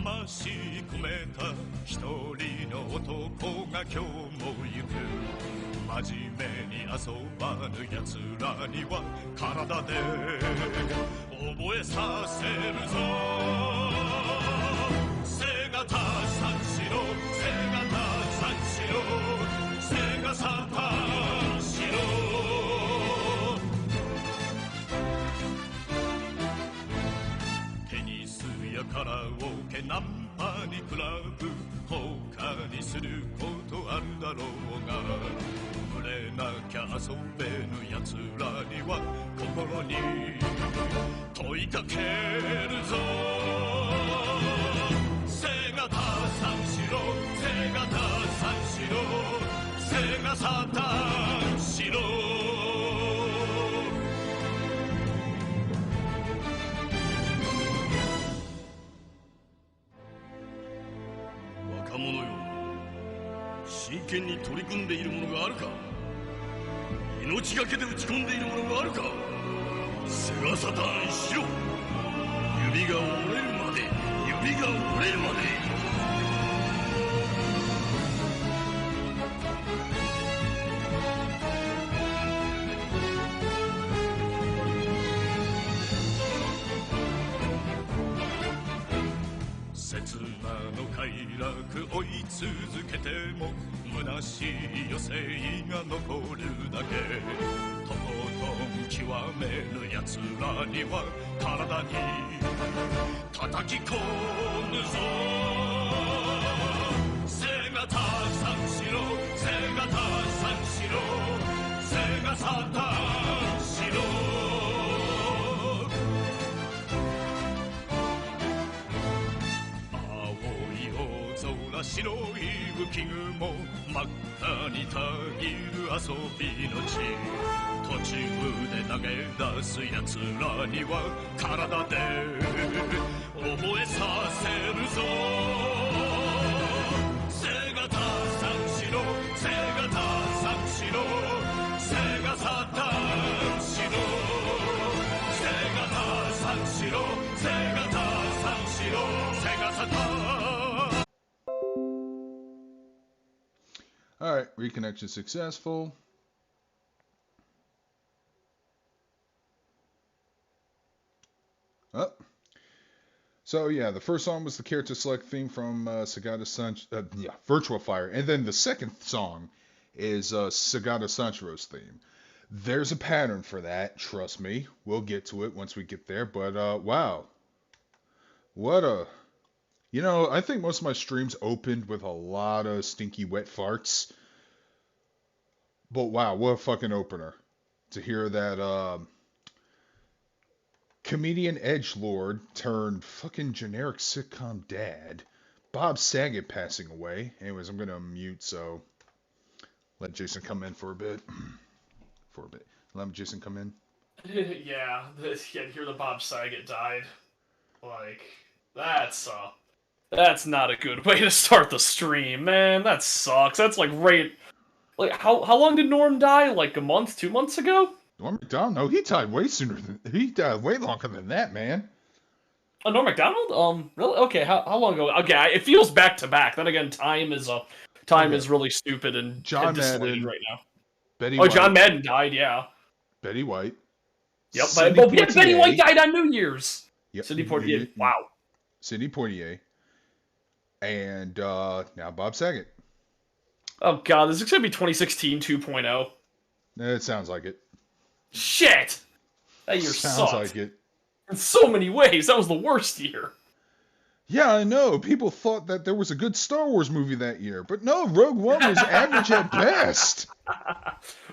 魂込めた一人の男が今日も行く。真面目に遊ばぬ奴らには体で覚えさせるぞ。背がた三四郎、背がた三四郎、背がさ三四郎。テニスやカラオケナンパにクラブ、他にすることあるだろうが、群れなきゃ遊べぬ奴らには心に問いかけるぞ。背がた三四郎、背がた三四郎、背がさ三四郎。若者よ、真剣に取り組んでいるものがあるか。命がけで打ち込んでいるものがあるか。セガサターンしろ。指が折れるまで、指が折れるまで。刹那の快楽追い続けても虚しい余生が残るだけ。とことん極める奴らには体に叩き込むぞ。背がた三四郎、背がた三四郎、背がさ三四郎。白い浮雲真っ赤にたぎる遊びの地。途中で投げ出す奴らには体で覚えさせるぞ。背がた三四郎、背がた三四郎、背がさ三四郎、背がた三四郎、背がた三四郎、背がさ三。All right, reconnection successful. Oh. So yeah, the first song was the character select theme from Virtua Fire, and then the second song is Sagata Sanchiro's theme. There's a pattern for that, trust me. We'll get to it once we get there, but wow. What a... You know, I think most of my streams opened with a lot of stinky wet farts. But wow, what a fucking opener. To hear that comedian edgelord turned fucking generic sitcom dad, Bob Saget, passing away. Anyways, I'm going to unmute, so let Jason come in for a bit. Let Jason come in. Yeah, to hear the Bob Saget died. Like, that's not a good way to start the stream, man. That sucks. That's like right... Like, how long did Norm die? Like a month, 2 months ago? Norm Macdonald? No, he died way sooner than... He died way longer than that, man. Oh, Norm Macdonald? Really? Okay, how long ago? Okay, it feels back to back. Then again, time is really stupid and John dislocated Madden, right now. Betty Oh, White. John Madden died, yeah. Betty White. Yep, but yeah, Betty White died on New Year's. Yep. Sidney Poitier, wow. Sidney Poitier. And now Bob Saget. Oh god, this is gonna be 2016 2.0. It sounds like it. Shit! That year sounds sucked. like it. In so many ways, that was the worst year. Yeah, I know. People thought that there was a good Star Wars movie that year, but no, Rogue One was average at best.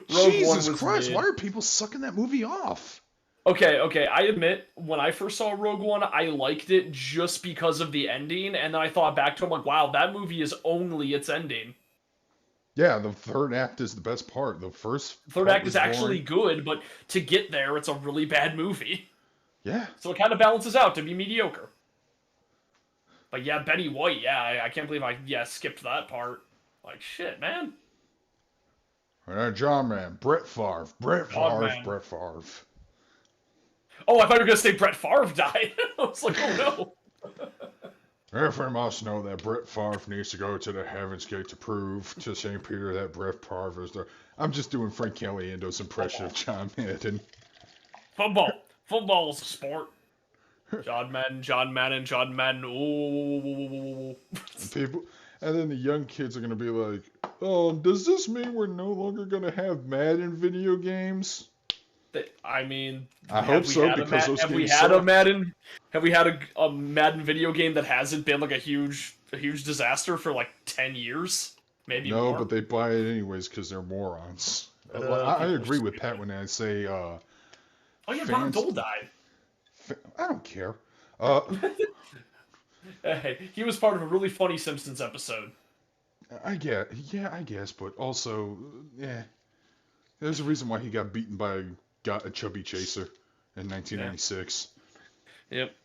Jesus Christ, why are people sucking that movie off? Okay, I admit, when I first saw Rogue One, I liked it just because of the ending, and then I thought back to it, I'm like, wow, that movie is only its ending. Yeah, the third act is the best part. The third act is actually good, but to get there, it's a really bad movie. Yeah. So it kind of balances out to be mediocre. But yeah, Betty White, yeah, I can't believe I skipped that part. Like, shit, man. John Man, Brett Favre. Brett Favre. Oh, I thought you were going to say Brett Favre died. I was like, oh no. Everyone must know that Brett Favre needs to go to the Heaven's Gate to prove to St. Peter that Brett Favre is the. I'm just doing Frank Caliendo's impression of John Madden. Football. Football is a sport. John Madden. Ooh. People, and then the young kids are gonna be like, "Oh, does this mean we're no longer gonna have Madden video games?" I mean, I hope so because those games suck. Have we had a Madden video game that hasn't been like a huge disaster for like 10 years? Maybe No, more? but they buy it anyways because they're morons. I agree with Pat when I say, oh yeah, Bob fans- Dole died. I don't care. Hey, he was part of a really funny Simpsons episode. I guess, but also, yeah, there's a reason why he got beaten by a chubby chaser in 1996. Yep.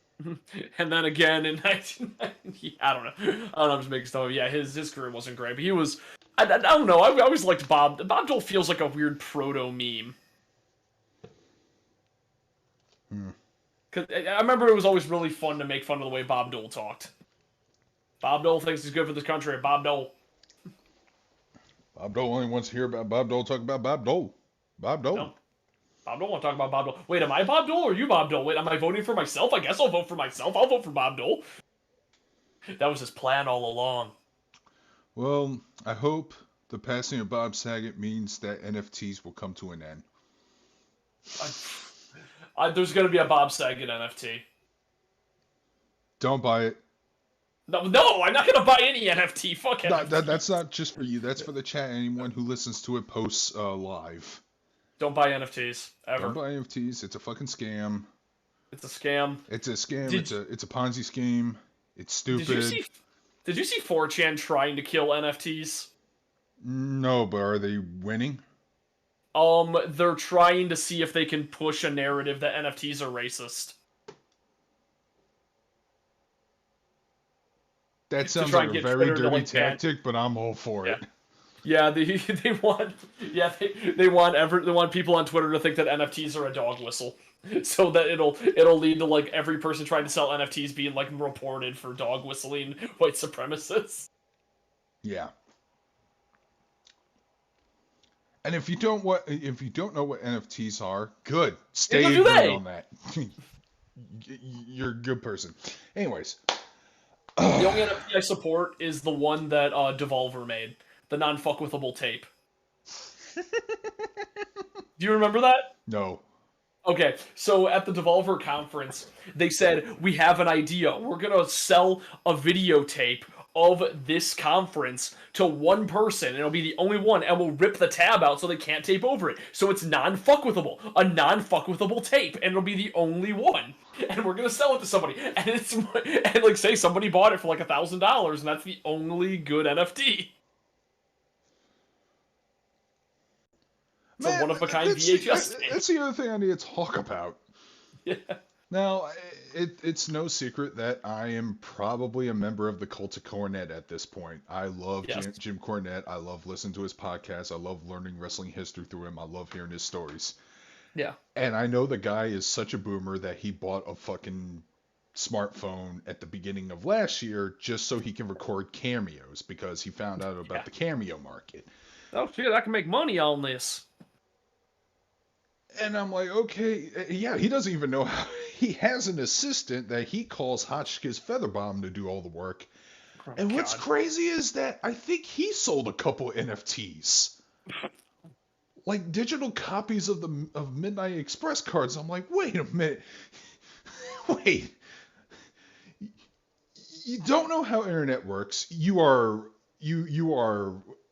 And then again in 1990, I don't know. I'm just making stuff up. Yeah, his career wasn't great, but he was. I don't know. I always liked Bob. Bob Dole feels like a weird proto meme. Cause I remember it was always really fun to make fun of the way Bob Dole talked. Bob Dole thinks he's good for this country. Bob Dole. Bob Dole only wants to hear about Bob Dole. Talk about Bob Dole. Bob Dole. No. Bob Dole want to talk about Bob Dole. Wait, am I Bob Dole or you Bob Dole? Wait, am I voting for myself? I guess I'll vote for myself. I'll vote for Bob Dole. That was his plan all along. Well, I hope the passing of Bob Saget means that NFTs will come to an end. There's going to be a Bob Saget NFT. Don't buy it. No, I'm not going to buy any NFT. Fuck it. That's not just for you. That's for the chat. Anyone who listens to it posts live. Don't buy NFTs ever. Don't buy NFTs. It's a fucking scam. It's a scam. It's a scam. It's a Ponzi scheme. It's stupid. Did you see 4chan trying to kill NFTs? No, but are they winning? They're trying to see if they can push a narrative that NFTs are racist. That sounds like a very dirty tactic, but I'm all for it. Yeah, they want people on Twitter to think that NFTs are a dog whistle, so that it'll lead to like every person trying to sell NFTs being like reported for dog whistling white supremacists. Yeah. And if you don't know what NFTs are, good. Stay ignorant on that. You're a good person. Anyways. The only NFT I support is the one that Devolver made. The non-fuckwithable tape. Do you remember that? No. Okay, so at the Devolver conference, they said, we have an idea. We're going to sell a videotape of this conference to one person, and it'll be the only one, and we'll rip the tab out so they can't tape over it. So it's non-fuckwithable. A non-fuckwithable tape, and it'll be the only one. And we're going to sell it to somebody. And like, say somebody bought it for like $1,000, and that's the only good NFT. It's a one-of-a-kind VHS tape. That's the other thing I need to talk about. Yeah. Now, it's no secret that I am probably a member of the cult of Cornette at this point. I love Jim Cornette. I love listening to his podcast. I love learning wrestling history through him. I love hearing his stories. Yeah. And I know the guy is such a boomer that he bought a fucking smartphone at the beginning of last year just so he can record cameos because he found out about the cameo market. Oh, shit, I can make money on this. And I'm like, okay, yeah, he doesn't even know how. He has an assistant that he calls Hotchkiss Featherbomb to do all the work. Oh, and God. What's crazy is that I think he sold a couple NFTs. Like digital copies of Midnight Express cards. I'm like, wait a minute. Wait. You don't know how internet works. You are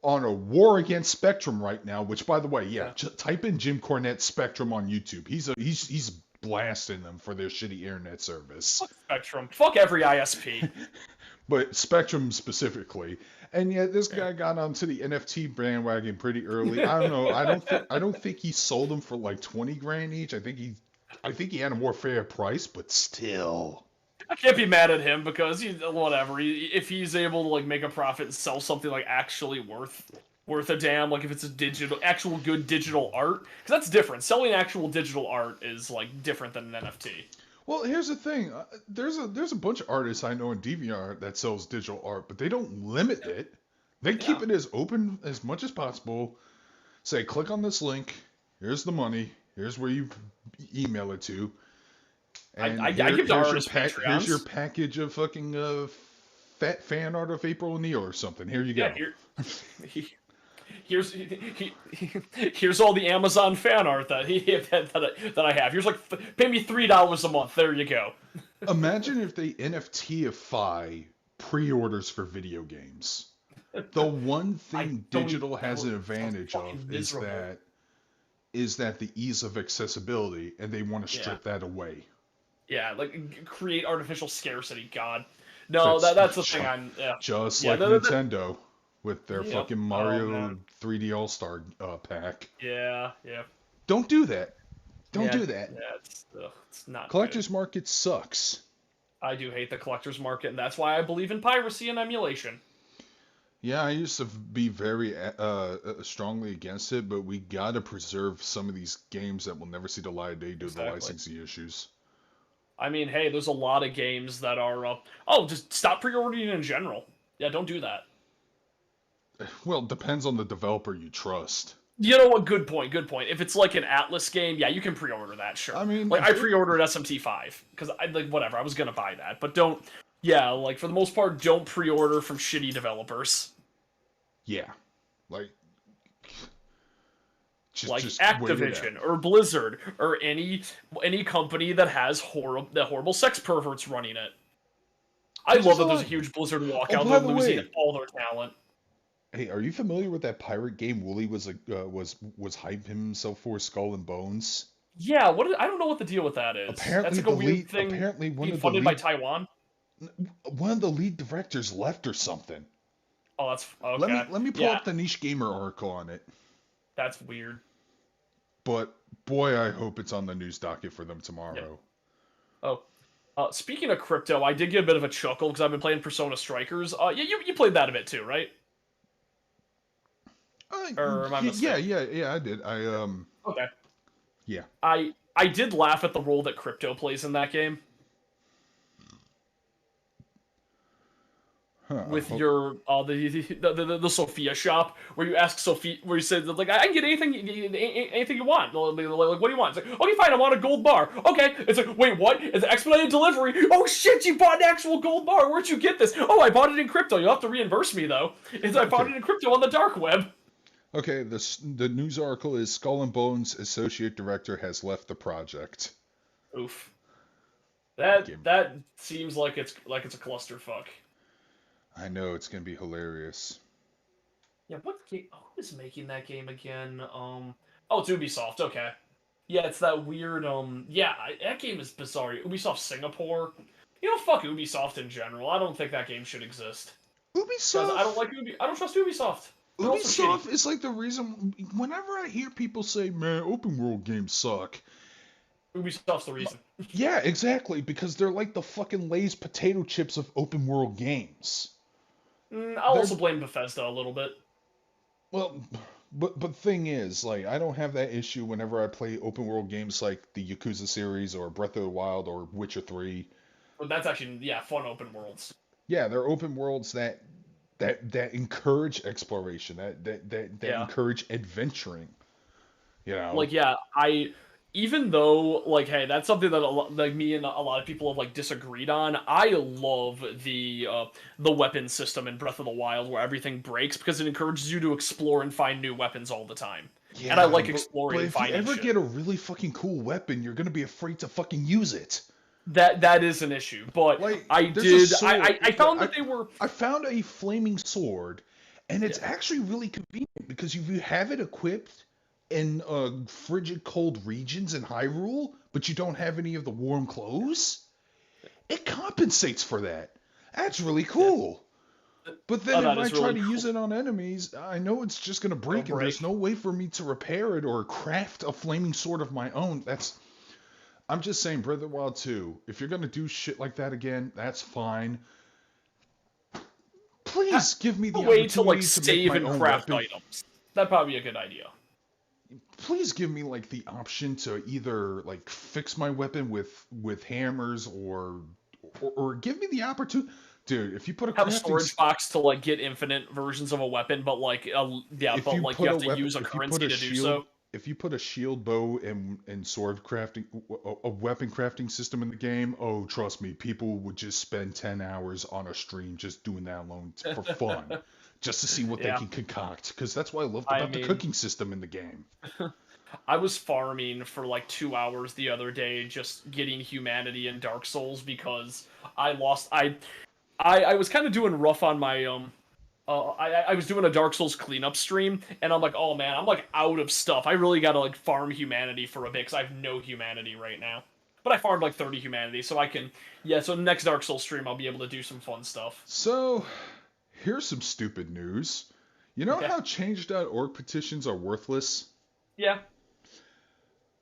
on a war against Spectrum right now, which, by the way, type in Jim Cornette Spectrum on YouTube. He's blasting them for their shitty internet service. Fuck Spectrum. Fuck every ISP. But Spectrum specifically. And yet this guy got onto the NFT bandwagon pretty early. I don't know. I don't think he sold them for like 20 grand each. I think he had a more fair price, but still. I can't be mad at him because if he's able to like make a profit and sell something like actually worth a damn, like if it's actual good digital art, because that's different. Selling actual digital art is like different than an NFT. Well, here's the thing. There's a bunch of artists I know in DeviantArt that sells digital art, but they don't limit it. They Yeah. keep it as open as much as possible. Say, click on this link. Here's the money. Here's where you email it to. And I give the artists here's your Patreons. package of fucking fat fan art of April O'Neil or something. Here you Yeah, go. here's all the Amazon fan art that I have. Here's like pay me $3 a month. There you go. Imagine if they NFTify pre-orders for video games. The one thing don't digital even has know. an It sounds advantage fucking of miserable. is that the ease of accessibility, and they want to Yeah. strip that away. Yeah, like create artificial scarcity. God, no, that's the thing. Just Yeah, like Nintendo with their Yep. fucking Oh, Mario man. 3D All Star pack. Yeah. Don't do that. Don't Yeah, do that. Yeah, it's not Collector's good. market sucks. I do hate the collector's market, and that's why I believe in piracy and emulation. Yeah, I used to be very strongly against it, but we gotta preserve some of these games that will never see the light of day due to the Exactly. licensing issues. I mean, hey, there's a lot of games that are. Oh, just stop pre-ordering in general. Yeah, don't do that. Well, it depends on the developer you trust. You know what? Good point. Good point. If it's like an Atlas game, yeah, you can pre-order that. Sure. I mean, like I pre-ordered SMT5 because I like whatever. I was gonna buy that, but don't. Yeah, like for the most part, don't pre-order from shitty developers. Yeah, like Like just wait it Activision out. or Blizzard or any company that has horrible sex perverts running it. I Which love is that there's a odd. huge Blizzard Oh, walkout. by They're the losing way, all their talent. hey, are you familiar with that pirate game Wooly was hyping himself for, Skull and Bones? Yeah, I don't know what the deal with that is. That's like a weird thing. Apparently Being funded by Taiwan. one of the lead directors left or something. Oh, that's okay. Let me pull up the Niche Gamer article on it. That's weird. But boy, I hope it's on the news docket for them tomorrow. Yeah. Oh, speaking of crypto, I did get a bit of a chuckle because I've been playing Persona Strikers. Yeah, you played that a bit too, right? Or am I mistaken? Yeah, I did. Okay. Yeah. I did laugh at the role that crypto plays in that game. Huh, With your the Sophia shop where you ask Sophia, where you say like I can get anything you want. Like, what do you want? It's like, okay, fine, I want a gold bar. Okay, it's like, wait, what? It's expedited delivery. Oh shit, you bought an actual gold bar. Where'd you get this? Oh, I bought it in crypto. You'll have to reimburse me though. I bought it in crypto on the dark web. Okay, the news article is Skull and Bones associate director has left the project. Oof. That seems like it's a clusterfuck. I know, it's gonna be hilarious. Yeah, what game? Who is making that game again? Oh, it's Ubisoft. Okay. Yeah, it's that weird. That game is bizarre. Ubisoft Singapore. You know, fuck Ubisoft in general. I don't think that game should exist. Ubisoft. I don't trust Ubisoft. They're also Ubisoft shitty. is like the reason. Whenever I hear people say, "Man, open world games suck," Ubisoft's the reason. yeah, exactly, because they're like the fucking Lay's potato chips of open world games. I'll also blame Bethesda a little bit. Well, but thing is, like, I don't have that issue whenever I play open world games like the Yakuza series or Breath of the Wild or Witcher 3. But that's actually fun open worlds. Yeah, they're open worlds that encourage exploration, that encourage adventuring. You know, Like, yeah, even though, like, hey, that's something that like me and a lot of people have like disagreed on. I love the weapon system in Breath of the Wild where everything breaks because it encourages you to explore and find new weapons all the time. yeah, And I like exploring but and if you finding ever shit. get a really fucking cool weapon, you're gonna be afraid to fucking use it. That is an issue, but Like, I there's a did. sword. I found that they were. I found a flaming sword, and it's actually really convenient because if you have it equipped in frigid cold regions in Hyrule, but you don't have any of the warm clothes, it compensates for that. That's really cool. But then if I try to use it on enemies, I know it's just gonna break, and there's no way for me to repair it or craft a flaming sword of my own. I'm just saying, Breath of the Wild 2, if you're gonna do shit like that again, that's fine. Please give me the way to like opportunity to save make and my own craft weapon. items. That'd probably be a good idea. please give me like the option to either like fix my weapon with hammers or give me the opportunity. Dude, if you put a Have a crafting storage box to like get infinite versions of a weapon, but like if you you put a have to weapon use a if you put currency a to do shield so. if you put a shield bow and sword crafting a weapon crafting system in the game, oh trust me, people would just spend 10 hours on a stream just doing that alone for fun, just to see what they Yeah, can concoct, because that's what I loved I about the mean, cooking system in the game. I was farming for like 2 hours the other day, just getting humanity in Dark Souls because I lost. I was kind of doing rough on my I was doing a Dark Souls cleanup stream, and I'm like, oh man, I'm like out of stuff. I really gotta like farm humanity for a bit because I have no humanity right now. But I farmed like 30 humanity, so I can. Yeah, so next Dark Souls stream, I'll be able to do some fun stuff. So here's some stupid news. You know Okay. how change.org petitions are worthless? Yeah.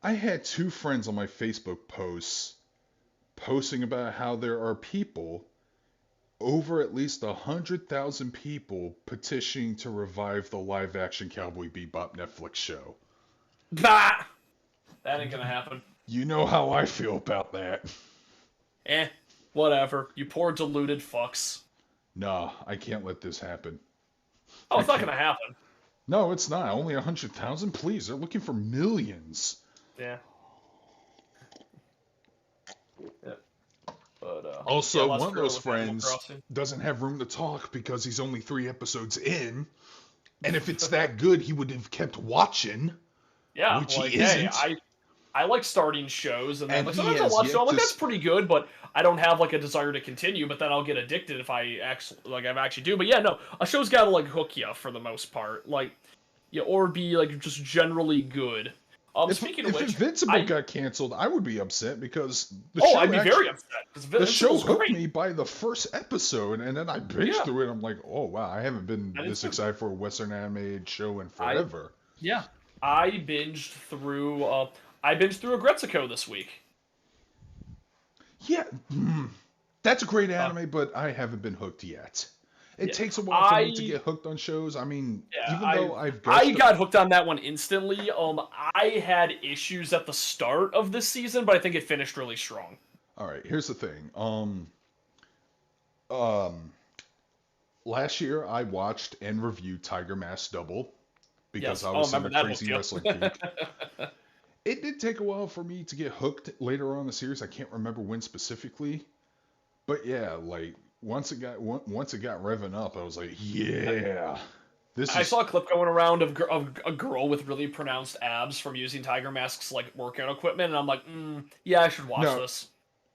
I had two friends on my Facebook posts posting about how there are people, over at least 100,000 people, petitioning to revive the live action Cowboy Bebop Netflix show. Bah! That ain't gonna happen. You know how I feel about that. Eh. Whatever. You poor deluded fucks. Nah, I can't let this happen. Oh, I it's not can't. gonna happen. No, it's not. Only 100,000? Please, they're looking for millions. Yeah. Yeah. But yeah, Also, let's one of go those with Animal friends Crossing. doesn't have room to talk because he's only 3 episodes in. And if it's that good, he would have kept watching, Yeah, which like he hey, isn't. I like starting shows, and then And like he sometimes I'll has watch show. yet I'm like to. that's pretty good, but I don't have like a desire to continue. But then I'll get addicted if I actually like I actually do. But yeah, no, a show's got to like hook you for the most part, like yeah, or be like just generally good. Speaking of If which, Invincible got canceled, I would be upset because I'd be very upset because the show Invincible's hooked great. me by the first episode, and then I binged Yeah, through it. I'm like, oh wow, I haven't been I did this too. excited for a Western animated show in I forever. yeah, I binged through Agretsuko this week. Yeah, that's a great Uh, anime, but I haven't been hooked yet. It yeah, takes a while for me to I get hooked on shows. I mean, Yeah, even though I've I gushed. got hooked on that one instantly. I had issues at the start of this season, but I think it finished really strong. All right, here's the thing. Um, last year I watched and reviewed Tiger Mask Double because Yes. I Oh, was in remember a that hooked crazy you. wrestling kick. It did take a while for me to get hooked later on in the series. I can't remember when specifically, but yeah, like once it got revving up, I was like, yeah, this I is saw a clip going around of a girl with really pronounced abs from using Tiger Mask's like workout equipment, and I'm like, yeah, I should watch no. this.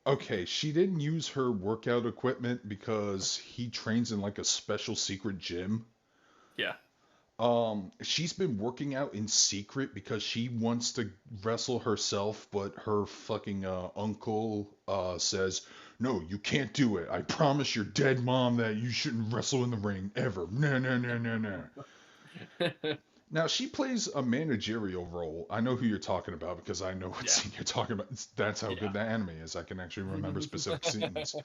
Okay, she didn't use her workout equipment because he trains in like a special secret gym. Yeah. She's been working out in secret because she wants to wrestle herself, but her fucking uncle says, "No, you can't do it. I promise your dead mom that you shouldn't wrestle in the ring ever. No, no, no, no, no." Now she plays a managerial role. I know who you're talking about because I know what Yeah. scene you're talking about. That's how Yeah. good that anime is. I can actually remember specific scenes.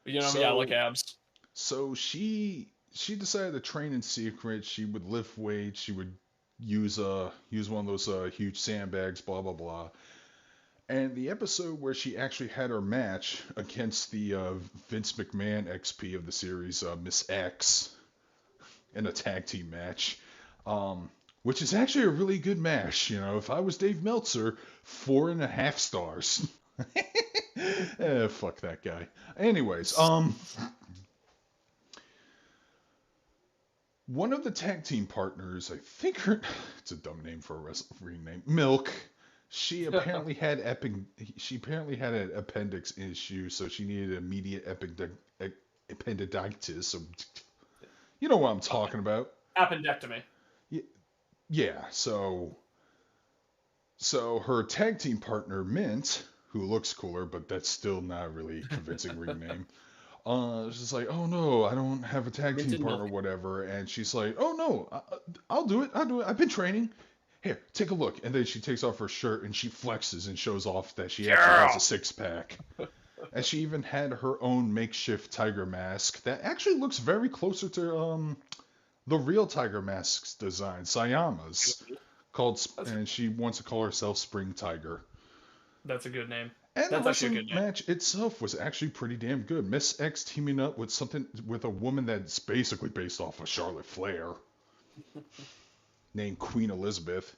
You know, yeah, I like So abs. So she decided to train in secret. She would lift weights. She would use one of those huge sandbags. Blah blah blah. And the episode where she actually had her match against the Vince McMahon XP of the series, Miss X, in a tag team match, which is actually a really good match. You know, if I was Dave Meltzer, 4.5 stars. Fuck that guy. Anyways, one of the tag team partners, I think it's a dumb name for a wrestling name, Milk. She apparently had an appendix issue, so she needed immediate appendicitis. So, you know what I'm talking about. Appendectomy. Yeah, so her tag team partner Mint, who looks cooler, but that's still not a really convincing ring name. She's like, oh no, I don't have a tag team Minted partner or milk. whatever. And she's like, oh no, I'll do it. I've been training. Here, take a look. And then she takes off her shirt and she flexes and shows off that she actually has a six-pack. And she even had her own makeshift tiger mask that actually looks very closer to the real tiger mask's design, Sayama's. and she wants to call herself Spring Tiger. That's a good name. And the That's actually a wrestling good name. match itself was actually pretty damn good. Miss X teaming up with a woman that's basically based off of Charlotte Flair, named Queen Elizabeth.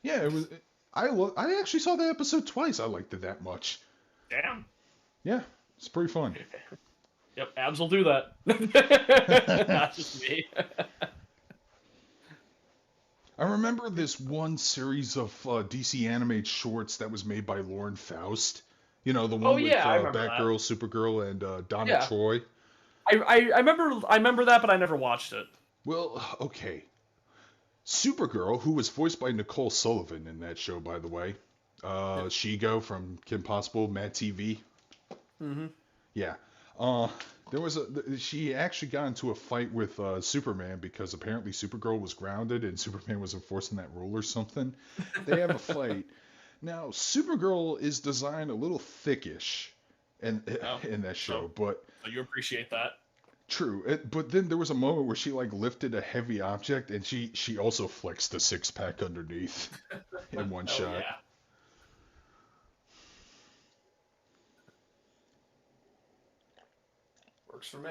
Yeah, it was. I actually saw the episode twice. I liked it that much. Damn. Yeah, it's pretty fun. Yep, abs will do that. Not just me. I remember this one series of DC animated shorts that was made by Lauren Faust. You know, the one with I remember Batgirl, Supergirl, and Donna Troy. I remember that, but I never watched it. Well, okay. Supergirl, who was voiced by Nicole Sullivan in that show, by the way. Shigo from Kim Possible, Mad TV. Mm-hmm. Yeah. She actually got into a fight with Superman because apparently Supergirl was grounded and Superman was enforcing that rule or something. They have a fight. Now, Supergirl is designed a little thickish in that show, but you appreciate that. True, but then there was a moment where she like lifted a heavy object and she also flexed the 6-pack underneath in one shot. Yeah. Works for me.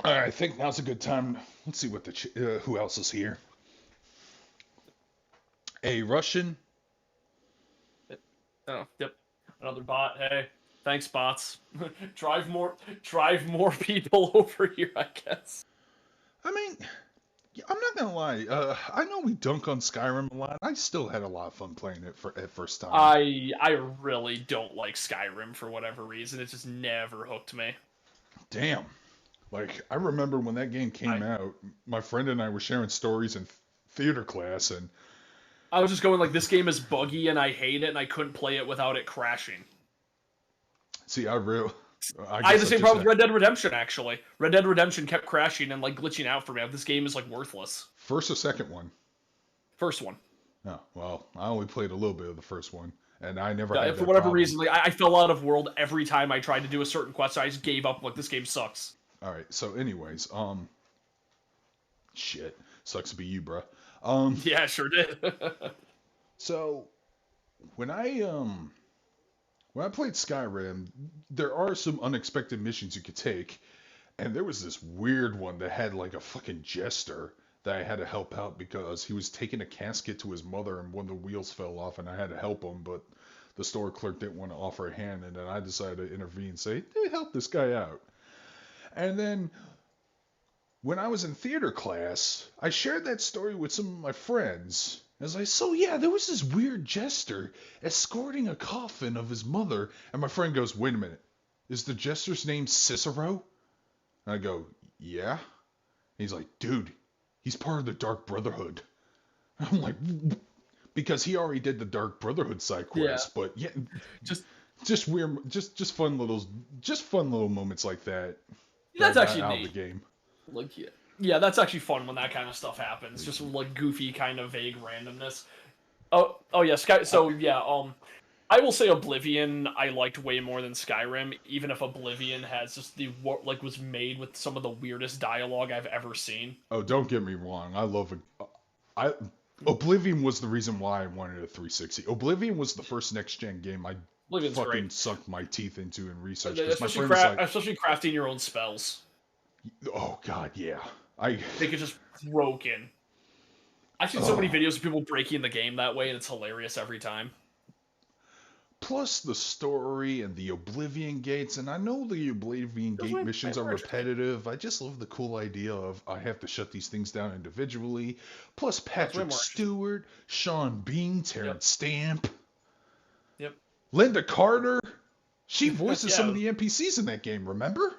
All right, I think now's a good time. Let's see what who else is here. A Russian. Oh, yep. Another bot. Hey, thanks, bots. drive more people over here, I guess. I mean, I'm not gonna lie. I know we dunk on Skyrim a lot. I still had a lot of fun playing it at first time. I really don't like Skyrim for whatever reason. It just never hooked me. Damn. Like, I remember when that game came out, my friend and I were sharing stories in theater class, and I was just going like, this game is buggy and I hate it and I couldn't play it without it crashing. See, I had the same problem with Red Dead Redemption, actually. Red Dead Redemption kept crashing and like glitching out for me. This game is like worthless. First or second one? First one. Oh, well, I only played a little bit of the first one, and I never had that for whatever problem. reason, like, I fell out of world every time I tried to do a certain quest, so I just gave up, like, this game sucks. Alright, so anyways, shit. Sucks to be you, bruh. Yeah, sure did. So, when I played Skyrim, there are some unexpected missions you could take, and there was this weird one that had like a fucking jester that I had to help out because he was taking a casket to his mother and one of the wheels fell off and I had to help him, but the store clerk didn't want to offer a hand, and then I decided to intervene and say, dude, help this guy out. And then when I was in theater class, I shared that story with some of my friends. I was like, so yeah, there was this weird jester escorting a coffin of his mother. And my friend goes, wait a minute, is the jester's name Cicero? And I go, yeah. And he's like, dude, he's part of the Dark Brotherhood. And I'm like, because he already did the Dark Brotherhood side quest, but yeah, just weird, just fun little moments like that. That's actually out neat. Of the game. Like, yeah, that's actually fun when that kind of stuff happens. Just like goofy, kind of vague randomness. Oh yeah, I will say Oblivion I liked way more than Skyrim, even if Oblivion has just was made with some of the weirdest dialogue I've ever seen. Oh, don't get me wrong. Oblivion was the reason why I wanted a 360. Oblivion was the first next-gen game I fucking sunk my teeth into in research. Especially crafting your own spells. Oh god, yeah. They could just broken. I've seen so many videos of people breaking the game that way, and it's hilarious every time. Plus the story and the Oblivion gates, and I know the Oblivion gate missions are repetitive. I just love the cool idea of I have to shut these things down individually. Plus Patrick Stewart, Sean Bean, Terrence Stamp. Yep. Linda Carter. She voices some of the NPCs in that game, remember?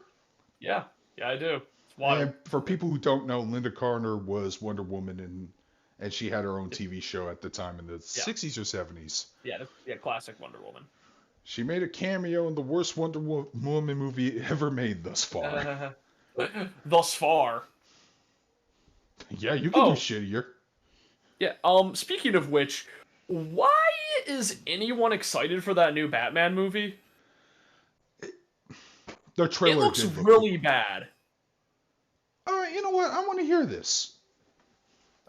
Yeah, I do. And for people who don't know, Linda Carter was Wonder Woman, and she had her own TV show at the time in the 60s or 70s. Yeah, classic Wonder Woman. She made a cameo in the worst Wonder Woman movie ever made thus far. Thus far? Yeah, you can do shittier. Yeah, speaking of which, why is anyone excited for that new Batman movie? The trailer looks really bad. All right, you know what? I want to hear this.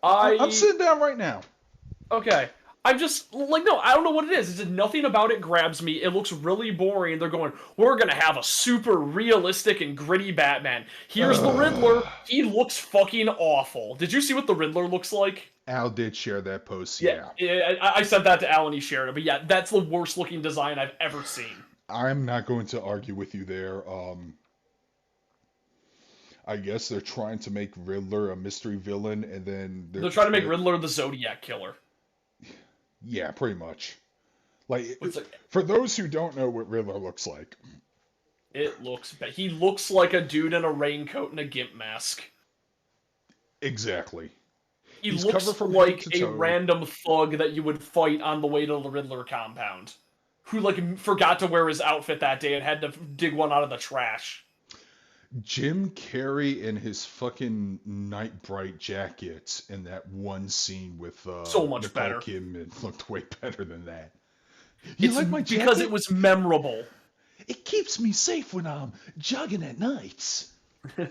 I'm sitting down right now. Okay. I'm just like, no, I don't know what it is. It's just nothing about it grabs me. It looks really boring. They're going, we're gonna have a super realistic and gritty Batman. Here's the Riddler. He looks fucking awful. Did you see what the Riddler looks like? Al did share that post, Yeah, yeah. I sent that to Alan. He shared it, but yeah, that's the worst looking design I've ever seen. I'm not going to argue with you there. I guess they're trying to make Riddler a mystery villain, and then They're trying to make Riddler the Zodiac killer. Yeah, pretty much. Like, It's like, for those who don't know what Riddler looks like, it looks bad. He looks like a dude in a raincoat and a gimp mask. exactly. He He's looks covered from like head to a toe. random thug that you would fight on the way to the Riddler compound, who like forgot to wear his outfit that day and had to dig one out of the trash. Jim Carrey in his fucking Night Bright jacket in that one scene with So much Nicole better. Kidman looked way better than that. You It's like my jacket? because it was memorable. It keeps me safe when I'm jogging at nights. No,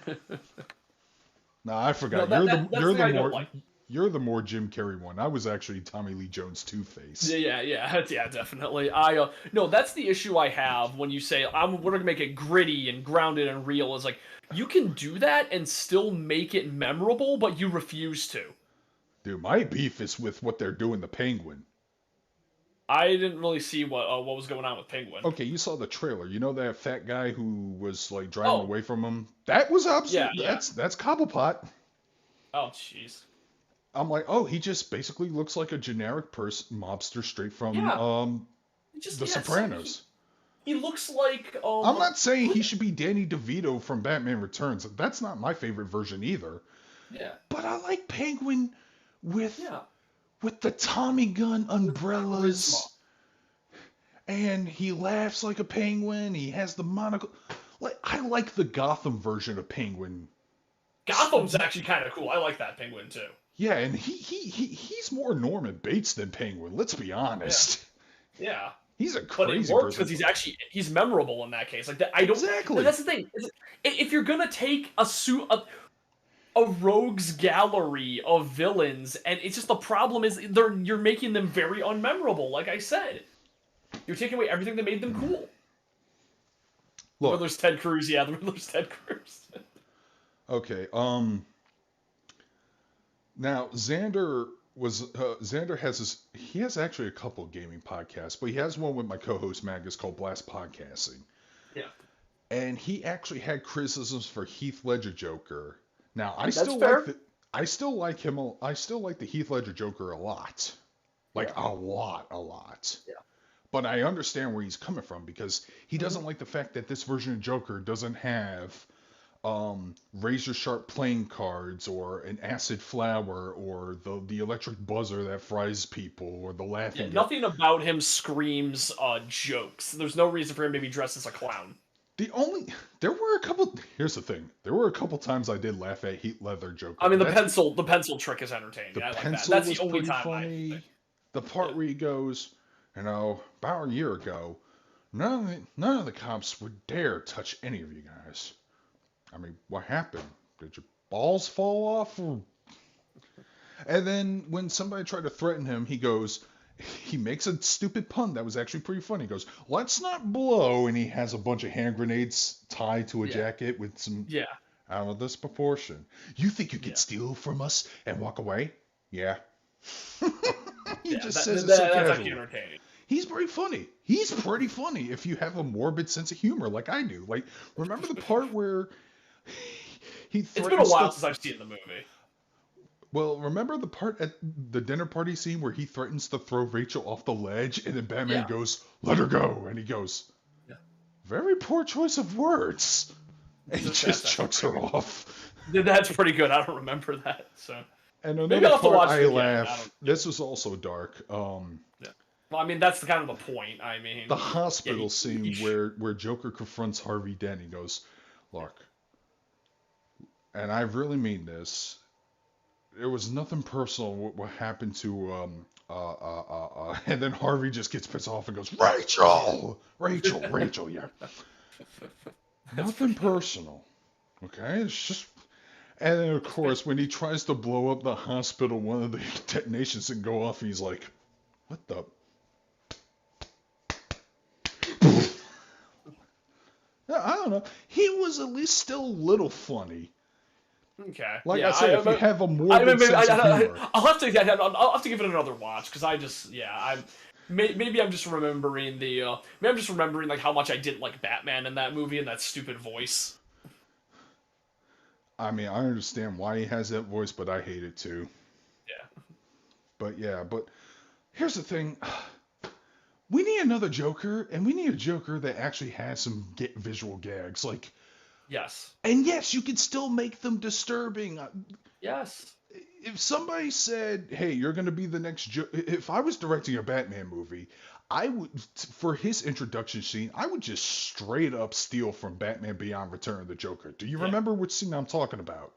I forgot. No, you're that's the guy I don't more like. you're the more Jim Carrey one. I was actually Tommy Lee Jones Two-Face. Yeah, definitely. No, that's the issue I have when you say we're gonna make it gritty and grounded and real. Is like you can do that and still make it memorable, but you refuse to. Dude, my beef is with what they're doing the Penguin. I didn't really see what was going on with Penguin. Okay, you saw the trailer. You know that fat guy who was like driving Oh. away from him? That was absolutely Yeah. that's Cobblepot. Oh, jeez. I'm like, oh, he just basically looks like a generic mobster straight from Yeah. The Sopranos. He looks like. I'm not saying he should be Danny DeVito from Batman Returns. That's not my favorite version either. Yeah. But I like Penguin with Yeah. the Tommy gun umbrellas. Charisma. And he laughs like a penguin. He has the monocle. Like, I like the Gotham version of Penguin. Gotham's actually kind of cool. I like that Penguin too. Yeah, and he's more Norman Bates than Penguin. Let's be honest. Yeah. He's a But crazy it works person. because he's memorable in that case. Like that, I don't. Exactly. That's the thing. If you're gonna take a rogues gallery of villains, and it's just the problem is you're making them very unmemorable. Like I said, you're taking away everything that made them cool. Look, Riddler's Ted Cruz. Yeah, the Riddler's Ted Cruz. okay. Now Xander has actually a couple of gaming podcasts, but he has one with my co-host Magus called Blast Podcasting. Yeah. And he actually had criticisms for Heath Ledger Joker. Now I That's still fair. like the Heath Ledger Joker a lot. Like a lot. Yeah. But I understand where he's coming from because he doesn't like the fact that this version of Joker doesn't have razor sharp playing cards or an acid flower or the electric buzzer that fries people or the laughing. Nothing about him screams jokes. There's no reason for him to be dressed as a clown. Here's the thing. There were a couple times I did laugh at Heath Ledger Joker. I mean, the pencil trick is entertaining. The I like pencil that. That's was the only pretty time funny. The part where he goes, about a year ago, none of the cops would dare touch any of you guys. I mean, what happened? Did your balls fall off? And then when somebody tried to threaten him, he makes a stupid pun that was actually pretty funny. He goes, let's not blow. And he has a bunch of hand grenades tied to a jacket with some out of this proportion. You think you can steal from us and walk away? Yeah. He just says it so that's casually. actually entertaining. He's pretty funny. He's pretty funny if you have a morbid sense of humor like I do. Like, remember the part where he threatens It's been a while since I've seen the movie. Well, remember the part at the dinner party scene where he threatens to throw Rachel off the ledge and then Batman goes, let her go. And he goes, very poor choice of words. And he just chucks her off. That's pretty good. I don't remember that. So. And Maybe another I'll have to part watch I it again. laugh. This was also dark. Well, I mean, that's kind of the point. I mean, the hospital scene where Joker confronts Harvey Dent. He goes, look, and I really mean this. It was nothing personal what happened to and then Harvey just gets pissed off and goes, Rachel, yeah. Nothing personal. Okay, it's just, And then, of course, when he tries to blow up the hospital, one of the detonations can go off, and he's like, what the? I don't know. He was at least still a little funny. Okay. Like yeah, I said, if you have a morbid sense of humor. I'll have to give it another watch because maybe I'm just remembering like how much I didn't like Batman in that movie and that stupid voice. I mean, I understand why he has that voice, but I hate it too. Yeah. But here's the thing. We need another Joker, and we need a Joker that actually has some visual gags. Like, Yes. and yes, you can still make them disturbing. Yes. If somebody said, "Hey, you're going to be the next if I was directing a Batman movie, I would, for his introduction scene, I would just straight up steal from Batman Beyond Return of the Joker. Do you remember which scene I'm talking about?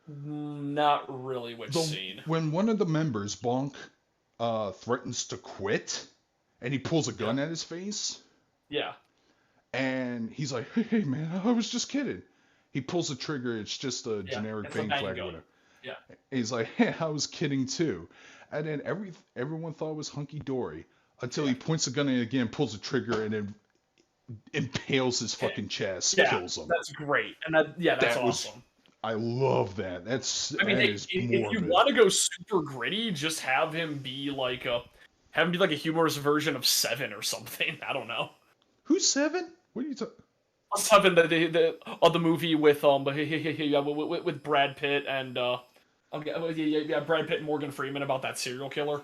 Not really which scene. When one of the members, Bonk, threatens to quit, and he pulls a gun at his face. Yeah. And he's like, hey, man, I was just kidding. He pulls the trigger. It's just a generic bang flag or whatever. Yeah. And he's like, hey, I was kidding too. And then everyone thought it was hunky-dory until he points the gun in again, pulls the trigger, and then impales his fucking chest, kills him. That's great. And that's awesome. I love that. If you want to go super gritty, just have him be like a humorous version of Seven or something. I don't know. Who's Seven? What are you talking? Seven, the movie with with Brad Pitt and Brad Pitt and Morgan Freeman about that serial killer,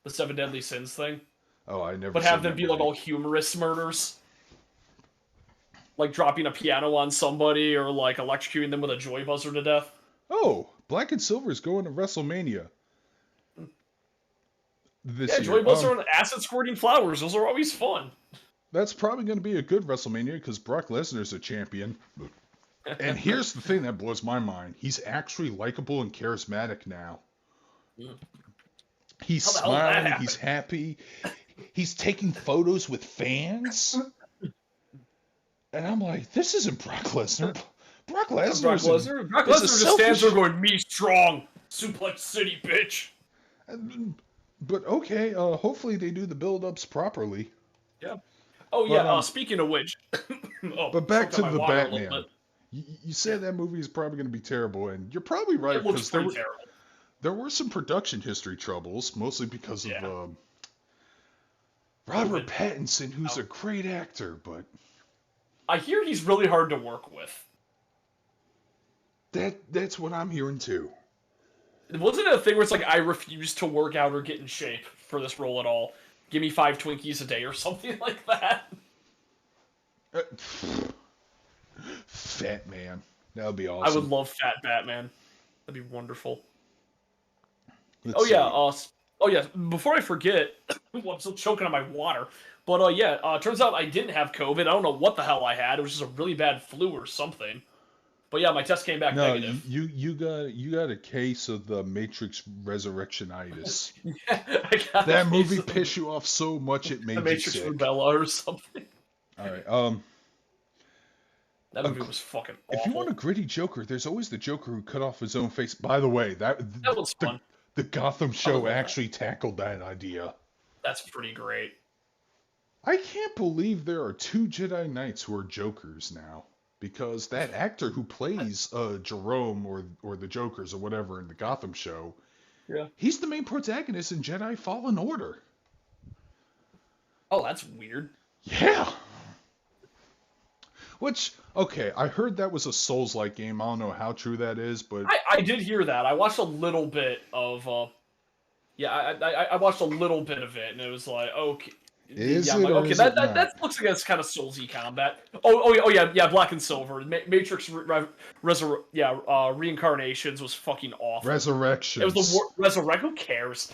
the Seven Deadly Sins thing. Oh, I never. But have them be like all humorous murders, like dropping a piano on somebody or like electrocuting them with a joy buzzer to death. Oh, Black and Silver is going to WrestleMania. This year. Joy buzzer and acid squirting flowers. Those are always fun. That's probably going to be a good WrestleMania because Brock Lesnar's a champion. And here's the thing that blows my mind. He's actually likable and charismatic now. He's smiling. He's happy. He's taking photos with fans. And I'm like, this isn't Brock Lesnar. Brock Lesnar just stands there going, me strong. Suplex City, bitch. But okay, hopefully they do the build-ups properly. Yeah. Oh yeah. But, speaking of which, but back to the Batman. You said that movie is probably going to be terrible, and you're probably right because there were some production history troubles, mostly because of Robert Pattinson, who's a great actor, but I hear he's really hard to work with. That's what I'm hearing too. Wasn't it a thing where it's like I refuse to work out or get in shape for this role at all? Give me 5 Twinkies a day or something like that. Fat man. That would be awesome. I would love Fat Batman. That'd be wonderful. Let's see. Before I forget, I'm still choking on my water. But turns out I didn't have COVID. I don't know what the hell I had. It was just a really bad flu or something. But yeah, my test came back negative. You got a case of the Matrix Resurrectionitis. That movie pissed you off so much it made you Matrix sick. Rubella or something. All right. That movie was fucking awful. If you want a gritty Joker, there's always the Joker who cut off his own face. By the way, that was fun. The Gotham show actually tackled that idea. That's pretty great. I can't believe there are 2 Jedi Knights who are Jokers now. Because that actor who plays Jerome or the Jokers or whatever in the Gotham show, he's the main protagonist in Jedi Fallen Order. Oh, that's weird. Yeah. Which, okay, I heard that was a Souls-like game. I don't know how true that is, but I did hear that. I watched a little bit of. I watched a little bit of it, and it was like, okay. That looks like it's kind of Soulsy combat. Black and Silver, Matrix Reincarnations was fucking awful. Resurrections. It was the Who cares?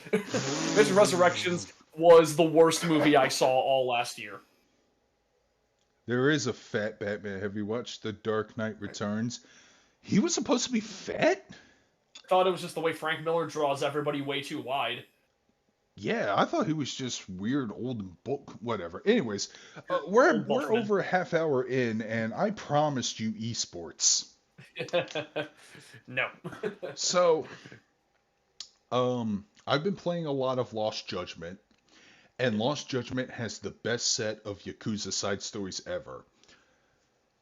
Resurrections was the worst movie I saw all last year. There is a fat Batman. Have you watched The Dark Knight Returns? He was supposed to be fat? I thought it was just the way Frank Miller draws everybody way too wide. Yeah, I thought he was just weird, old, and bulk, whatever. Anyways, we're over a half hour in, and I promised you eSports. No. So, I've been playing a lot of Lost Judgment, and Lost Judgment has the best set of Yakuza side stories ever.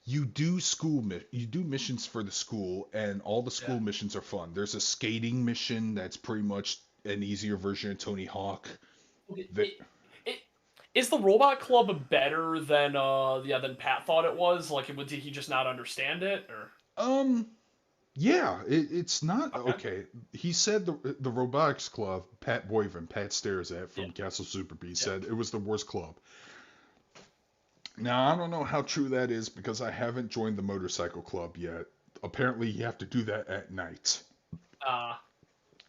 You do missions for the school, and all the Yeah. school missions are fun. There's a skating mission that's pretty much an easier version of Tony Hawk. Okay, That, it, is the Robot Club better than than Pat thought it was? Like, did he just not understand it, or um, yeah, it's not okay? okay. He said the robotics club, Pat Boyven, Pat stares at Yeah, from Castle Super B, yeah. said it was the worst club. Now I don't know how true that is because I haven't joined the motorcycle club yet. Apparently, you have to do that at night, Uh,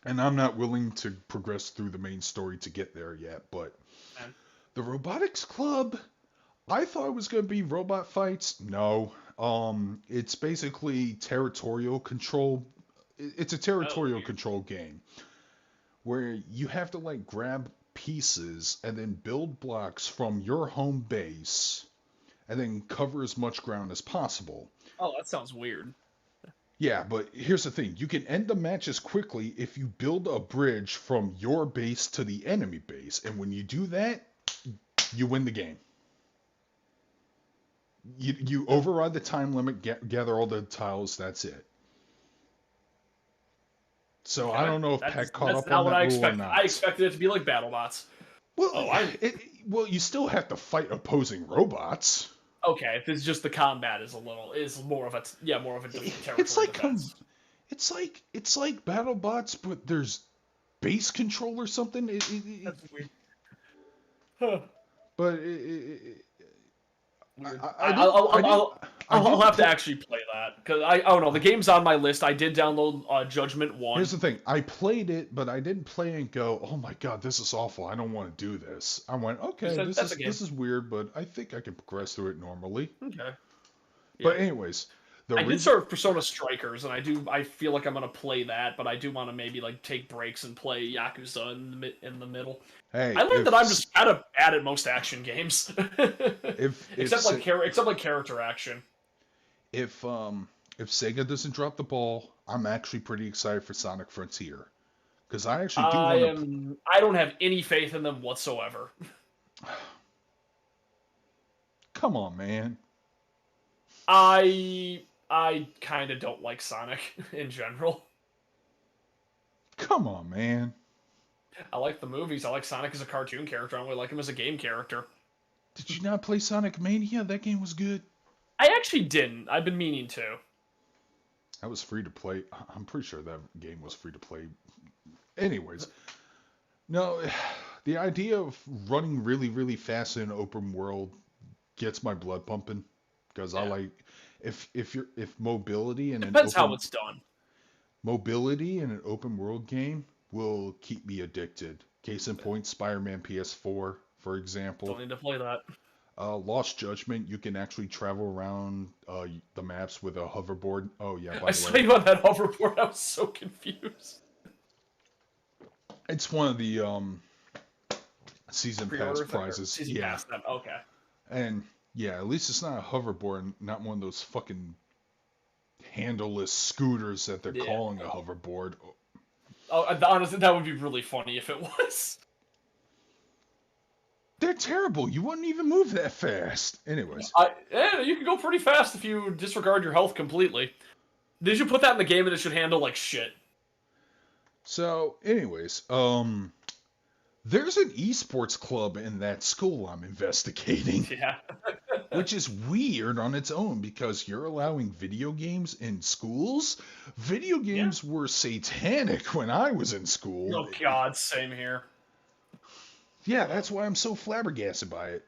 and I'm not willing to progress through the main story to get there yet. But man. the robotics club, I thought it was going to be robot fights. No. It's basically territorial control. It's a Oh, territorial weird. control game where you have to like grab pieces and then build blocks from your home base and then cover as much ground as possible. Oh, that sounds weird. Yeah, but here's the thing. You can end the matches quickly if you build a bridge from your base to the enemy base. And when you do that, you win the game. You override the time limit, gather all the tiles. That's it. So I Okay, don't know if Pat caught that's up on not what that I rule or expected. I not. expected it to be like BattleBots. Well, Oh, I it, well, you still have to fight opposing robots. okay. If it's just the combat is more of a more of a It's territory like defense. it's like BattleBots, but there's base control or something. That's weird. Huh. But Weird. I didn't I I'll didn't have to play. actually play that because I don't know the game's on my list. I did download Judgment Here's One. the thing. I played it, but I didn't play and go, "Oh my God, this is awful. I don't want to do this." I went, "Okay, That's a this game. is weird, but I think I can progress through it normally." Okay. Yeah. But anyways, the I did reason start Persona Strikers, and I feel like I'm gonna play that, but I do want to maybe like take breaks and play Yakuza in the middle. I hey, learned that I'm just kind of bad at most action games, if except like character action. if if Sega doesn't drop the ball, I'm actually pretty excited for Sonic Frontier because I actually do want to. I don't have any faith in them whatsoever. Come on, man. I kind of don't like Sonic in general. Come on, man. I like the movies. I like Sonic as a cartoon character. I don't really like him as a game character. Did you not play Sonic Mania? That game was good. I actually didn't. I've been meaning to. That was free to play. I'm pretty sure that game was free to play. Anyways, no, the idea of running really, really fast in an open world gets my blood pumping because I Yeah. like if mobility in an Depends how open it's done. mobility in an open world game will keep me addicted. Case in point, Spider-Man PS4, for Don't example. need to play that. Lost Judgment, you can actually travel around the maps with a hoverboard. Oh yeah, I by the saw way, you on that hoverboard. I was so confused. it's one of the season pass Pre-order thing or prizes. season Yeah, pass them. Okay. and yeah, at least it's not a hoverboard, not one of those fucking handleless scooters that they're Yeah. calling a hoverboard. Oh, honestly, that would be really funny if it was. They're terrible. You wouldn't even move that fast. Anyways, You can go pretty fast if you disregard your health completely. They should put that in the game and it should handle like shit. so anyways, there's an eSports club in that school I'm investigating, Yeah. which is weird on its own because you're allowing video games in schools. Video Yeah. games were satanic when I was in school. Oh god, same here. Yeah, that's why I'm so flabbergasted by it.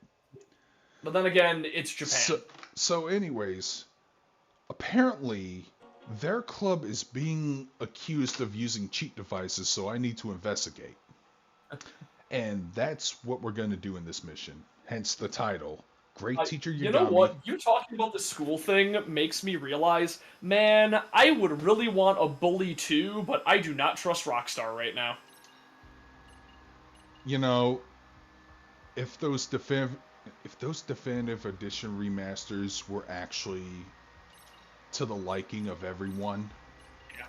But then again, it's Japan. So anyways, apparently their club is being accused of using cheat devices, so I need to investigate. And that's what we're going to do in this mission. Hence the title. Great Teacher Yagami. You know what? You talking about the school thing makes me realize, man, I would really want a Bully too, but I do not trust Rockstar right now. You know, if those definitive edition remasters were actually to the liking of everyone, Yeah.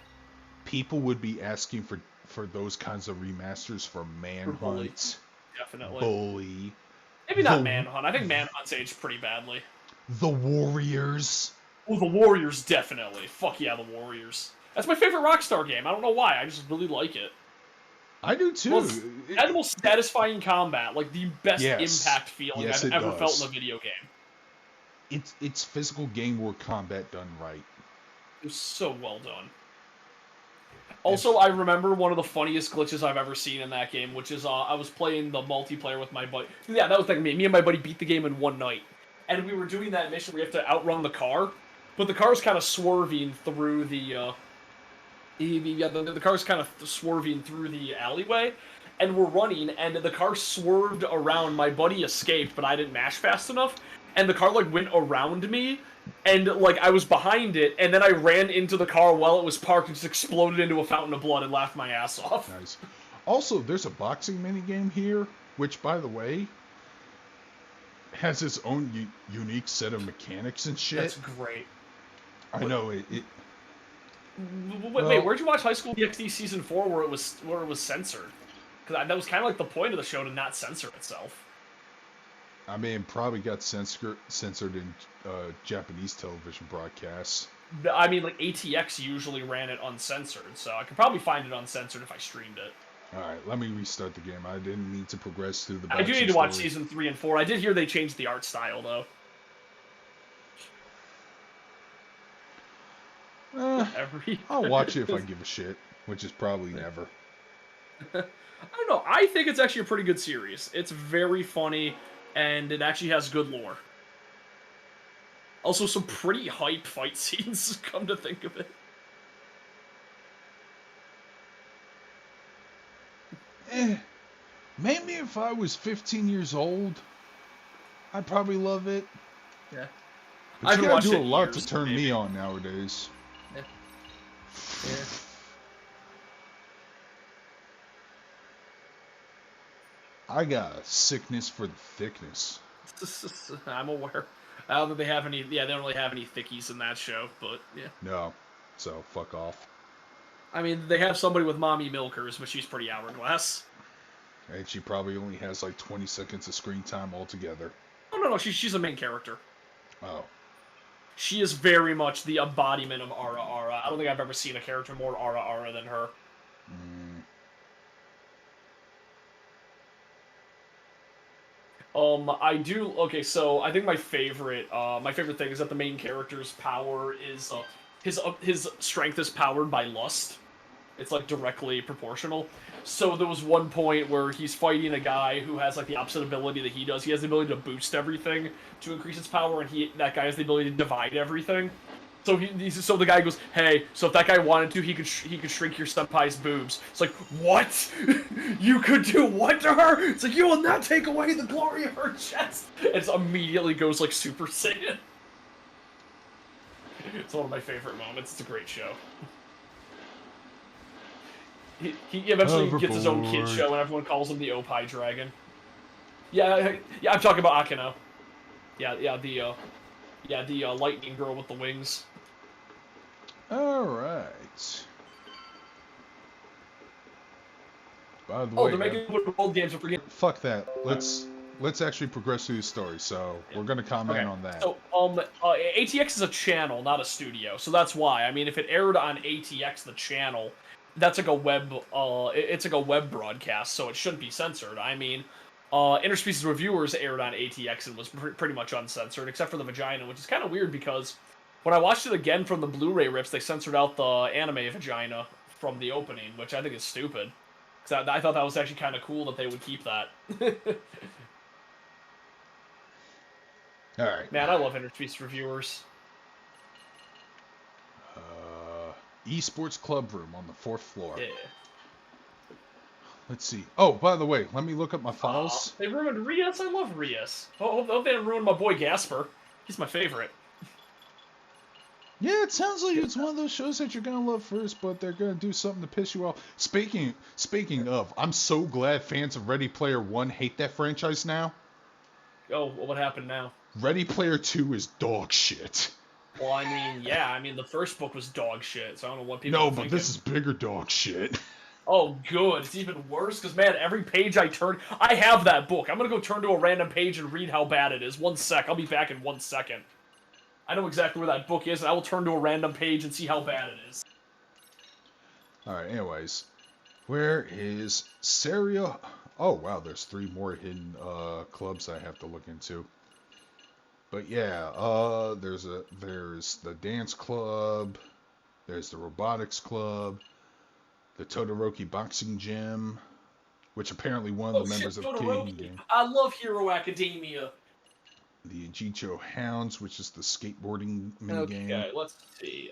people would be asking for those kinds of remasters for Bully. Manhunt, Definitely. Bully, Maybe not Manhunt. I think Manhunt's aged pretty badly. the Warriors. Oh, the Warriors, definitely. Fuck yeah, the Warriors. That's my favorite Rockstar game. I don't know why. I just really like it. I do too. Well, it had the most satisfying combat, like the best impact feeling I've ever felt in a video game. It's physical game war combat done right. It was so well done. Also, I remember one of the funniest glitches I've ever seen in that game, which is I was playing the multiplayer with my buddy. Yeah, that was like me. Me and my buddy beat the game in one night. And we were doing that mission where you have to outrun the car, but the car's kind of swerving through the car's kind of swerving through the alleyway, and we're running, and the car swerved around. My buddy escaped, but I didn't mash fast enough, and the car like went around me, and like I was behind it, and then I ran into the car while it was parked and just exploded into a fountain of blood and laughed my ass off. Nice. Also, there's a boxing minigame here, which, by the way, has its own unique set of mechanics and shit. That's great. I know it. Wait, where'd you watch High School DxD Season 4 where it was censored? Because that was kind of like the point of the show, to not censor itself. I mean, it probably got censored in Japanese television broadcasts. I mean, like, ATX usually ran it uncensored, so I could probably find it uncensored if I streamed it. Alright, let me restart the game. I didn't need to progress through the I do need to watch Season 3 and 4. I did hear they changed the art style, though. I'll watch it if I give a shit, which is probably never. I don't know. I think it's actually a pretty good series. It's very funny, and it actually has good lore. Also, some pretty hype fight scenes, come to think of it. Maybe if I was 15 years old, I'd probably love it. Yeah. But you gotta do a lot to turn me on nowadays. Yeah. I got a sickness for the thickness. I'm aware. I don't think they have any. Yeah, they don't really have any thickies in that show, but yeah. No, so fuck off. I mean, they have somebody with mommy milkers, but she's pretty hourglass. And she probably only has like 20 seconds of screen time altogether. Oh no, she's a main character. Oh. She is very much the embodiment of Ara Ara. I don't think I've ever seen a character more Ara Ara than her. I do. Okay, so I think my favorite thing is that the main character's power is his strength is powered by lust. It's like directly proportional. So there was one point where he's fighting a guy who has like the opposite ability that he does. He has the ability to boost everything to increase its power, and that guy has the ability to divide everything. So so the guy goes, hey, so if that guy wanted to, he could shrink your senpai's boobs. It's like, what? You could do what to her? It's like, you will not take away the glory of her chest. And it immediately goes like Super Saiyan. It's one of my favorite moments. It's a great show. He eventually gets his own kid show, and everyone calls him the Opie Dragon. Yeah, I'm talking about Akeno. The lightning girl with the wings. Alright. By the way, they're making old games. Fuck that. Let's actually progress through the story. So we're gonna comment on that. So ATX is a channel, not a studio. So that's why. I mean, if it aired on ATX, the channel, that's like a web. It's like a web broadcast, so it shouldn't be censored. I mean, Interspecies Reviewers aired on ATX and was pretty mumuch uncensored, except for the vagina, which is kind of weird because when I watched it again from the Blu-ray rips, they censored out the anime vagina from the opening, which I think is stupid. Because I thought that was actually kind of cool that they would keep that. Alright. Man, I love Interspecies Reviewers. eSports Club Room on the 4th floor. Yeah. Let's see. Oh, by the way, let me look up my files. They ruined Rias? I love Rias. Hope they didn't ruin my boy Gasper. He's my favorite. Yeah, it sounds like it's one of those shows that you're gonna love first, but they're gonna do something to piss you off. Speaking of, I'm so glad fans of Ready Player One hate that franchise now. Oh, what happened now? Ready Player 2 is dog shit. Well, I mean, yeah, I mean, the first book was dog shit, so I don't know what people No, are but thinking. this is bigger dog shit. Oh, good. It's even worse, because, man, every page I turn... I have that book. I'm gonna go turn to a random page and read how bad it is. 1 sec. I'll be back in 1 second. I know exactly where that book is, and I will turn to a random page and see how bad it is. Alright, anyways. Where is Seria? Oh, wow, there's 3 more hidden clubs I have to look into. But yeah, there's the dance club, there's the robotics club, the Todoroki boxing gym, which apparently one of the members of King Game. I love Hero Academia. The Ajicho Hounds, which is the skateboarding minigame. Okay, let's see.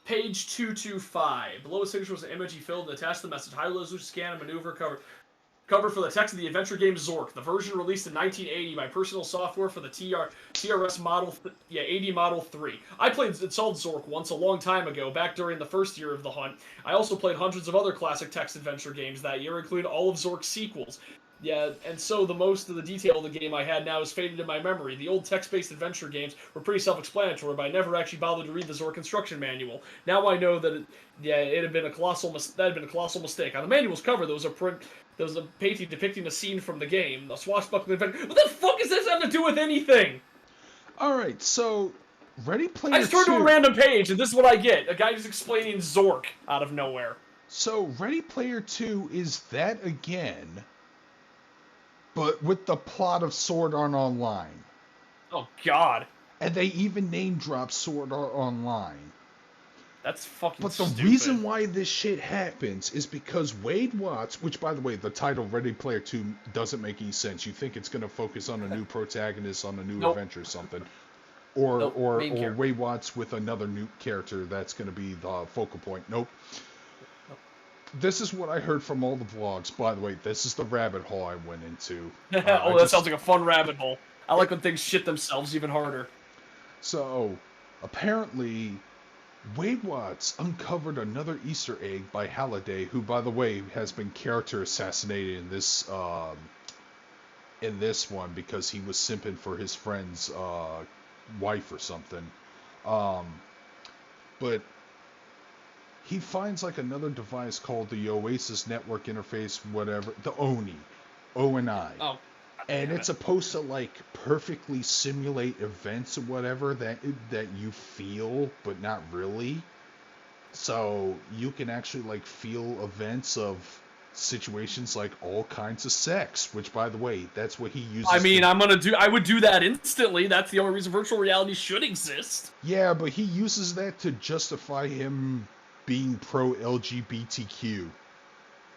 Page 225. Below the signature was an emoji filled and attached to the message. High resolution scan and maneuver cover for the text of the adventure game Zork. The version released in 1980 by Personal Software for the TRS Model 80 Model 3. I installed Zork once a long time ago, back during the first year of the hunt. I also played hundreds of other classic text adventure games that year, including all of Zork's sequels. Yeah, and so the most of the detail of the game I had now is faded in my memory. The old text-based adventure games were pretty self-explanatory, but I never actually bothered to read the Zork instruction manual. Now I know that it had been a colossal mistake. On the manual's cover, there was a painting depicting a scene from the game, a swashbuckling adventure. What the fuck does this have to do with anything? Alright, so Ready Player 2... I just turned to a random page, and this is what I get. A guy just explaining Zork out of nowhere. So Ready Player 2 is that again, but with the plot of Sword Art Online. Oh, God. And they even name drop Sword Art Online. That's fucking But the stupid. reason why this shit happens is because Wade Watts, which, by the way, the title Ready Player 2 doesn't make any sense. You think it's going to focus on a new protagonist, on a new adventure or something. Or Wade Watts with another new character that's going to be the focal point. Nope. This is what I heard from all the vlogs. By the way, this is the rabbit hole I went into. That sounds like a fun rabbit hole. I like when things shit themselves even harder. So, apparently, Wade Watts uncovered another Easter egg by Halliday, who, by the way, has been character assassinated in this one because he was simping for his friend's wife or something. But he finds like another device called the Oasis Network Interface, whatever, the ONI, O-N-I. Oh. And it's supposed to like perfectly simulate events or whatever that you feel, but not really. So you can actually like feel events of situations like all kinds of sex, which by the way, that's what he uses. I mean, I would do that instantly. That's the only reason virtual reality should exist. Yeah, but he uses that to justify him being pro LGBTQ.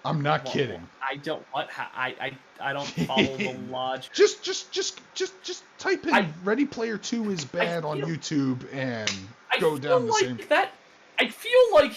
I'm not kidding. I don't I don't follow the logic. Just type in Ready Player 2 is bad on YouTube and go down the same. I feel like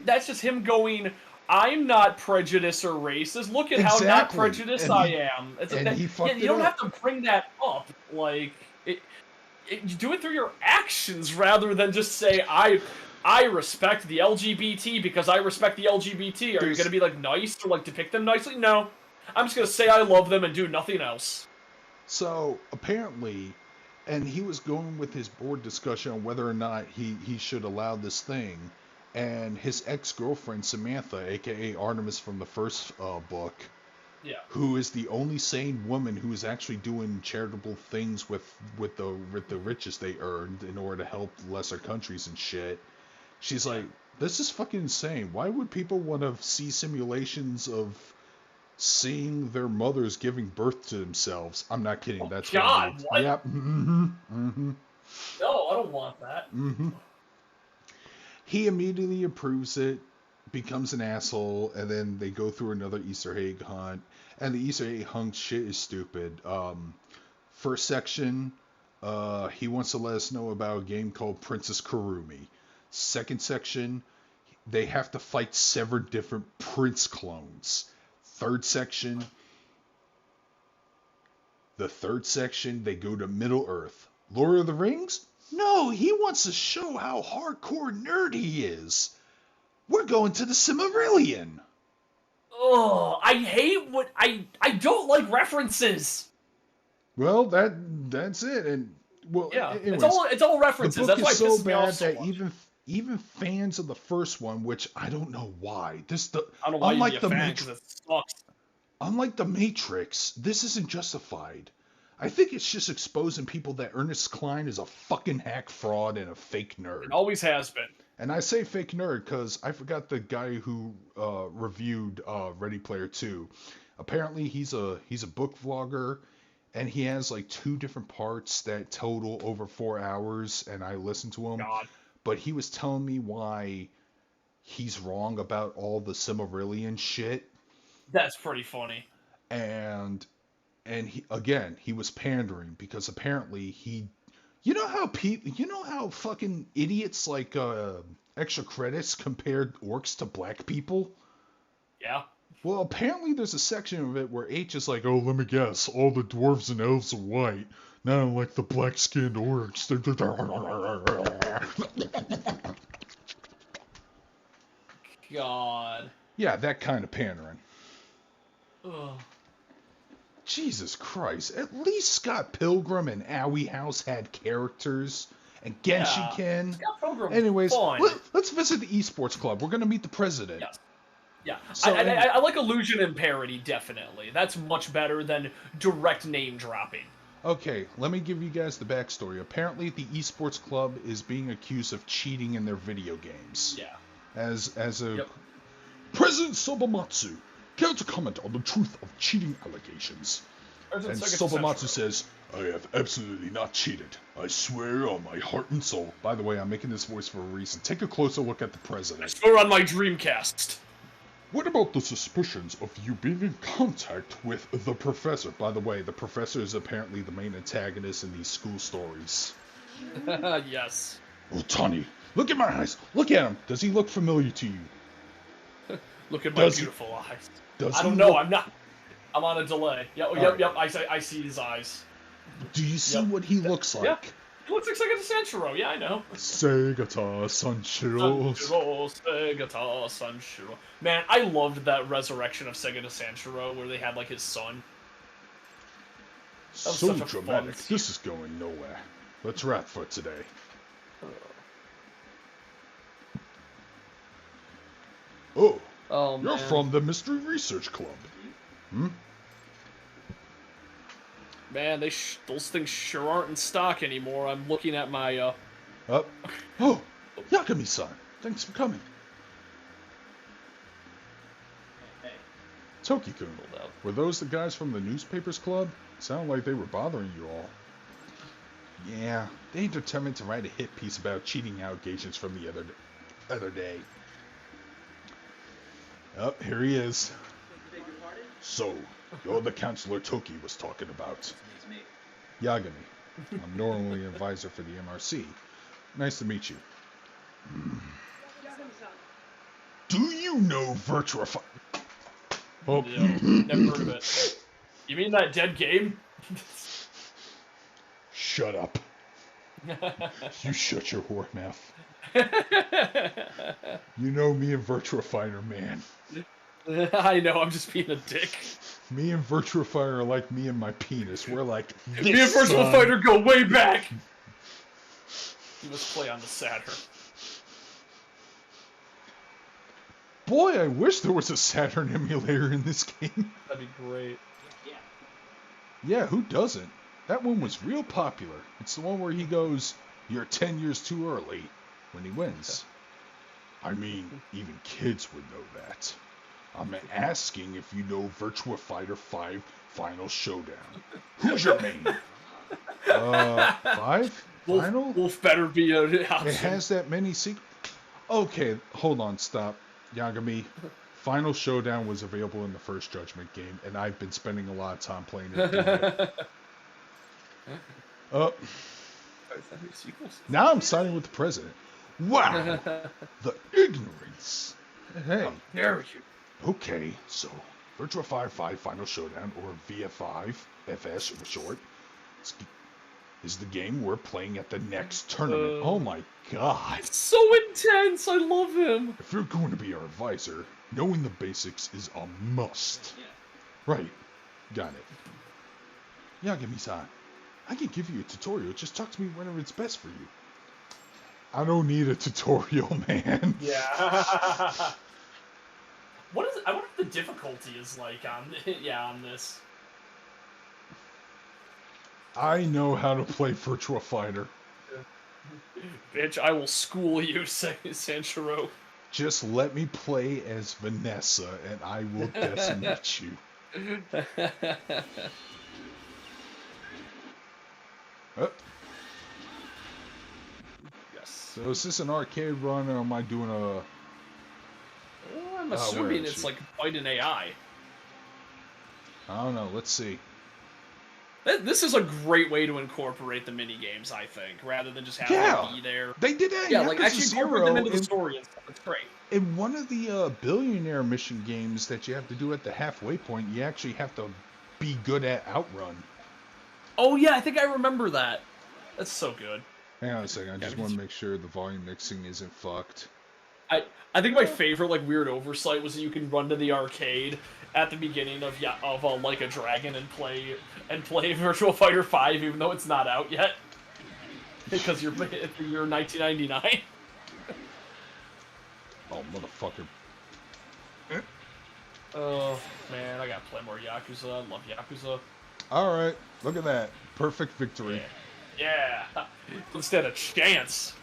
that's just him going, I'm not prejudiced or racist. Look at how not prejudiced I am. You don't have to bring that up. Like, you do it through your actions rather than just say, I respect the LGBT because I respect the LGBT. Are you going to be, like, nice or, like, depict them nicely? No. I'm just going to say I love them and do nothing else. So, apparently, and he was going with his board discussion on whether or not he should allow this thing, and his ex-girlfriend, Samantha, a.k.a. Artemis from the first book, who is the only sane woman who is actually doing charitable things with the riches they earned in order to help lesser countries and shit. She's like, this is fucking insane. Why would people want to see simulations of seeing their mothers giving birth to themselves? I'm not kidding. That's God, what? Yep. Mm-hmm. Mm-hmm. No, I don't want that. Mm-hmm. He immediately approves it, becomes an asshole, and then they go through another Easter egg hunt. And the Easter egg hunt shit is stupid. First section, he wants to let us know about a game called Princess Kurumi. Second section, they have to fight 7 different Prince clones. Third section, they go to Middle Earth. Lord of the Rings? No, he wants to show how hardcore nerd he is. We're going to the Silmarillion. Oh, I hate I don't like references. Well, that's it. And Well, Yeah, anyways, it's all the references. book That's why is it so pisses me off bad so that much. even fans of the first one, which I don't know why, I don't know why you'd be unlike a the fan because it sucks. unlike the Matrix, this isn't justified. I think it's just exposing people that Ernest Cline is a fucking hack fraud and a fake nerd. It always has been. And I say fake nerd because I forgot the guy who reviewed Ready Player 2. Apparently, he's a book vlogger, and he has like 2 different parts that total over 4 hours. And I listened to him, God. but he was telling me why he's wrong about all the Silmarillion shit. That's pretty funny. And he was pandering because apparently you know how fucking idiots like extra credits compared orcs to black people? Yeah. Well, apparently there's a section of it where H is like, oh, let me guess, all the dwarves and elves are white, not unlike the black-skinned orcs. God. Yeah, that kind of pandering. Ugh. Jesus Christ. At least Scott Pilgrim and Owie House had characters. And Genshiken. Scott Pilgrim. Anyways, Fun. let's visit the esports club. We're going to meet the president. Yes. Yeah. So, I like illusion and parody, definitely. That's much better than direct name dropping. Okay, let me give you guys the backstory. Apparently, the esports club is being accused of cheating in their video games. Yeah. As a President Sobamatsu care to comment on the truth of cheating allegations. And Sobamatsu says, I have absolutely not cheated. I swear on my heart and soul. By the way, I'm making this voice for a reason. Take a closer look at the I president. swear on my Dreamcast. What about the suspicions of you being in contact with the professor? By the way, the professor is apparently the main antagonist in these school stories. Yes. Otani, look at my eyes. Look at him. Does he look familiar to you? Look at my beautiful eyes. I don't know. I'm not. I'm on a delay. Yep. I see his eyes. Do you see what he looks like? Yeah. He looks like Segata Sanshiro. Yeah, I know. Segata Sanshiro. Segata Sanshiro. Man, I loved that resurrection of Segata Sanshiro where they had like his son. So dramatic. This is going nowhere. Let's wrap for today. Oh, you're from the Mystery Research Club. Hmm? Man, those things sure aren't in stock anymore. I'm looking at my, Oh, Yagami-san, thanks for coming. Hey. Toki-kun, were those the guys from the newspapers club? Sound like they were bothering you all. Yeah, they determined to write a hit piece about cheating allegations from the other day. Oh, here he is. So, you're the counselor Toki was talking about. It's me. Yagami. I'm normally an advisor for the MRC. Nice to meet you. Do you know Virtua? Oh, yeah, never heard of it. You mean that dead game? Shut up. You shut your whore mouth. You know me and Virtua Fighter, man. I know, I'm just being a dick. Me and Virtua Fighter are like me and my penis. We're like this, me and Virtua Fighter go way back! You must play on the Saturn. Boy, I wish there was a Saturn emulator in this game. That'd be great. Yeah. Yeah, who doesn't? That one was real popular. It's the one where he goes, "You're 10 years too early," when he wins. I mean, even kids would know that. I'm asking if you know Virtua Fighter 5 Final Showdown. Who's your main? 5? Final? Wolf better be an option. It has that many sequels. Okay, hold on, stop. Yagami, Final Showdown was available in the first Judgment game, and I've been spending a lot of time playing it. Now I'm siding with the president. Wow! The ignorance! Hey. How dare you? Okay, so Virtua Fighter 5 Final Showdown, or VF5, FS for short, is the game we're playing at the next tournament. Oh my god. It's so intense! I love him! If you're going to be our advisor, knowing the basics is a must. Yeah. Right. Got it. Yagami-san, I can give you a tutorial. Just talk to me whenever it's best for you. I don't need a tutorial, man. Yeah. What is? I wonder if the difficulty is like on on this. I know how to play Virtua Fighter. Bitch, I will school you, Sanchiro. Just let me play as Vanessa, and I will decimate you. Oh. Yes. So is this an arcade run, or am I doing a... Well, I'm assuming it's she? like quite an AI. I don't know, let's see. This is a great way to incorporate the mini games, I think, rather than just having them be there. They did that. Yeah, like actually incorporate them into the story and stuff. It's great. In one of the billionaire mission games that you have to do at the halfway point, you actually have to be good at Outrun. Oh yeah, I think I remember that. That's so good. Hang on a second, I just want to make sure the volume mixing isn't fucked. I think my favorite like weird oversight was that you can run to the arcade at the beginning of Like a Dragon and play Virtua Fighter 5 even though it's not out yet because you're 1999. Oh motherfucker! Oh man, I gotta play more Yakuza. I love Yakuza. All right, look at that, perfect victory. Yeah. Instead of chance.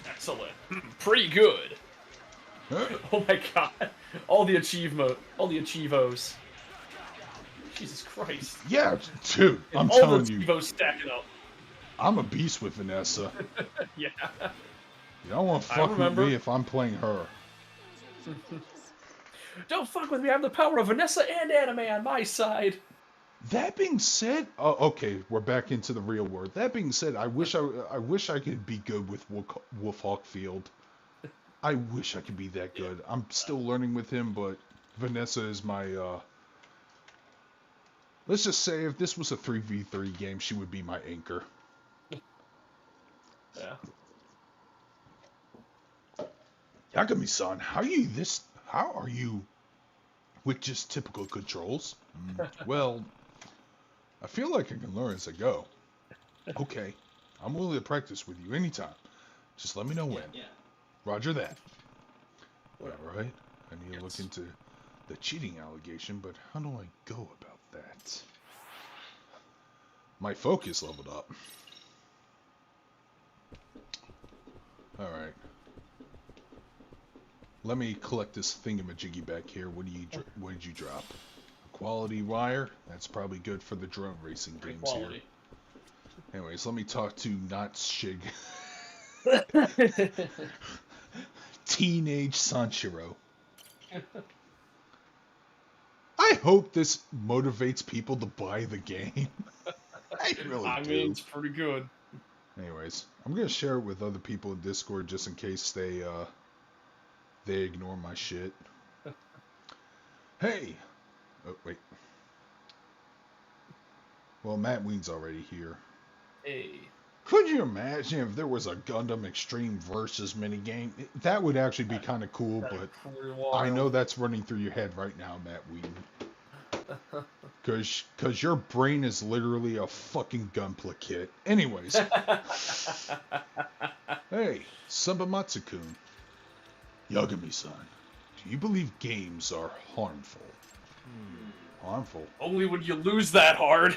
Excellent. Pretty good. Huh? Oh my god. All the achievos. Jesus Christ. Yeah, dude, I'm all telling the you. achievos stacking up. I'm a beast with Vanessa. Yeah. You don't want to fuck with me if I'm playing her. Don't fuck with me. I have the power of Vanessa and anime on my side. That being said, okay, we're back into the real world. That being said, I wish I could be good with Wolfhawk Field. I wish I could be that good. I'm still learning with him, but Vanessa is my. Let's just say if this was a 3v3 game, she would be my anchor. Yeah. Yagami-san, how are you with just typical controls? Well, I feel like I can learn as I go. Okay, I'm willing to practice with you anytime. Just let me know when. Yeah. Roger that. Alright, I need to look into the cheating allegation, but how do I go about that? My focus leveled up. Alright. Let me collect this thingamajiggy back here. What did you drop? A quality wire? That's probably good for the drone racing games here. Anyways, let me talk to not Shig. Teenage Sanchiro. I hope this motivates people to buy the game. I really do. I mean, it's pretty good. Anyways, I'm gonna share it with other people in Discord just in case they ignore my shit. Hey! Oh, wait. Well, Matt Ween's already here. Hey. Could you imagine if there was a Gundam Extreme Versus minigame? That would actually be kind of cool, but I know that's running through your head right now, Matt Ween. Because your brain is literally a fucking Gunpla kit. Anyways. Hey, Subamatsu-kun. Yagami-san, do you believe games are harmful? Harmful? Only when you lose that hard.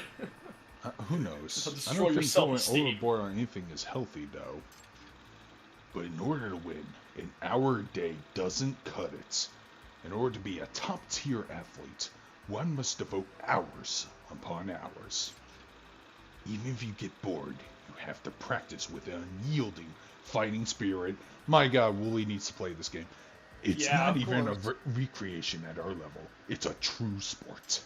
Who knows? Destroy I don't think going self-esteem. overboard on anything is healthy, though. But in order to win, an hour a day doesn't cut it. In order to be a top-tier athlete, one must devote hours upon hours. Even if you get bored, you have to practice with an unyielding fighting spirit. My god, Wooly needs to play this game. It's not even a recreation at our level. It's a true sport.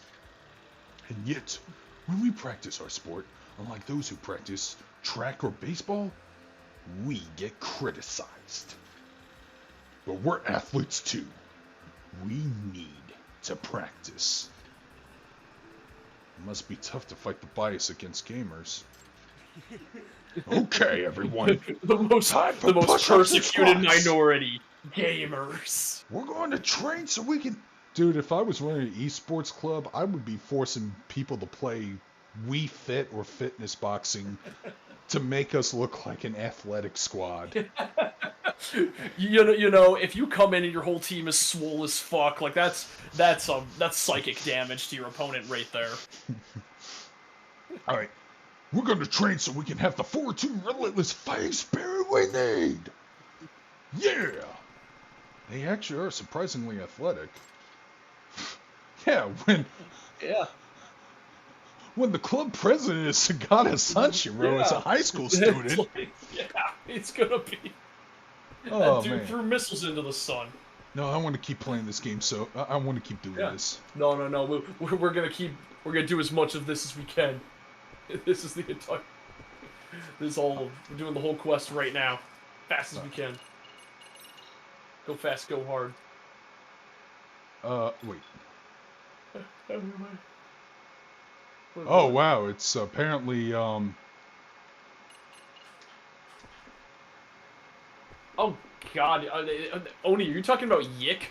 And yet, when we practice our sport, unlike those who practice track or baseball, we get criticized. But we're athletes too. We need to practice. It must be tough to fight the bias against gamers. Okay, everyone. the most push-ups and persecuted squats. minority. Gamers. We're going to train so we can... Dude, if I was running an eSports club, I would be forcing people to play Wii Fit or fitness boxing to make us look like an athletic squad. You know, if you come in and your whole team is swole as fuck, like that's psychic damage to your opponent right there. All right, we're going to train so we can have the fortitude, relentless fighting spirit we need. Yeah, they actually are surprisingly athletic. Yeah, when the club president is Sagata Sanshiro as a high school student. Yeah, it's gonna be. Oh, that dude man. threw missiles into the sun. No, I want to keep playing this game, so I want to keep doing this. No. We're gonna do as much of this as we can. This is the entire. We're doing the whole quest right now, fast as we can. Go fast, go hard. Wait. Oh wow, it's apparently Oh God, Oni, are you talking about Yick?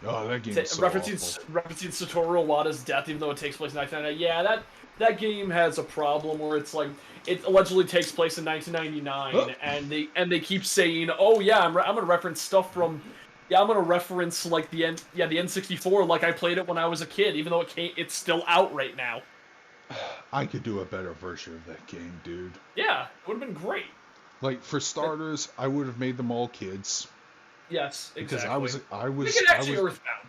Oh, that game is so awful. Referencing Satoru Iwata's death, even though it takes place in 1999. Yeah, that game has a problem where it's like it allegedly takes place in 1999, and they keep saying, oh yeah, I'm gonna reference stuff from. Yeah, I'm gonna reference like the N64, like I played it when I was a kid, even though it's still out right now. I could do a better version of that game, dude. Yeah, it would have been great. Like for starters, I would have made them all kids. Yes, exactly. Because I was. Make it actually Earthbound.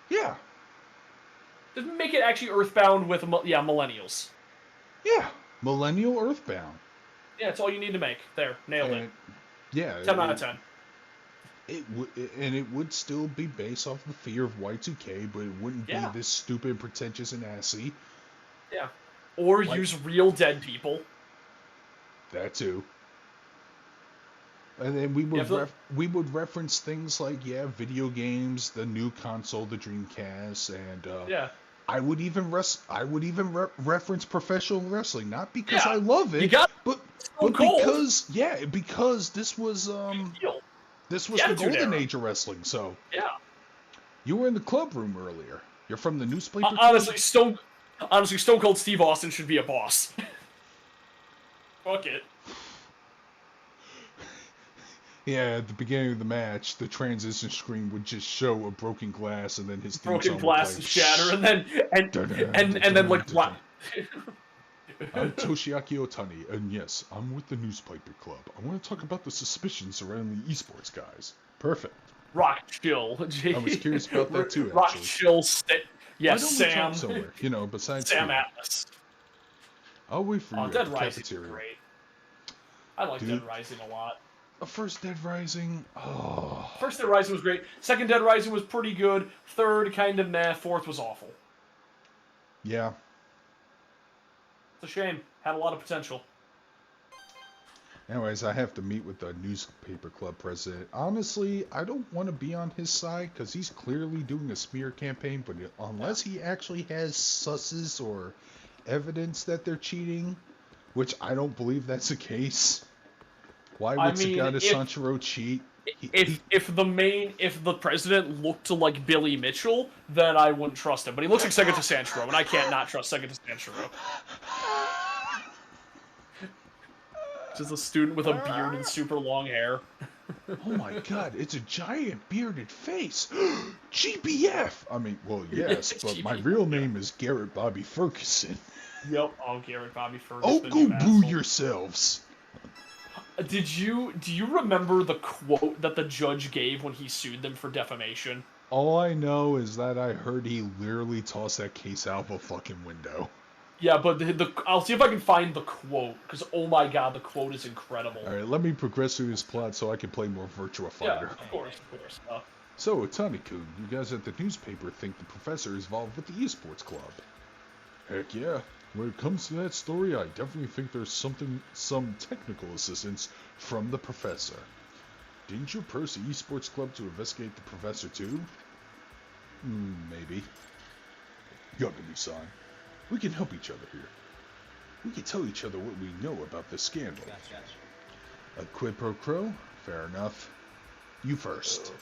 Yeah. Just make it actually Earthbound with millennials. Yeah, millennial Earthbound. Yeah, that's all you need to make. There, nailed it. Yeah. 10 out of 10. It would still be based off the fear of Y2K, but it wouldn't be this stupid, pretentious, and assy. Yeah. Or use real dead people. That too. And then we would reference things like video games, the new console, the Dreamcast, and I would even reference professional wrestling, not because I love it, but because this was the golden age of wrestling. So you were in the club room earlier. You're from the newspaper. Honestly, Stone Cold Steve Austin should be a boss. Fuck it. Yeah, at the beginning of the match, the transition screen would just show a broken glass, and then his broken glass and shatter, and then like what? I'm Toshiaki Otani, and yes, I'm with the Newspaper Club. I want to talk about the suspicions surrounding the eSports guys. Perfect. Rock Chill. I was curious about that too. Rock actually. Chill. Yes, Sam. Somewhere, besides Sam Atlas. I'll wait for you Dead at the Rising cafeteria. Great. I like Dead Rising a lot. First Dead Rising. Oh. First Dead Rising was great. Second Dead Rising was pretty good. Third, kind of meh. Fourth was awful. Yeah. It's a shame. Had a lot of potential. Anyways, I have to meet with the newspaper club president. Honestly, I don't want to be on his side because he's clearly doing a smear campaign, but unless he actually has susses or evidence that they're cheating, which I don't believe that's the case. Why would Sagata Sanshiro cheat? If the president looked like Billy Mitchell, then I wouldn't trust him. But he looks like Sagata Sanshiro, and I can't not trust Sagata Sanshiro. Just a student with a beard and super long hair. Oh my god, it's a giant bearded face. GBF! I mean, well, yes, but my real name is Garrett Bobby Ferguson. Yep, Garrett Bobby Ferguson. Oh, go boo yourselves. Do you remember the quote that the judge gave when he sued them for defamation? All I know is that I heard he literally tossed that case out of a fucking window. Yeah, but I'll see if I can find the quote, because oh my god, the quote is incredible. Alright, let me progress through this plot so I can play more Virtua Fighter. Yeah, of course. So, Otani-kun, you guys at the newspaper think the professor is involved with the eSports club. Heck yeah. When it comes to that story, I definitely think there's some technical assistance from the professor. Didn't you approach the eSports club to investigate the professor too? Maybe. Yagami-san, we can help each other here. We can tell each other what we know about this scandal. Gotcha. A quid pro quo? Fair enough. You first.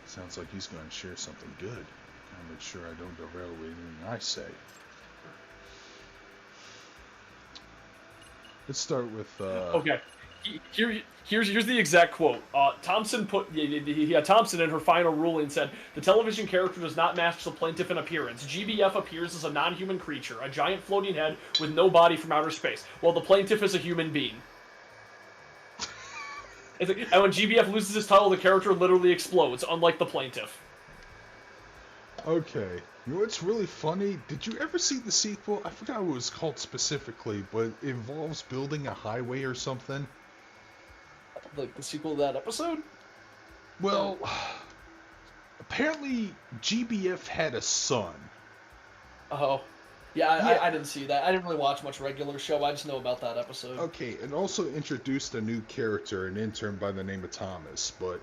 Sounds like he's going to share something good. Gotta make sure I don't derail anything I say. Let's start with. Okay. Here's the exact quote. Thompson Thompson in her final ruling said the television character does not match the plaintiff in appearance. GBF appears as a non-human creature, a giant floating head with no body from outer space, while the plaintiff is a human being. And when GBF loses his title, the character literally explodes, unlike the plaintiff. Okay. You know what's really funny? Did you ever see the sequel? I forgot what it was called specifically, but it involves building a highway or something. Like the sequel to that episode? Well, apparently GBF had a son. Oh. Yeah, I didn't see that. I didn't really watch much regular show. I just know about that episode. Okay, and also introduced a new character, an intern by the name of Thomas, but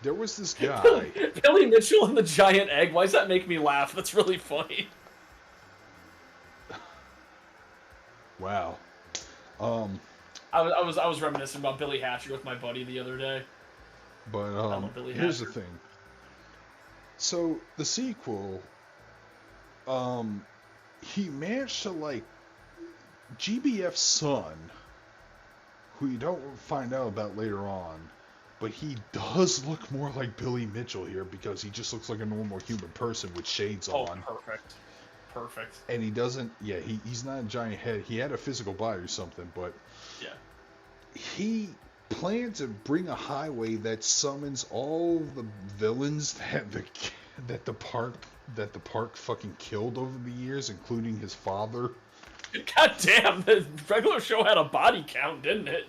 there was this guy. Billy Mitchell and the giant egg. Why does that make me laugh? That's really funny. Wow. I was reminiscing about Billy Hatcher with my buddy the other day. But here's the thing. So the sequel, he managed to like GBF's son, who you don't find out about later on, but he does look more like Billy Mitchell here because he just looks like a normal human person with shades on. Perfect. And he doesn't, he's not a giant head. He had a physical body or something, but yeah, he planned to bring a highway that summons all the villains that the park fucking killed over the years, including his father. God damn, the regular show had a body count, didn't it?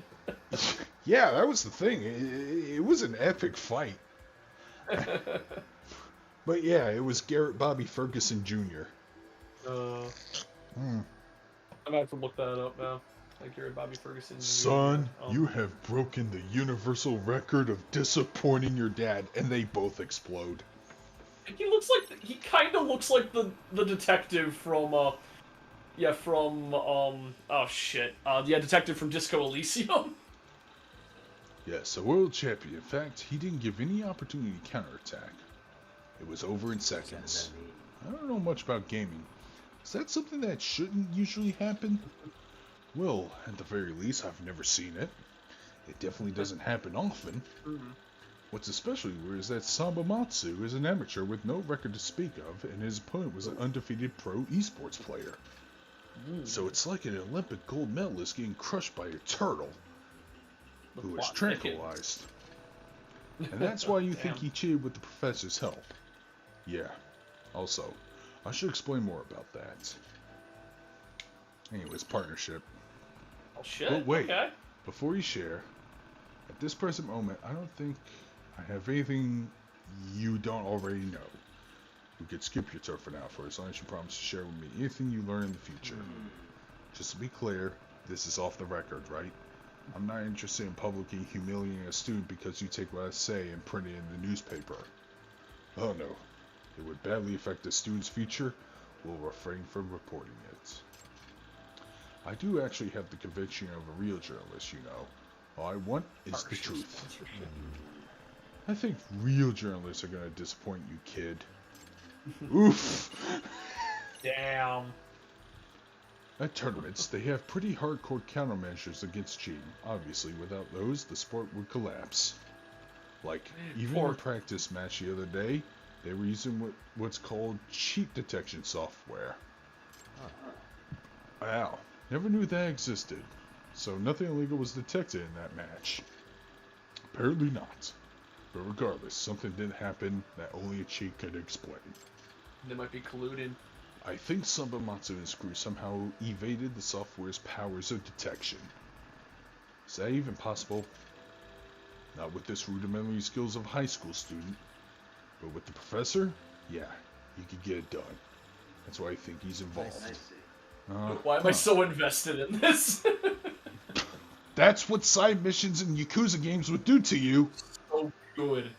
Yeah, that was the thing. It was an epic fight. But yeah, it was Garrett Bobby Ferguson Jr. I'm gonna have to look that up now. Like Garrett Bobby Ferguson Jr. Son, you have broken the universal record of disappointing your dad, and they both explode. He kind of looks like the detective from detective from Disco Elysium. Yes, a world champion. In fact, he didn't give any opportunity to counterattack. It was over in seconds. I don't know much about gaming. Is that something that shouldn't usually happen? Well, at the very least, I've never seen it. It definitely doesn't happen often. What's especially weird is that Sambamatsu is an amateur with no record to speak of, and his opponent was an undefeated pro eSports player. So it's like an Olympic gold medalist getting crushed by a turtle who was tranquilized. And that's why you think he cheated with the professor's help. Yeah. Also, I should explain more about that. Anyways, partnership. Oh shit. But wait, okay. Before you share, at this present moment, I don't think I have anything you don't already know. We could skip your turn for now, for as long as you promise to share with me anything you learn in the future. Just to be clear, this is off the record, right? I'm not interested in publicly humiliating a student because you take what I say and print it in the newspaper. Oh no, it would badly affect the student's future. We'll refrain from reporting it. I do actually have the conviction of a real journalist, you know. All I want is the truth. I think real journalists are gonna disappoint you, kid. Oof! Damn. At tournaments, they have pretty hardcore countermeasures against cheating. Obviously, without those, the sport would collapse. Like, even in a practice match the other day, they were using what's called cheat detection software. Wow, never knew that existed. So nothing illegal was detected in that match. Apparently not. But regardless, something did happen that only a cheat could explain. They might be colluding. I think Sambamatsu and his crew somehow evaded the software's powers of detection. Is that even possible? Not with this rudimentary skills of a high school student. But with the professor? Yeah, he could get it done. That's why I think he's involved. Why am I so invested in this? That's what side missions in Yakuza games would do to you. So good.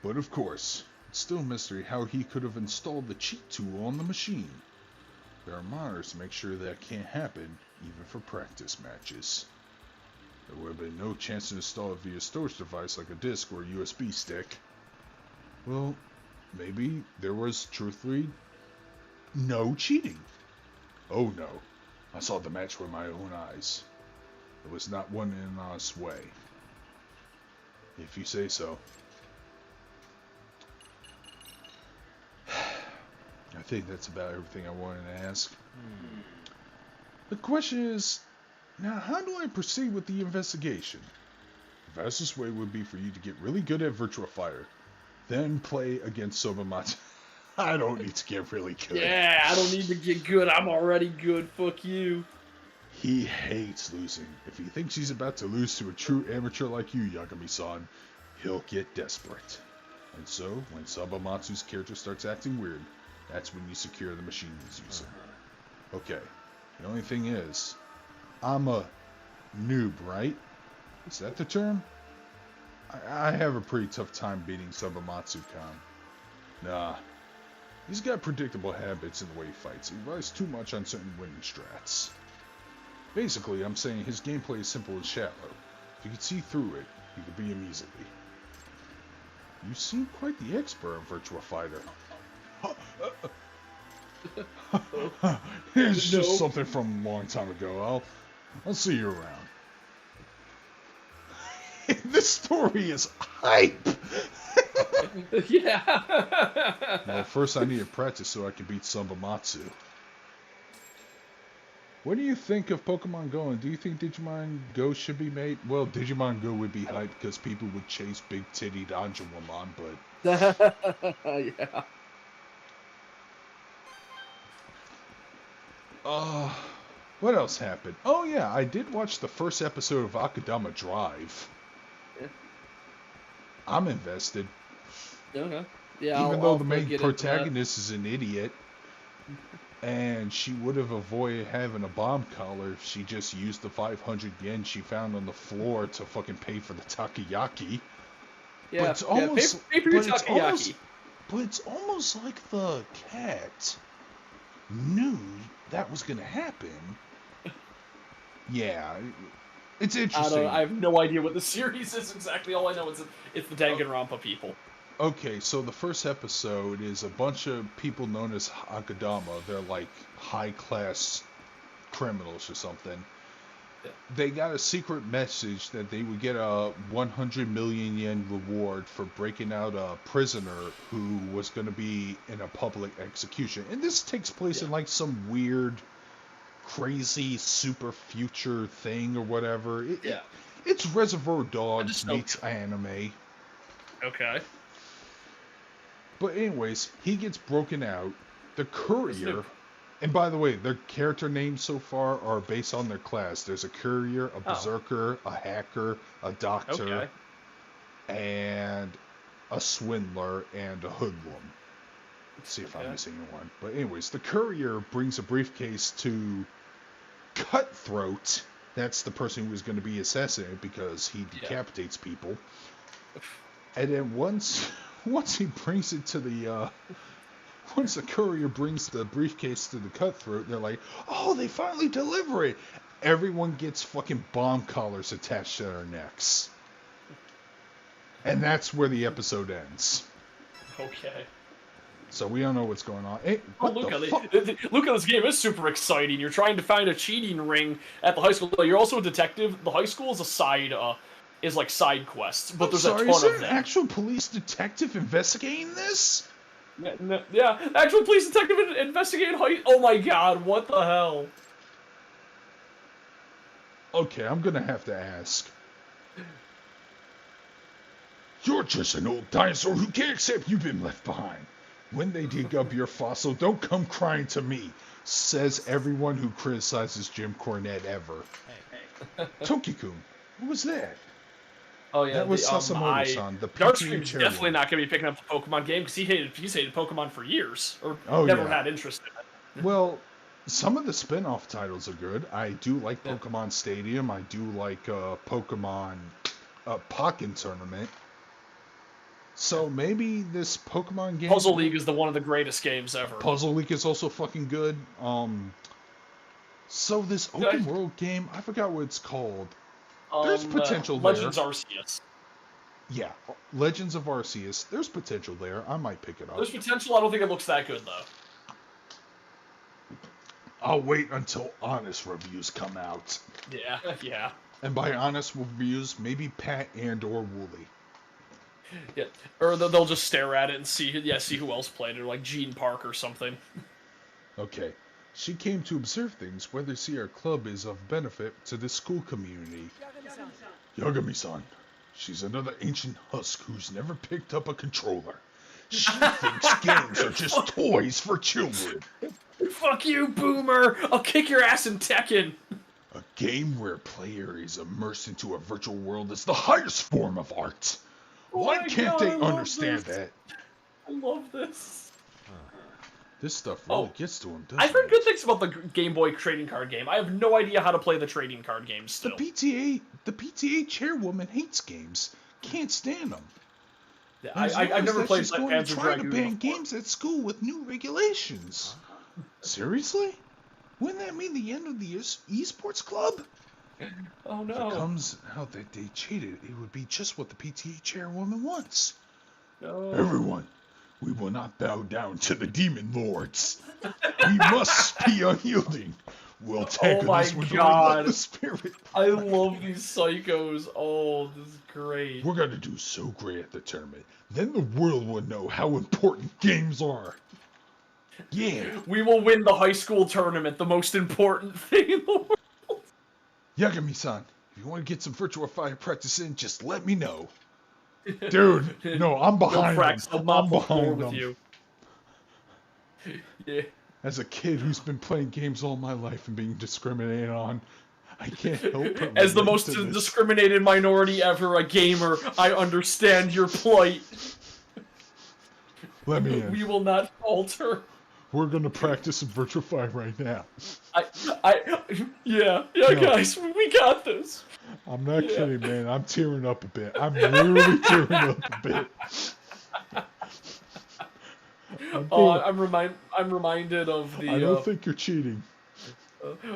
But of course, it's still a mystery how he could have installed the cheat tool on the machine. There are monitors to make sure that can't happen, even for practice matches. There would have been no chance to install it via storage device like a disk or a USB stick. Well, maybe there was truthfully no cheating. Oh no, I saw the match with my own eyes. It was not won in an honest way. If you say so. I think that's about everything I wanted to ask. The question is, now how do I proceed with the investigation? The fastest way would be for you to get really good at Virtua Fighter, then play against Sobamatsu. I don't need to get really good. Yeah, I don't need to get good. I'm already good. Fuck you. He hates losing. If he thinks he's about to lose to a true amateur like you, Yagami-san, he'll get desperate. And so, when Sabamatsu's character starts acting weird, that's when you secure the machine he's using. Okay, the only thing is, I'm a noob, right? Is that the term? I have a pretty tough time beating Sabamatsu-kan. Nah, he's got predictable habits in the way he fights. He relies too much on certain winning strats. Basically, I'm saying his gameplay is simple and shallow. If you could see through it, you could beat him easily. You seem quite the expert on Virtua Fighter. It's just something from a long time ago. I'll see you around. This story is hype. Yeah. Well, first I need to practice so I can beat Sabamatsu. What do you think of Pokemon Go, and do you think Digimon Go should be made? Well, Digimon Go would be hype because people would chase big-tittied Anjumamon, but... Yeah. What else happened? Oh yeah, I did watch the first episode of Akudama Drive. Yeah. I'm invested. Okay. Yeah. Even though the main protagonist is an idiot. And she would have avoided having a bomb collar if she just used the 500 yen she found on the floor to fucking pay for the takoyaki. Yeah, but it's almost, pay for your takoyaki. But it's almost like the cat knew that was going to happen. Yeah, it's interesting. I have no idea what the series is exactly. All I know is it's the Danganronpa people. Okay, so the first episode is a bunch of people known as Akudama. They're like high-class criminals or something. Yeah. They got a secret message that they would get a 100 million yen reward for breaking out a prisoner who was going to be in a public execution. And this takes place in like some weird, crazy, super future thing or whatever. It's Reservoir Dogs meets anime. Okay. But anyways, he gets broken out. The courier, and by the way, their character names so far are based on their class. There's a courier, a berserker, a hacker, a doctor, and a swindler, and a hoodlum. Let's see if I'm missing one. But anyways, the courier brings a briefcase to Cutthroat. That's the person who is going to be assassinated because he decapitates people. And then once he brings it to the, once the courier brings the briefcase to the Cutthroat, they're like, oh, they finally deliver it. Everyone gets fucking bomb collars attached to their necks. And that's where the episode ends. Okay. So we don't know what's going on. Hey, look at this game. It's super exciting. You're trying to find a cheating ring at the high school. You're also a detective. The high school is a side quests, but there's a ton is there of them. An actual police detective investigating this? Yeah, actual police detective investigating Oh my god, what the hell? Okay, I'm gonna have to ask. You're just an old dinosaur who can't accept you've been left behind. When they dig up your fossil, don't come crying to me, says everyone who criticizes Jim Cornette ever. Hey. Toki-kun, what was that? Oh yeah, that was Sasamoto-san, the Darkstream's definitely not going to be picking up the Pokemon game because he's hated Pokemon for years, or never had interest in it. Well, some of the spin-off titles are good. I do like Pokemon Stadium. I do like Pokemon Pokken Tournament. So maybe this Pokemon game... Puzzle League is one of the greatest games ever. Puzzle League is also fucking good. So this open world game, I forgot what it's called. There's potential Legends there. Arceus. Yeah, Legends of Arceus. There's potential there. I might pick it up. There's potential. I don't think it looks that good though. I'll wait until honest reviews come out. Yeah, yeah. And by honest reviews, maybe Pat and or Wooly. Yeah, or they'll just stare at it and see who else played it, or like Gene Park or something. Okay. She came to observe things, whether see our club is of benefit to the school community. Yagami-san. She's another ancient husk who's never picked up a controller. She thinks games are just toys for children. Fuck you, boomer! I'll kick your ass in Tekken! A game where a player is immersed into a virtual world is the highest form of art. Why can't they understand that? I love this. This stuff really gets to him, doesn't I've heard it? good things about the Game Boy trading card game. I have no idea how to play the trading card game still. The PTA chairwoman hates games. Can't stand them. Yeah, I've never played she's going to Panzer try to Dragoon ban before. games at school with new regulations. Seriously? Wouldn't that mean the end of the eSports club? Oh no. If it comes out that they cheated, it would be just what the PTA chairwoman wants. No. Everyone, we will not bow down to the demon lords. We must be unyielding. We'll tackle this with the relentless spirit. I love these psychos. Oh, this is great. We're gonna do so great at the tournament. Then the world will know how important games are. Yeah. We will win the high school tournament, the most important thing in the world. Yagami-san, if you want to get some virtual fire practice in, just let me know. Dude, no, I'm behind them. I'm behind them. You. Yeah. As a kid who's been playing games all my life and being discriminated on, I can't help but As the relate most to this. discriminated minority ever, a gamer, I understand your plight. Let me in. We will not falter. We're gonna practice some virtual fire right now. Yeah, No. guys, we got this. I'm not kidding, man. I'm tearing up a bit. I'm literally tearing up a bit. I'm reminded of the. I don't think you're cheating.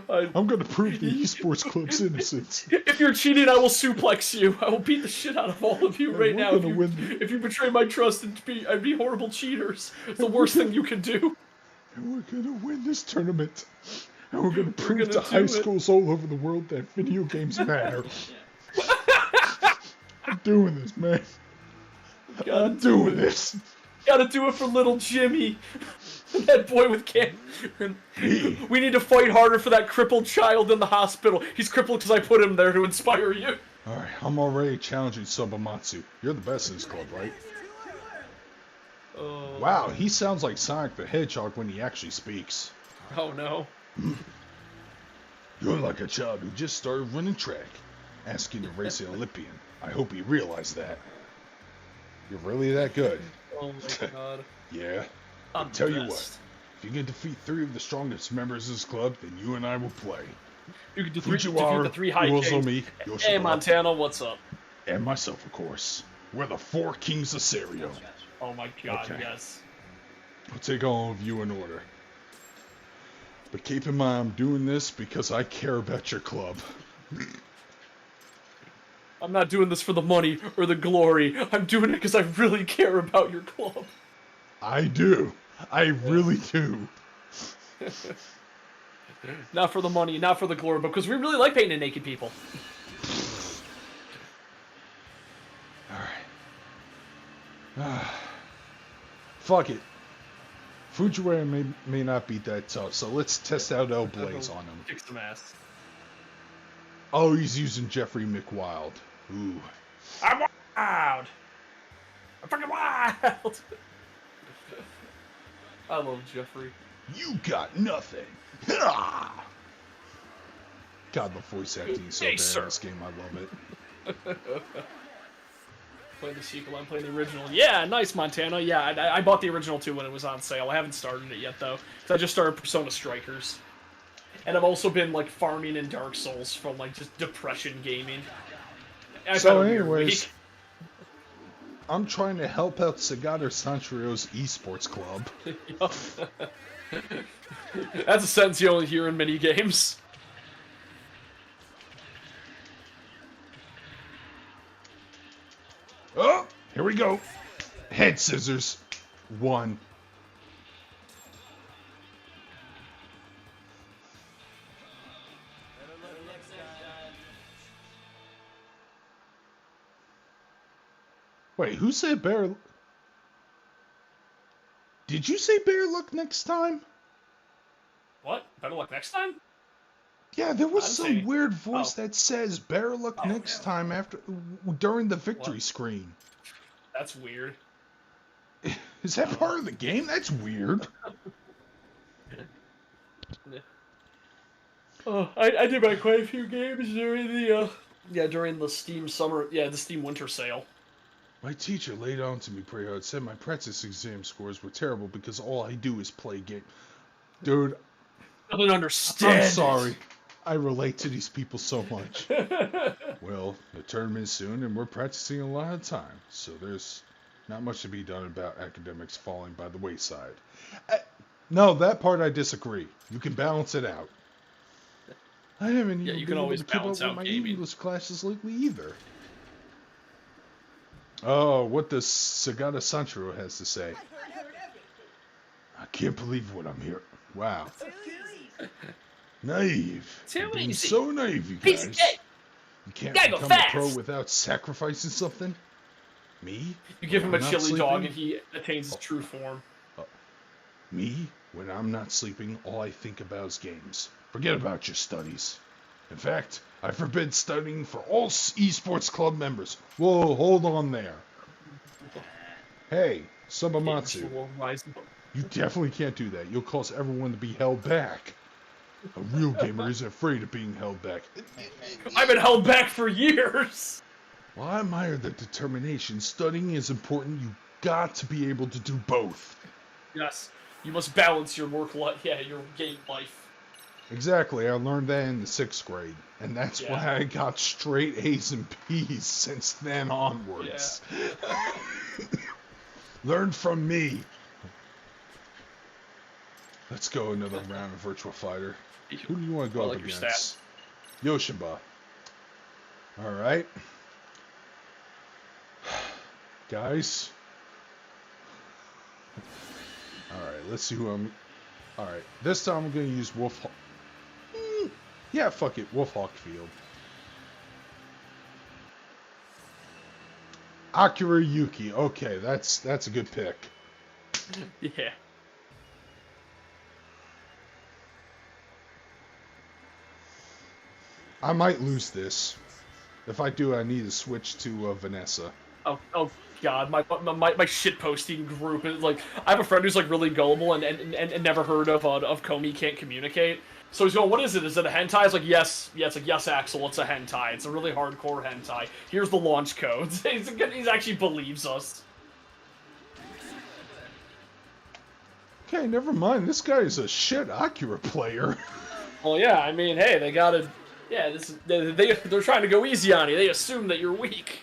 I'm gonna prove the eSports club's innocence. If you're cheating, I will suplex you. I will beat the shit out of all of you right now. If you betray my trust and be horrible cheaters, it's the worst thing you can do. And we're gonna win this tournament. And we're gonna prove to high schools all over the world that video games matter. I'm doing this, man. I'm doing this. Gotta do it for little Jimmy. That boy with cancer. We need to fight harder for that crippled child in the hospital. He's crippled because I put him there to inspire you. Alright, I'm already challenging Subamatsu. You're the best in this club, right? Wow, he sounds like Sonic the Hedgehog when he actually speaks. Oh no. You're like a child who just started running track, asking to race an Olympian. I hope you realize that. You're really that good. Oh my god. Yeah. I'm Tell you best. what, if you can defeat 3 of the strongest members of this club, then you and I will play. You can defeat the Fujiwara, 3 high kings. Uozomi, Hey Yoshida, Montana, what's up? and myself, of course. We're the 4 kings of Serio. Oh my god, Okay. yes. I'll take all of you in order. But keep in mind, I'm doing this because I care about your club. I'm not doing this for the money or the glory. I'm doing it because I really care about your club. I do. I really do. Not for the money, not for the glory, but because we really like painting naked people. Alright. Fuck it. Fujiwara may not be that tough, so let's test out El Blaze on him. Kick some ass. Oh, he's using Jeffrey McWild. Ooh. I'm wild! I'm fucking wild! I love Jeffrey. You got nothing. Ha! God, the voice acting is so Hey, bad sir. in this game. I love it. Playing the sequel, I'm playing the original. Yeah, nice, Montana. Yeah, I bought the original too when it was on sale. I haven't started it yet, though. So I just started Persona Strikers. And I've also been, like, farming in Dark Souls from, like, just depression gaming. I've So had a weird anyways, week. I'm trying to help out Sagata Sanchirio's eSports club. That's a sentence you only hear in mini games. we go. Head scissors. 1. Wait, who said bear? Did you say bear luck next time? What? Better luck next time? Yeah, there was some say- weird voice that says bear luck next time during the victory screen. That's weird. Is that part of the game? That's weird. Oh, I did buy quite a few games during the Steam summer, the Steam winter sale. My teacher laid on to me pretty hard, said my practice exam scores were terrible because all I do is play game. Dude, I don't understand. I'm sorry. I relate to these people so much. Well, the tournament's soon and we're practicing a lot of time, so there's not much to be done about academics falling by the wayside. No, that part I disagree. You can balance it out. I haven't even you been can always able to keep up balance with out my gaming. English classes lately either. Oh, what does Sagata Sanchiro has to say? I can't believe what I'm hearing. Wow. Naive. Too You're being easy. so naive, you Piece of guys. cake. You can't Gotta go become a pro fast. without sacrificing something? Me? You give him a When I'm chili not dog sleeping? and he attains his true form. Me? When I'm not sleeping, all I think about is games. Forget about your studies. In fact, I forbid studying for all eSports club members. Whoa, hold on there. Hey, Subamatsu, you definitely can't do that. You'll cause everyone to be held back. A real gamer isn't afraid of being held back. I've been held back for years. Well, I admire the determination. Studying is important. You got to be able to do both. Yes, you must balance your work life. Yeah, your game life. Exactly. I learned that in the 6th grade. And that's Yeah. why I got straight A's and P's since then onwards. Learn from me. Let's go another round of Virtual Fighter. Who do you want to go I like up your against? Yoshiba. Alright. Guys. Alright, let's see who I'm... Alright, this time I'm going to use Wolf... Yeah, fuck it. Wolfhawk Field. Akira Yuki. Okay, that's a good pick. Yeah. I might lose this. If I do, I need to switch to Vanessa. Oh God, my shit posting group is like, I have a friend who's like really gullible and never heard of Komi Can't Communicate. So he's going, what is it? Is it a hentai? It's like, yes. Yeah, it's like, yes, Axel, it's a hentai. It's a really hardcore hentai. Here's the launch codes. He actually believes us. Okay, never mind. This guy is a shit Akira player. Well, yeah, I mean, hey, they gotta... Yeah, they're trying to go easy on you. They assume that you're weak.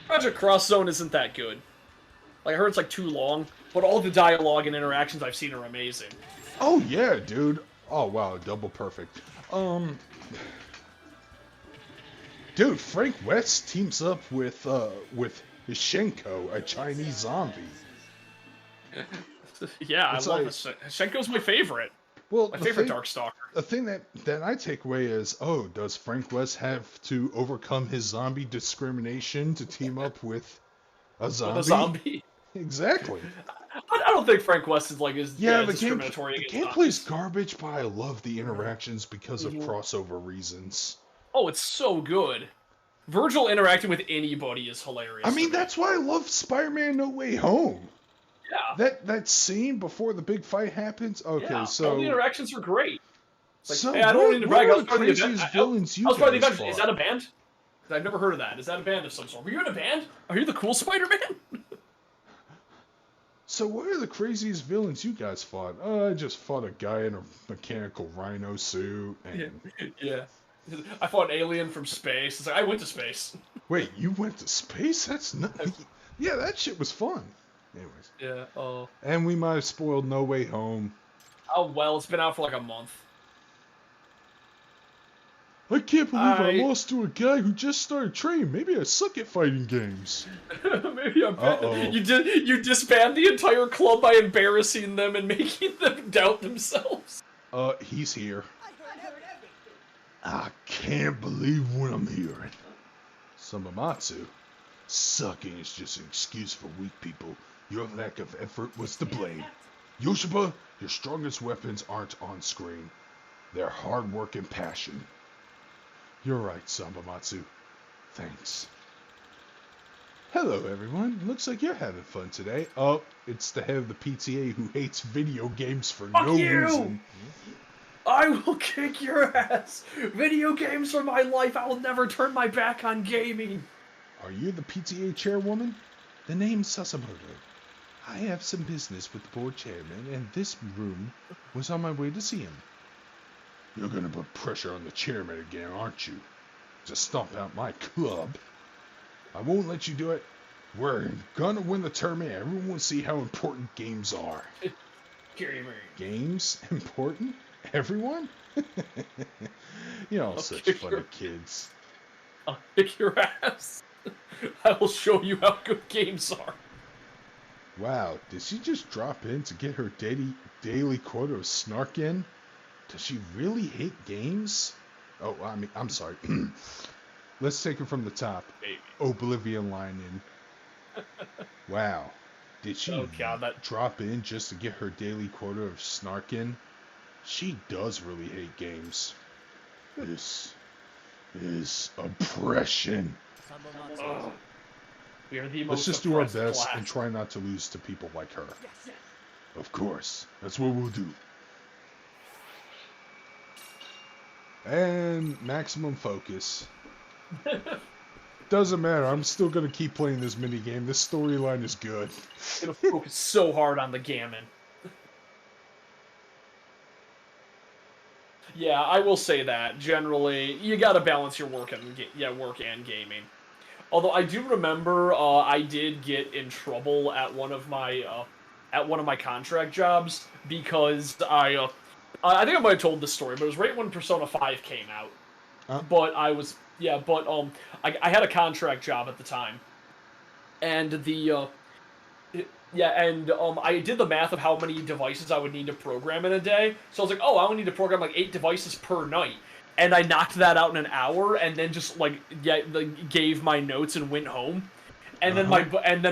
Project Cross Zone isn't that good. Like, I heard it's like too long, but all the dialogue and interactions I've seen are amazing. Oh yeah, dude. Oh wow, double perfect. Dude, Frank West teams up with Hishenko, a Chinese zombie. Yeah, It's I love like- this. Shenko's my favorite. Well, My the favorite thing- Darkstalker. The thing that I take away is, oh, does Frank West have to overcome his zombie discrimination to team up with a zombie? With a zombie. Exactly. I don't think Frank West is like Yeah, the discriminatory the against gameplay's zombies. garbage, but I love the interactions because of Mhm. crossover reasons. Oh, it's so good. Virgil interacting with anybody is hilarious. I to mean, me. that's why I love Spider-Man No Way Home. Yeah. That scene before the big fight happens. Okay, Yeah, so all the interactions are great. It's like, so hey, I don't need to brag. I what was are the part of the craziest event. villains I you was part of the guys event. Is fought? that a band? 'Cause I've never heard of that. Is that a band of some sort? Were you in a band? Are you the cool Spider-Man? So what are the craziest villains you guys fought? I just fought a guy in a mechanical rhino suit. And Yeah. I fought an alien from space. It's like, I went to space. wait, you went to space? That's not. Yeah, that shit was fun. Anyways, Yeah. Oh. and we might have spoiled No Way Home. Oh well, it's been out for like a month. I can't believe I I- lost to a guy who just started training. Maybe I suck at fighting games. Maybe I'm bad. Uh-oh. You disband the entire club by embarrassing them and making them doubt themselves. He's here. I can't believe what I'm hearing. Samamatsu, sucking is just an excuse for weak people. Your lack of effort was to blame. Yoshiba, your strongest weapons aren't on screen. They're hard work and passion. You're right, Samamatsu. Thanks. Hello, everyone. Looks like you're having fun today. Oh, it's the head of the PTA who hates video games for no reason. I will kick your ass. Video games are my life. I will never turn my back on gaming. Are you the PTA chairwoman? The name's Sasimoto. I have some business with the board chairman, and this room was on my way to see him. You're gonna put pressure on the chairman again, aren't you? To stomp out my club. I won't let you do it. We're gonna win the tournament. Everyone will see how important games are. Games important? Everyone? You're all such funny kids. I'll kick your ass. I will show you how good games are. Wow, did she just drop in to get her daily quota of snark in? Does she really hate games? Oh, I'm sorry. Let's take it from the top. Maybe. Oblivion line in. Wow. Did she drop in just to get her daily quota of snark in? She does really hate games. This is oppression. We are the most Let's just do our oppressed best class. and try not to lose to people like her. Of course. That's what we'll do. And maximum focus. Doesn't matter. I'm still going to keep playing this minigame. This storyline is good. It'll focus so hard on the Gamin. Yeah, I will say that. Generally, you gotta balance your work and gaming. Although I do remember I did get in trouble at one of my contract jobs because I think I might have told this story, but it was right when Persona 5 came out. But I had a contract job at the time, and I did the math of how many devices I would need to program in a day. So I was like, oh, I would need to program like 8 devices per night. And I knocked that out in an hour, and then just gave my notes and went home. And then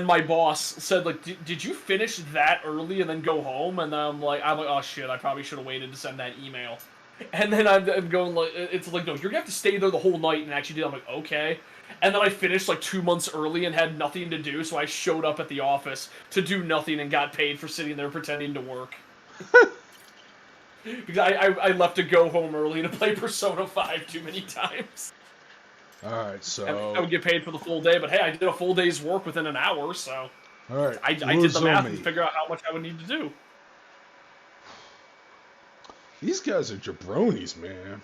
my boss said, like, did you finish that early and then go home? And then I'm like, oh shit, I probably should have waited to send that email. And then I'm going like, it's like, no, you're gonna have to stay there the whole night and actually do it. I'm like, okay. And then I finished like 2 months early and had nothing to do, so I showed up at the office to do nothing and got paid for sitting there pretending to work. Because I left to go home early to play Persona 5 too many times. Alright, so... I would get paid for the full day, but hey, I did a full day's work within an hour, so... Alright, I did the math and figured out how much I would need to do. These guys are jabronis, man.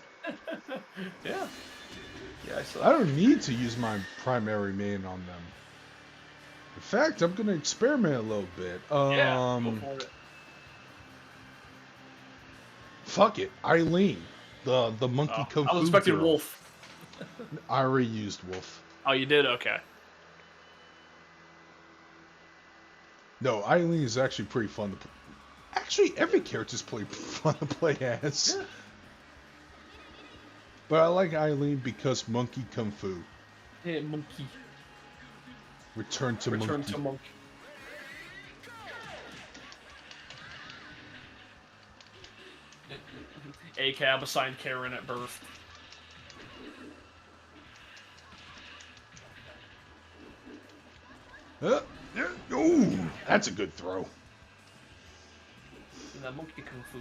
Yeah. Yeah, I don't need to use my primary main on them. In fact, I'm going to experiment a little bit. Go for it. Fuck it. Eileen. The monkey kung fu I was expecting girl. Wolf. I already used Wolf. Oh, you did? Okay. No, Eileen is actually pretty fun to play. Actually, every character's fun to play as. Yeah. But I like Eileen because monkey kung fu. Hey, monkey. Return to monkey. ACAB assigned Karen at birth. Ooh, that's a good throw. And that monkey kung fu.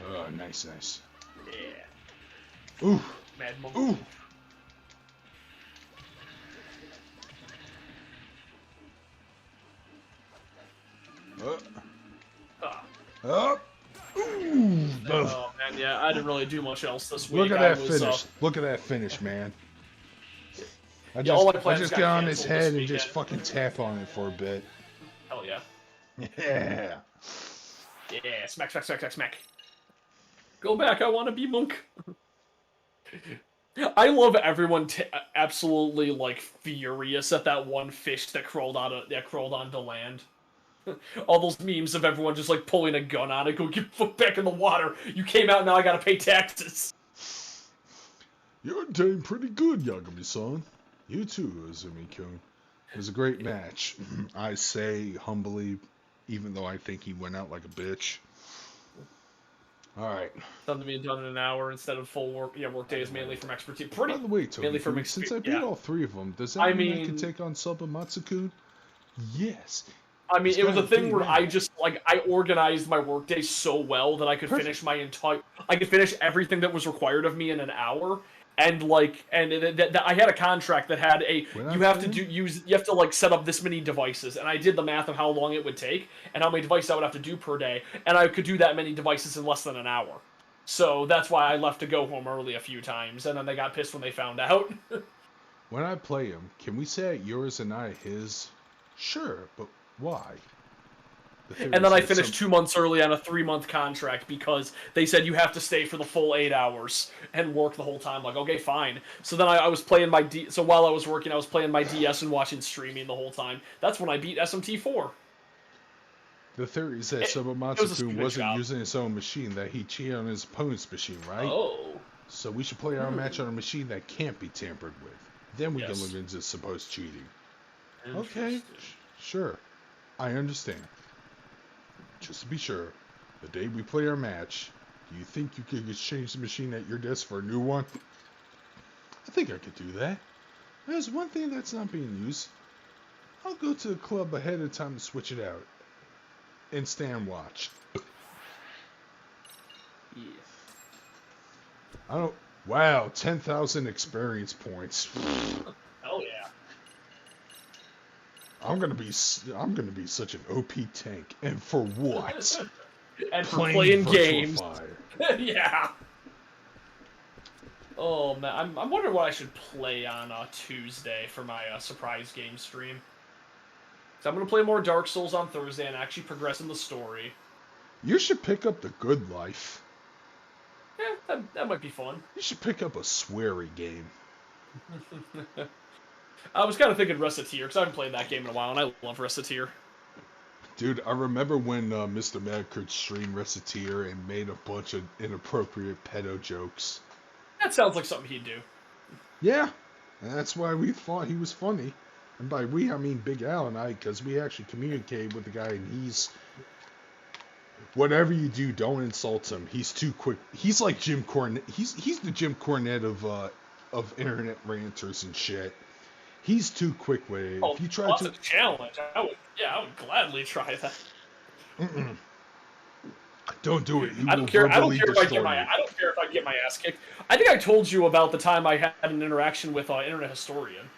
Oh, nice. Yeah. Ooh. Mad monkey. Ooh. Up. Ooh. Oh man, yeah, I didn't really do much else this week. Look at that finish. Look at that finish, man. I Yeah, all my just, plans get got on his canceled this head and just weekend. fucking tap on it for a bit. Hell yeah. Yeah. Yeah, smack, smack, smack, smack, smack. Go back, I want to be monk. I love everyone absolutely like furious at that one fish that crawled onto land. All those memes of everyone just like pulling a gun on it, go get foot back in the water. You came out, now I gotta pay taxes. You're doing pretty good, Yagami-san. You too, Azumi-kun. It was a great match. I say humbly, even though I think he went out like a bitch. Alright. Something being done in an hour instead of full work. Yeah, work days mainly from expertise. By the way, mainly from Togi, since I beat all three of them, does that mean I can take on Subamatsu-kun? Yes. I mean, it was a thing where now. I organized my workday so well that I could finish I could finish everything that was required of me in an hour, and I had a contract that had you have to like set up this many devices, and I did the math of how long it would take and how many devices I would have to do per day, and I could do that many devices in less than an hour. So that's why I left to go home early a few times, and then they got pissed when they found out. When I play him, can we say yours and I his? Sure, but why? And then I finished 2 months early on a 3-month contract because they said you have to stay for the full 8 hours and work the whole time. Like, okay, fine. So then I was playing so while I was working, I was playing my DS and watching streaming the whole time. That's when I beat SMT4. The theory is that Subamatsu-kun wasn't using his own machine, that he cheated on his opponent's machine, right? Oh. So we should play our match on a machine that can't be tampered with. Then we can look into supposed cheating. Okay, sure. I understand. Just to be sure, the day we play our match, do you think you could exchange the machine at your desk for a new one? I think I could do that. There's one thing that's not being used. I'll go to the club ahead of time to switch it out. And stand watch. Yeah. Wow, 10,000 experience points. Hell yeah. I'm gonna be such an OP tank, and for what? And for playing games. Fire. Yeah. Oh man, I'm wondering what I should play on Tuesday for my surprise game stream. So I'm gonna play more Dark Souls on Thursday and actually progress in the story. You should pick up The Good Life. Yeah, that might be fun. You should pick up a sweary game. I was kind of thinking Reciteer, because I haven't played that game in a while, and I love Reciteer. Dude, I remember when Mr. Madkert streamed Reciteer and made a bunch of inappropriate pedo jokes. That sounds like something he'd do. Yeah, and that's why we thought he was funny. And by we, I mean Big Al and I, because we actually communicated with the guy, and he's... Whatever you do, don't insult him. He's too quick. He's like Jim Cornette. He's the Jim Cornette of internet ranters and shit. He's too quick with it. Oh, if you try that's a challenge. I would gladly try that. Don't do it. I don't care. I don't care if I get my ass kicked. I think I told you about the time I had an interaction with Internet Historian.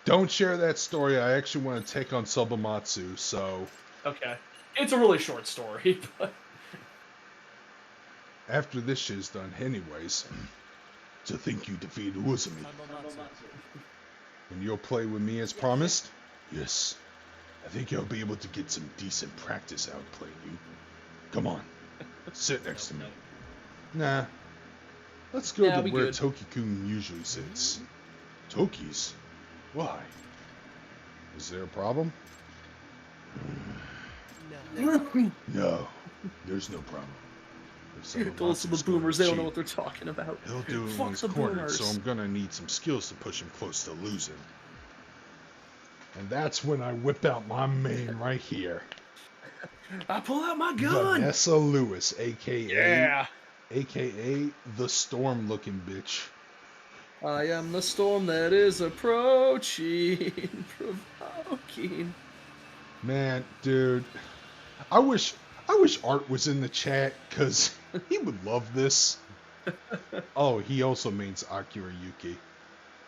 Don't share that story. I actually want to take on Subamatsu, so... Okay. It's a really short story, but... After this shit's done, anyways. To think you defeated Uzumi. And you'll play with me as promised? Yes. I think you'll be able to get some decent practice out playing you. Come on. Sit next to me. Nah. Let's go to where Toki-kun usually sits. Toki's? Why? Is there a problem? No, there's no problem. Those are the boomers, they don't know what they're talking about. He'll do it when he's cornered, so I'm gonna need some skills to push him close to losing. And that's when I whip out my main right here. I pull out my gun! Vanessa Lewis, a.k.a. the storm-looking bitch. I am the storm that is approaching, provoking. Man, dude, I wish Art was in the chat, because he would love this. Oh, he also means Akira Yuki.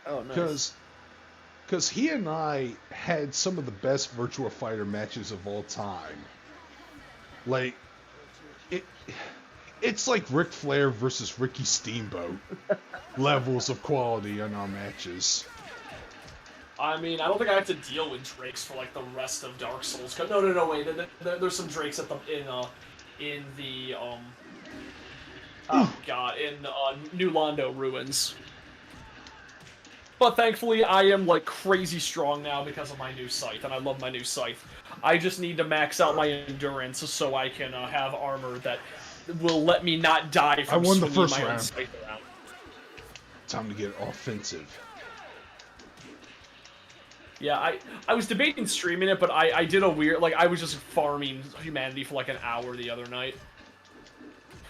Oh, nice. Because he and I had some of the best Virtua Fighter matches of all time. Like, It's like Ric Flair versus Ricky Steamboat levels of quality in our matches. I mean, I don't think I have to deal with Drakes for like the rest of Dark Souls. No, wait. There's some Drakes at the in the oh god, in New Londo Ruins. But thankfully, I am like crazy strong now because of my new scythe, and I love my new scythe. I just need to max out my endurance so I can have armor that will let me not die from swinging my own scythe around. Time to get offensive. Yeah, I was debating streaming it, but I did a weird, like, I was just farming humanity for like an hour the other night.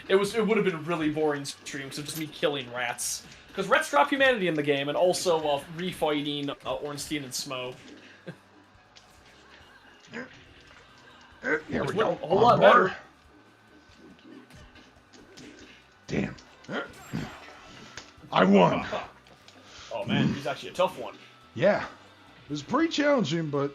It would have been a really boring stream, because it was just me killing rats. Because rats drop humanity in the game, and also refighting Ornstein and Smo. Here we go. A whole lot better. Damn. I won. Oh man, he's actually a tough one. Yeah. It was pretty challenging, but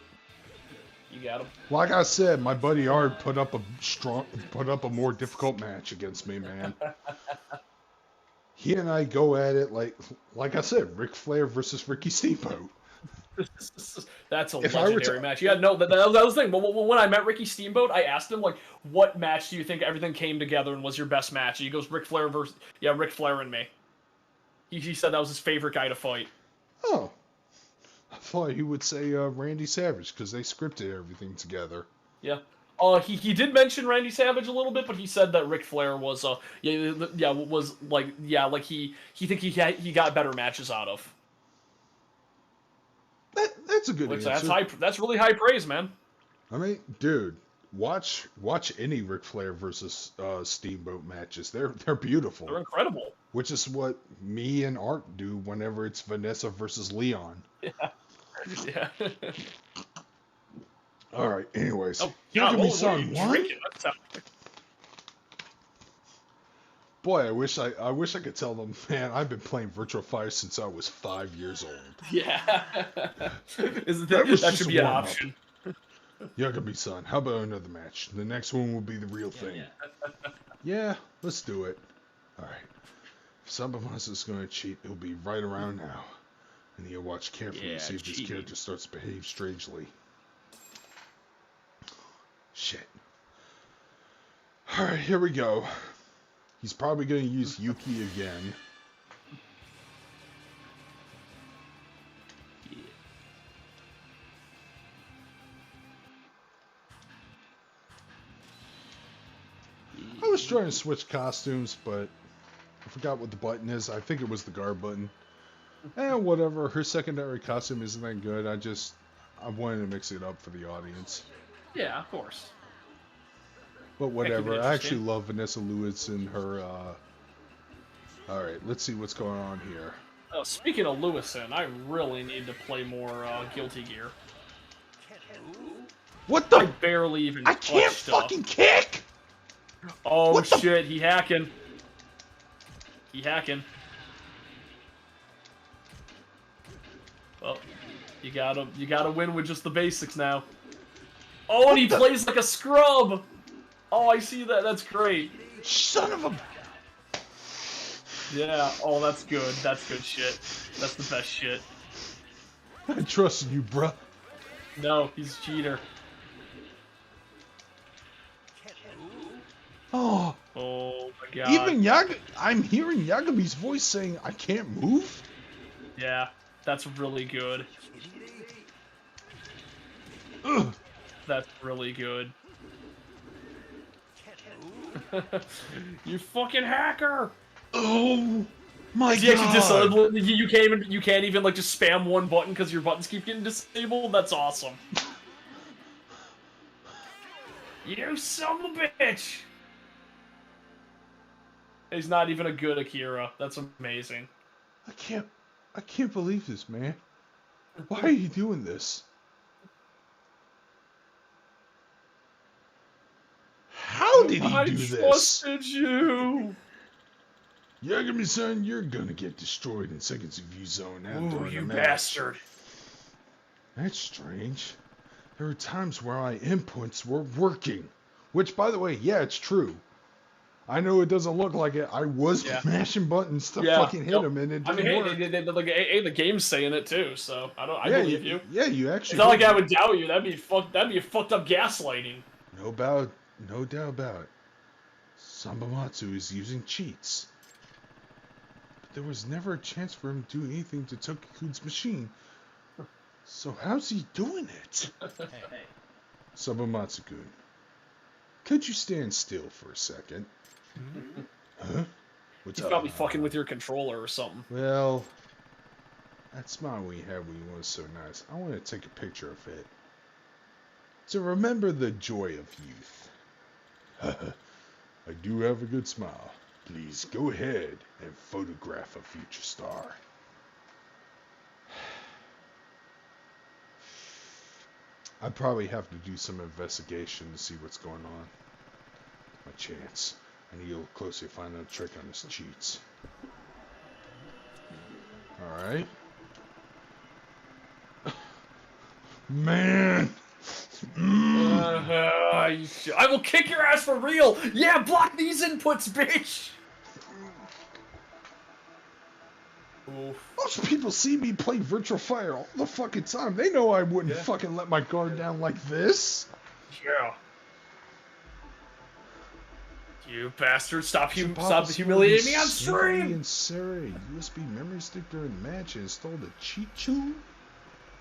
you got him. Like I said, my buddy Art put up a more difficult match against me, man. He and I go at it like I said, Ric Flair versus Ricky Steamboat. That's a legendary match. Yeah, no, that was the thing. When I met Ricky Steamboat, I asked him, like, what match do you think everything came together and was your best match? And he goes, Ric Flair versus... Yeah, Ric Flair and me. He said that was his favorite guy to fight. Oh. I thought he would say Randy Savage, because they scripted everything together. Yeah. He did mention Randy Savage a little bit, but he said that Ric Flair was, he think he got better matches out of. That's a good answer. That's really high praise, man. I mean, dude, watch any Ric Flair versus Steamboat matches. They're beautiful. They're incredible. Which is what me and Art do whenever it's Vanessa versus Leon. Yeah. Yeah. All right. Anyways, Yagami-san won. Boy, I wish I could tell them, man. I've been playing Virtual Fire since I was 5 years old. Yeah. that should be an option. Yagami-san, how about another match? The next one will be the real thing. Yeah, let's do it. All right. If some of us is going to cheat, it'll be right around now. And you'll watch carefully to see if this character starts to behave strangely. Shit. Alright, here we go. He's probably going to use Yuki again. I was trying to switch costumes, but I forgot what the button is. I think it was the guard button. Whatever. Her secondary costume isn't that good. I wanted to mix it up for the audience. Yeah, of course. But whatever. I actually love Vanessa Lewis and her, Alright, let's see what's going on here. Oh, speaking of Lewison, I really need to play more Guilty Gear. What the? I barely even I can't fucking kick! Oh shit, he hacking. He hacking. Well, you gotta win with just the basics now. Oh, and he plays like a scrub! Oh, I see that. That's great. Son of a... Yeah, oh, that's good. That's good shit. That's the best shit. I trust you, bruh. No, he's a cheater. Oh. Oh my god. Even I'm hearing Yagami's voice saying, I can't move? Yeah, that's really good. Ugh. That's really good. You fucking hacker! Oh my god! You can't even like just spam one button because your buttons keep getting disabled. That's awesome. You son of a bitch! He's not even a good Akira. That's amazing. I can't believe this, man. Why are you doing this? How did he do this? I trusted you. Yagami-san, you're gonna get destroyed in seconds if you zone out during you the match. bastard. That's strange. There were times where my inputs were working. Which, by the way, yeah, it's true. I know it doesn't look like it. I was mashing buttons to fucking hit him, and it didn't work. The game's saying it too, so I believe you. Yeah, you actually. It's not like I would doubt you. That'd be fucked up gaslighting. No doubt about it. Sambamatsu is using cheats. But there was never a chance for him to do anything to Toki-kun's machine. So how's he doing it? Hey. Sambamatsu-kun, could you stand still for a second? Huh? What's He's up? probably fucking with your controller or something. Well, that smile we had when he was so nice. I want to take a picture of it. To remember the joy of youth. I do have a good smile. Please go ahead and photograph a future star. I probably have to do some investigation to see what's going on. My chance. I need to look closely to find out a trick on his cheats. Alright. Man! I will kick your ass for real! Yeah, block these inputs, bitch! Oof. Most people see me play Virtual Fire all the fucking time. They know I wouldn't fucking let my guard down like this. Yeah. You bastard, stop humiliating me on stream! And Sarah, USB memory stick during the match and installed a cheat tune?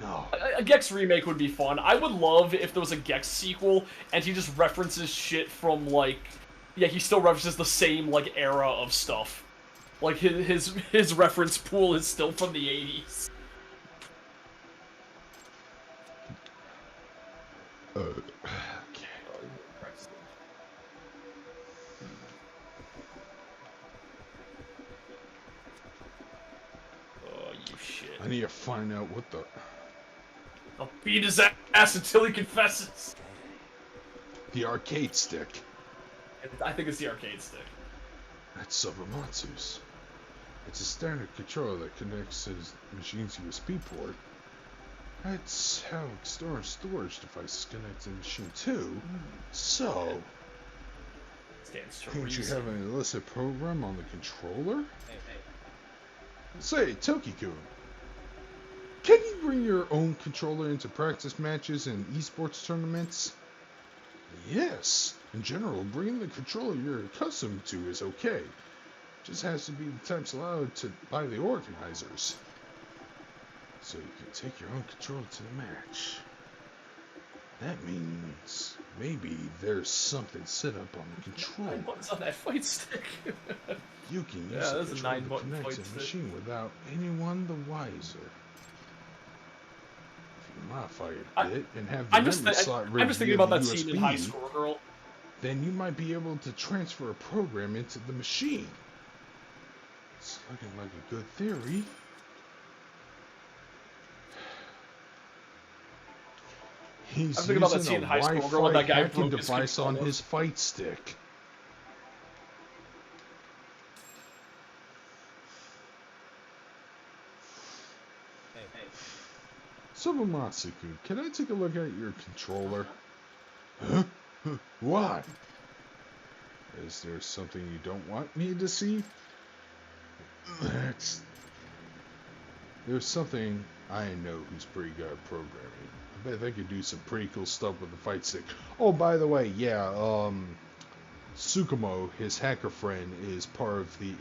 No. A Gex remake would be fun. I would love if there was a Gex sequel and he just references shit from, like... Yeah, he still references the same, like, era of stuff. Like, his reference pool is still from the 80s. Okay. Oh, you shit. I need to find out what the... I'll beat his ass until he confesses. The arcade stick. I think it's the arcade stick. That's Sabamatsu's. It's a standard controller that connects to his machine's USB port. That's how external storage devices connect to the machine too. So, Stands to can't you reason. have an illicit program on the controller? Hey. Say, Toki-kun, can you bring your own controller into practice matches and eSports tournaments? Yes. In general, bringing the controller you're accustomed to is okay. Just has to be the types allowed to by the organizers. So you can take your own controller to the match. That means maybe there's something set up on the controller. What's on that fight stick? You can use Yeah, the that's a controller to 9-button connect fight to the stick. machine without anyone the wiser. If you modify it a bit and have the I'm just slot I'm just thinking via about the that scene in USB, High School Girl. then you might be able to transfer a program into the machine. It's looking like a good theory. He's I'm thinking about that using scene in a High School Girl when Wi-Fi that guy hacking broke his device on controller. his fight stick. Hey. Subamatsu-kun, can I take a look at your controller? Huh? Why? Is there something you don't want me to see? There's something I know who's pretty good at programming. I bet they could do some pretty cool stuff with the fight stick. Oh, by the way, yeah, Tsukumo, his hacker friend, is part of the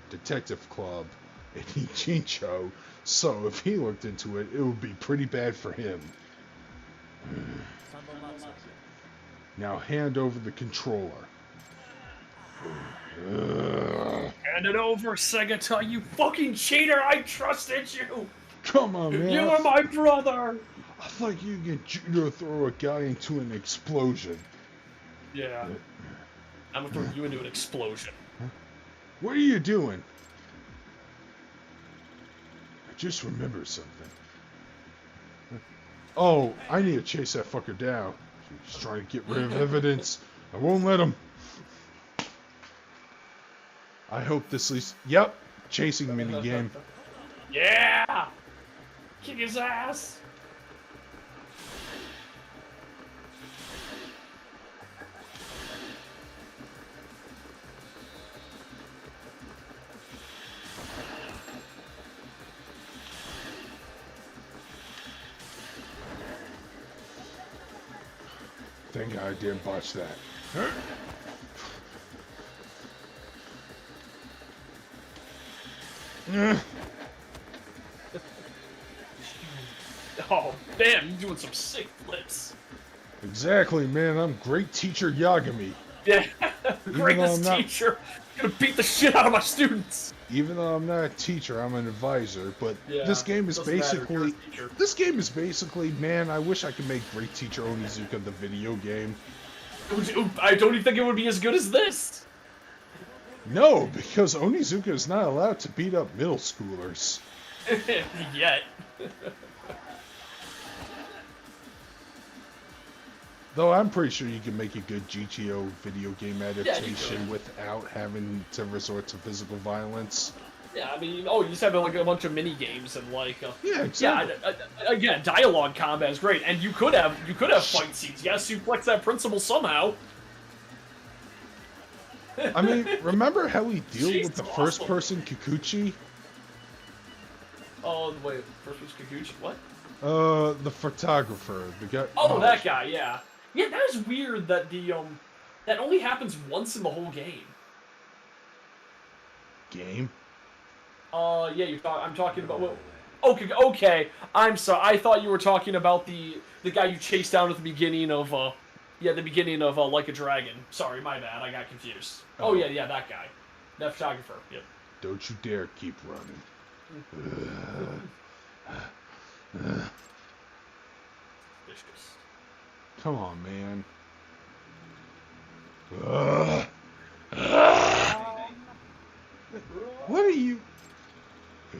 detective club in Ichincho, so if he looked into it, it would be pretty bad for him. Now hand over the controller. Hand it over, Segata, you fucking cheater! I trusted you! Come on, man. You are my brother! I thought you could judo throw a guy into an explosion. Yeah. I'm gonna throw you into an explosion. What are you doing? I just remembered something. Oh, I need to chase that fucker down. He's trying to get rid of evidence. I won't let him. I hope this leads... Yep, chasing minigame. Yeah! Kick his ass! Thank God I didn't botch that. Oh, damn, you're doing some sick flips. Exactly, man. I'm great teacher Yagami. Yeah, Even greatest though I'm not- teacher. Gonna beat the shit out of my students. Even though I'm not a teacher, I'm an advisor. But Yeah, this game is doesn't matter, you're a basically, teacher. man. I wish I could make Great Teacher Onizuka the video game. I don't even think it would be as good as this. No, because Onizuka is not allowed to beat up middle schoolers. Yet. Though I'm pretty sure you can make a good GTO video game adaptation without having to resort to physical violence. Yeah, I mean, you just have like a bunch of mini games and like. Yeah, exactly. Yeah, again, dialogue combat is great, and you could have fight scenes. You gotta suplex that principal somehow. I mean, remember how we deal She's with the awesome. first-person Kikuchi? Oh wait, first was Kikuchi. What? The photographer, the guy. Oh, that guy. Yeah. Yeah, that is weird that that only happens once in the whole game. Game. Yeah, I'm talking about. Well, okay. I'm sorry. I thought you were talking about the guy you chased down at the beginning of Like a Dragon. Sorry, my bad. I got confused. Oh yeah, that guy, that photographer. Yep. Don't you dare keep running. Vicious. Come on, man. What are you?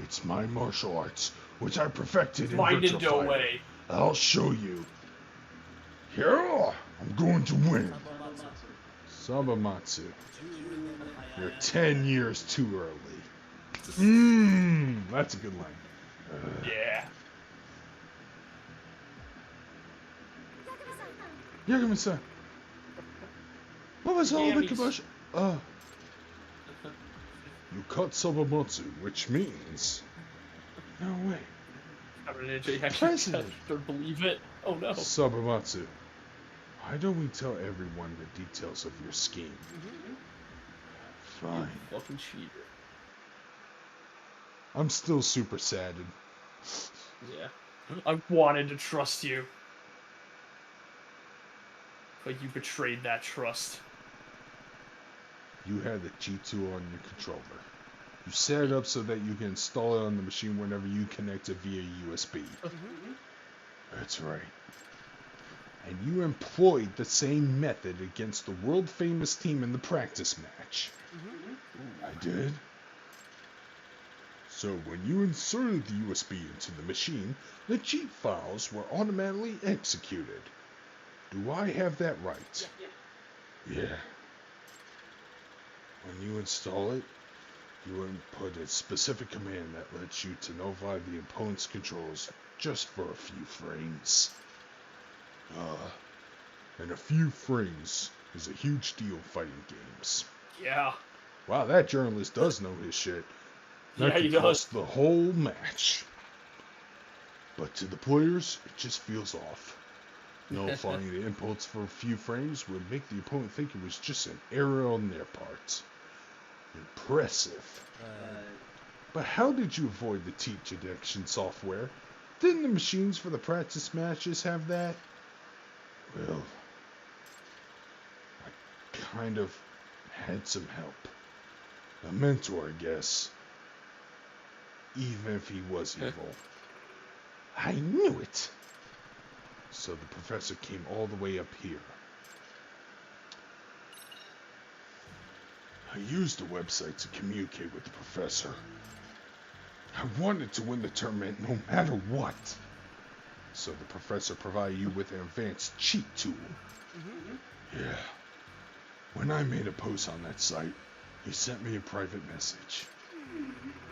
It's my martial arts, which I perfected in Mind Virtua in no Fighter. way. I'll show you. Here, I'm going to win. Sabamatsu. You're 10 years too early. That's a good line. Yeah. Yagami-san. What was all the Yami's- commotion? You cut Sabamatsu, which means... No way. President. Don't believe it. Oh no. Sabamatsu, why don't we tell everyone the details of your scheme? Fine. You fucking cheater. I'm still super saddened. Yeah. I wanted to trust you. But you betrayed that trust. You had the G2 on your controller. You set it up so that you can install it on the machine whenever you connect it via USB. That's right. And you employed the same method against the world-famous team in the practice match. I did. So when you inserted the USB into the machine, the cheat files were automatically executed. Do I have that right? Yeah. When you install it, you input a specific command that lets you to notify the opponent's controls just for a few frames. And a few frames is a huge deal fighting games. Yeah. Wow, that journalist does know his shit. That Yeah, he could does. cost the whole match. But to the players, it just feels off. Nullifying the inputs for a few frames would make the opponent think it was just an error on their part. Impressive. But how did you avoid the cheat detection software? Didn't the machines for the practice matches have that? Well, I kind of had some help. A mentor, I guess. Even if he was evil. I knew it! So the professor came all the way up here. I used the website to communicate with the professor. I wanted to win the tournament no matter what. So the professor provided you with an advanced cheat tool. Yeah. When I made a post on that site, he sent me a private message.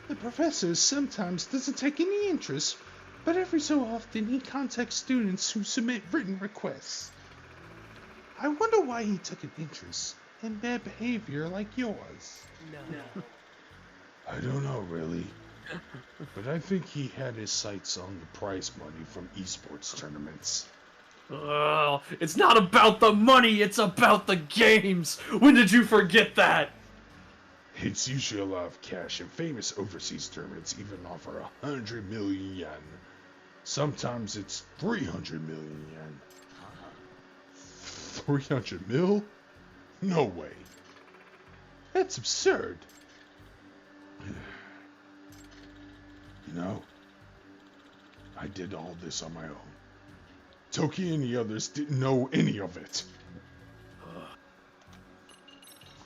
The professor sometimes doesn't take any interest, but every so often he contacts students who submit written requests. I wonder why he took an interest in bad behavior like yours. No. I don't know, really. But I think he had his sights on the prize money from eSports tournaments. It's not about the money, it's about the games! When did you forget that? It's usually a lot of cash, and famous overseas tournaments even offer 100 million yen. Sometimes it's 300 million yen. 300 mil? No way. That's absurd. You know, I did all this on my own. Toki and the others didn't know any of it.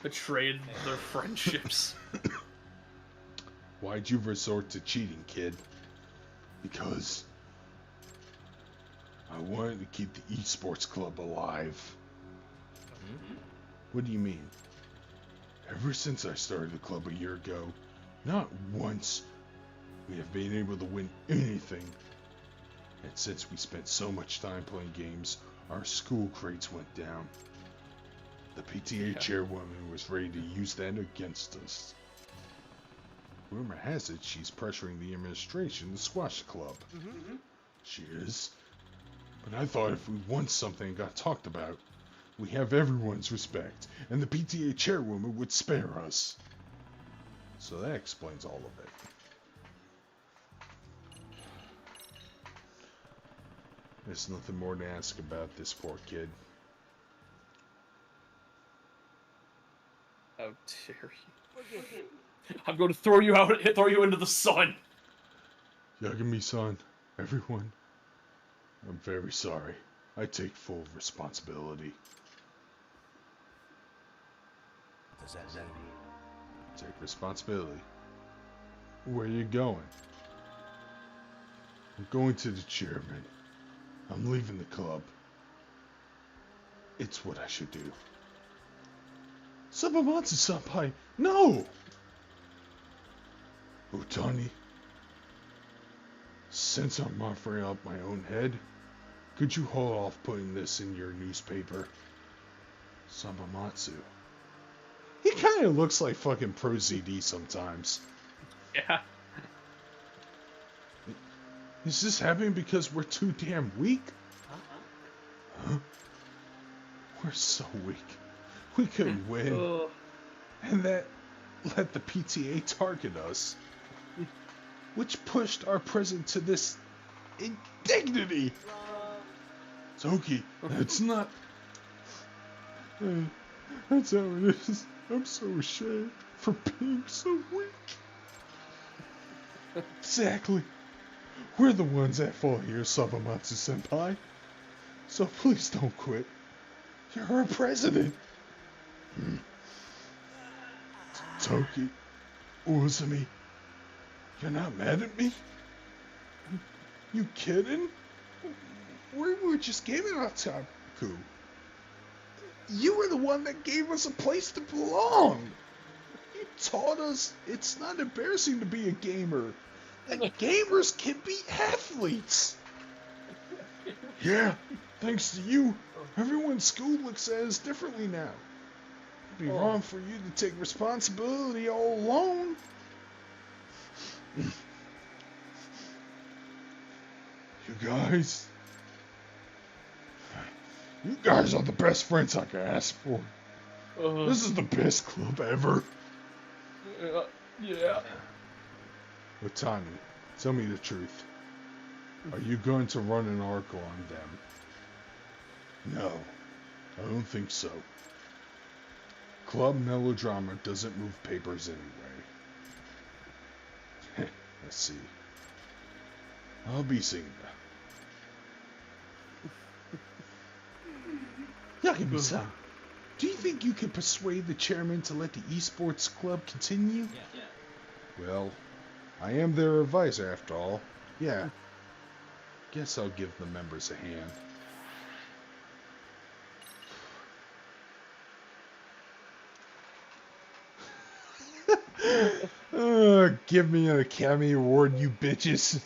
Betrayed their friendships. Why'd you resort to cheating, kid? Because I wanted to keep the eSports club alive. What do you mean? Ever since I started the club a year ago, not once we have been able to win anything. And since we spent so much time playing games, our school grades went down. The PTA chairwoman was ready to use that against us. Rumor has it she's pressuring the administration to squash the club. She is. But I thought if we won something and got talked about, we have everyone's respect, and the PTA chairwoman would spare us. So that explains all of it. There's nothing more to ask about this poor kid. How dare you? I'm going to throw you out, throw you into the sun. Yagami-san, everyone, I'm very sorry. I take full responsibility. What does that mean? Take responsibility. Where are you going? I'm going to the chairman. I'm leaving the club. It's what I should do. Sabamatsu-senpai, no! Otani, since I'm offering up my own head, could you hold off putting this in your newspaper? Sabamatsu. He kind of looks like fucking Pro ZD sometimes. Yeah. Is this happening because we're too damn weak? Huh? We're so weak. We couldn't win. And that let the PTA target us. Which pushed our president to this indignity. Toki, it's not... That's how it is. I'm so ashamed for being so weak. Exactly. We're the ones at fault here, Sabamatsu-senpai. So please don't quit. You're our president. Toki, Uzumi, you're not mad at me? You kidding? We were just gaming outside. You were the one that gave us a place to belong. You taught us it's not embarrassing to be a gamer. And gamers can be athletes. Yeah, thanks to you, everyone's school looks at us differently now. It'd be wrong for you to take responsibility all alone. You guys are the best friends I could ask for. This is the best club ever. Yeah. Otani, tell me the truth. Are you going to run an article on them? No, I don't think so. Club melodrama doesn't move papers anyway. Let's see. I'll be seeing that. Yagami-san, do you think you could persuade the chairman to let the eSports club continue? Yeah. Well, I am their advisor after all. Yeah. Guess I'll give the members a hand. Give me an Academy Award, you bitches.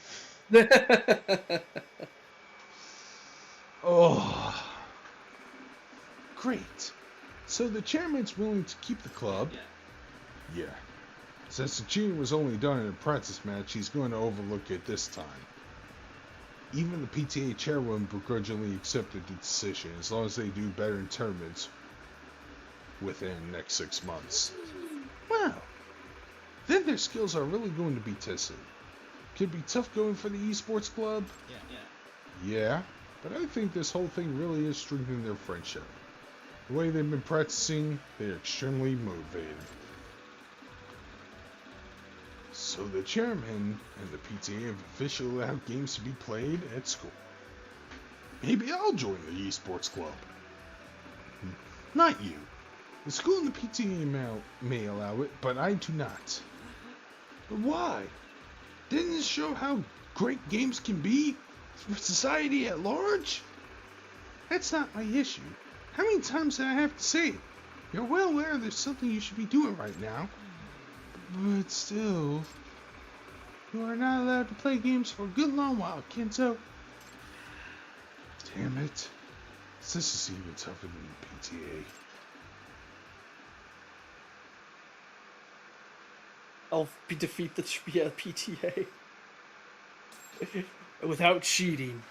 Oh. Great. So the chairman's willing to keep the club? Yeah. Since the cheating was only done in a practice match, he's going to overlook it this time. Even the PTA chairwoman begrudgingly accepted the decision as long as they do better in tournaments within the next 6 months. Wow, then their skills are really going to be tested. Could be tough going for the eSports club. Yeah, but I think this whole thing really is strengthening their friendship. The way they've been practicing, they're extremely motivated. So the chairman and the PTA have officially allowed games to be played at school. Maybe I'll join the eSports club. Not you. The school and the PTA may allow it, but I do not. But why? Didn't this show how great games can be for society at large? That's not my issue. How many times do I have to say it? You're well aware there's something you should be doing right now. But still, you are not allowed to play games for a good long while, Kento. Damn it. This is even tougher than the PTA. I'll defeat the PTA without cheating.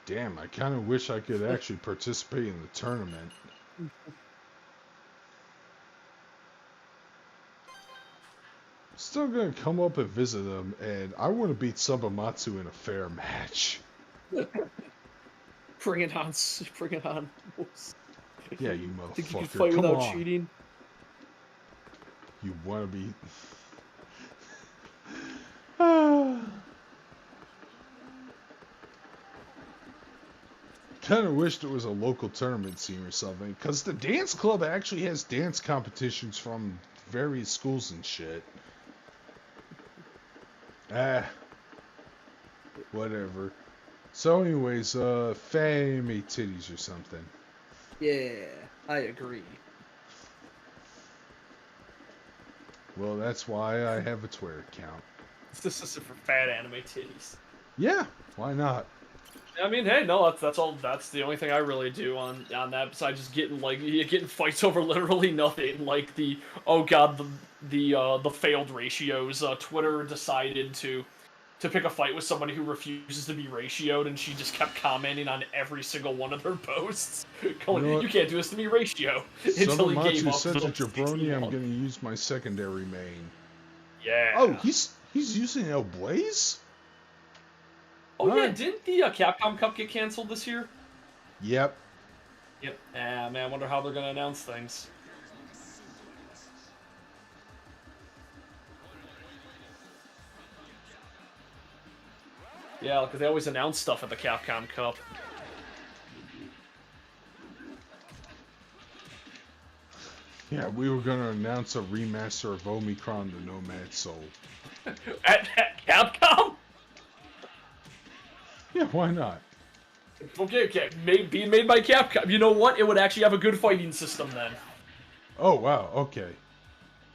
Damn, I kind of wish I could actually participate in the tournament. Still gonna come up and visit them, and I want to beat Subamatsu in a fair match. Bring it on. Bring it on. Yeah, you motherfucker. Think you can fight come without on. cheating? You want to be... Kind of wished it was a local tournament scene or something, because the dance club actually has dance competitions from various schools and shit. Whatever. So anyways, Faye made titties or something. Yeah, I agree. Well, that's why I have a Twitter account. This is for fat anime titties. Yeah, why not? I mean, hey, no, that's all. That's the only thing I really do on that. Besides just getting fights over literally nothing. Like oh god, the failed ratios. Twitter decided to pick a fight with somebody who refuses to be ratioed, and she just kept commenting on every single one of their posts, going, You know "You can't do this to me, ratio." Until he gave up. Such a jabroni, I'm gonna use my secondary main. Yeah. Oh, he's using El Blaze? Oh yeah, didn't the Capcom Cup get canceled this year? Yep. Yep. Man, I wonder how they're gonna announce things. Yeah, because they always announce stuff at the Capcom Cup. Yeah, we were gonna announce a remaster of Omicron: The Nomad Soul. at Capcom? Yeah, why not? Okay. Being made by Capcom. You know what? It would actually have a good fighting system then. Oh, wow, okay.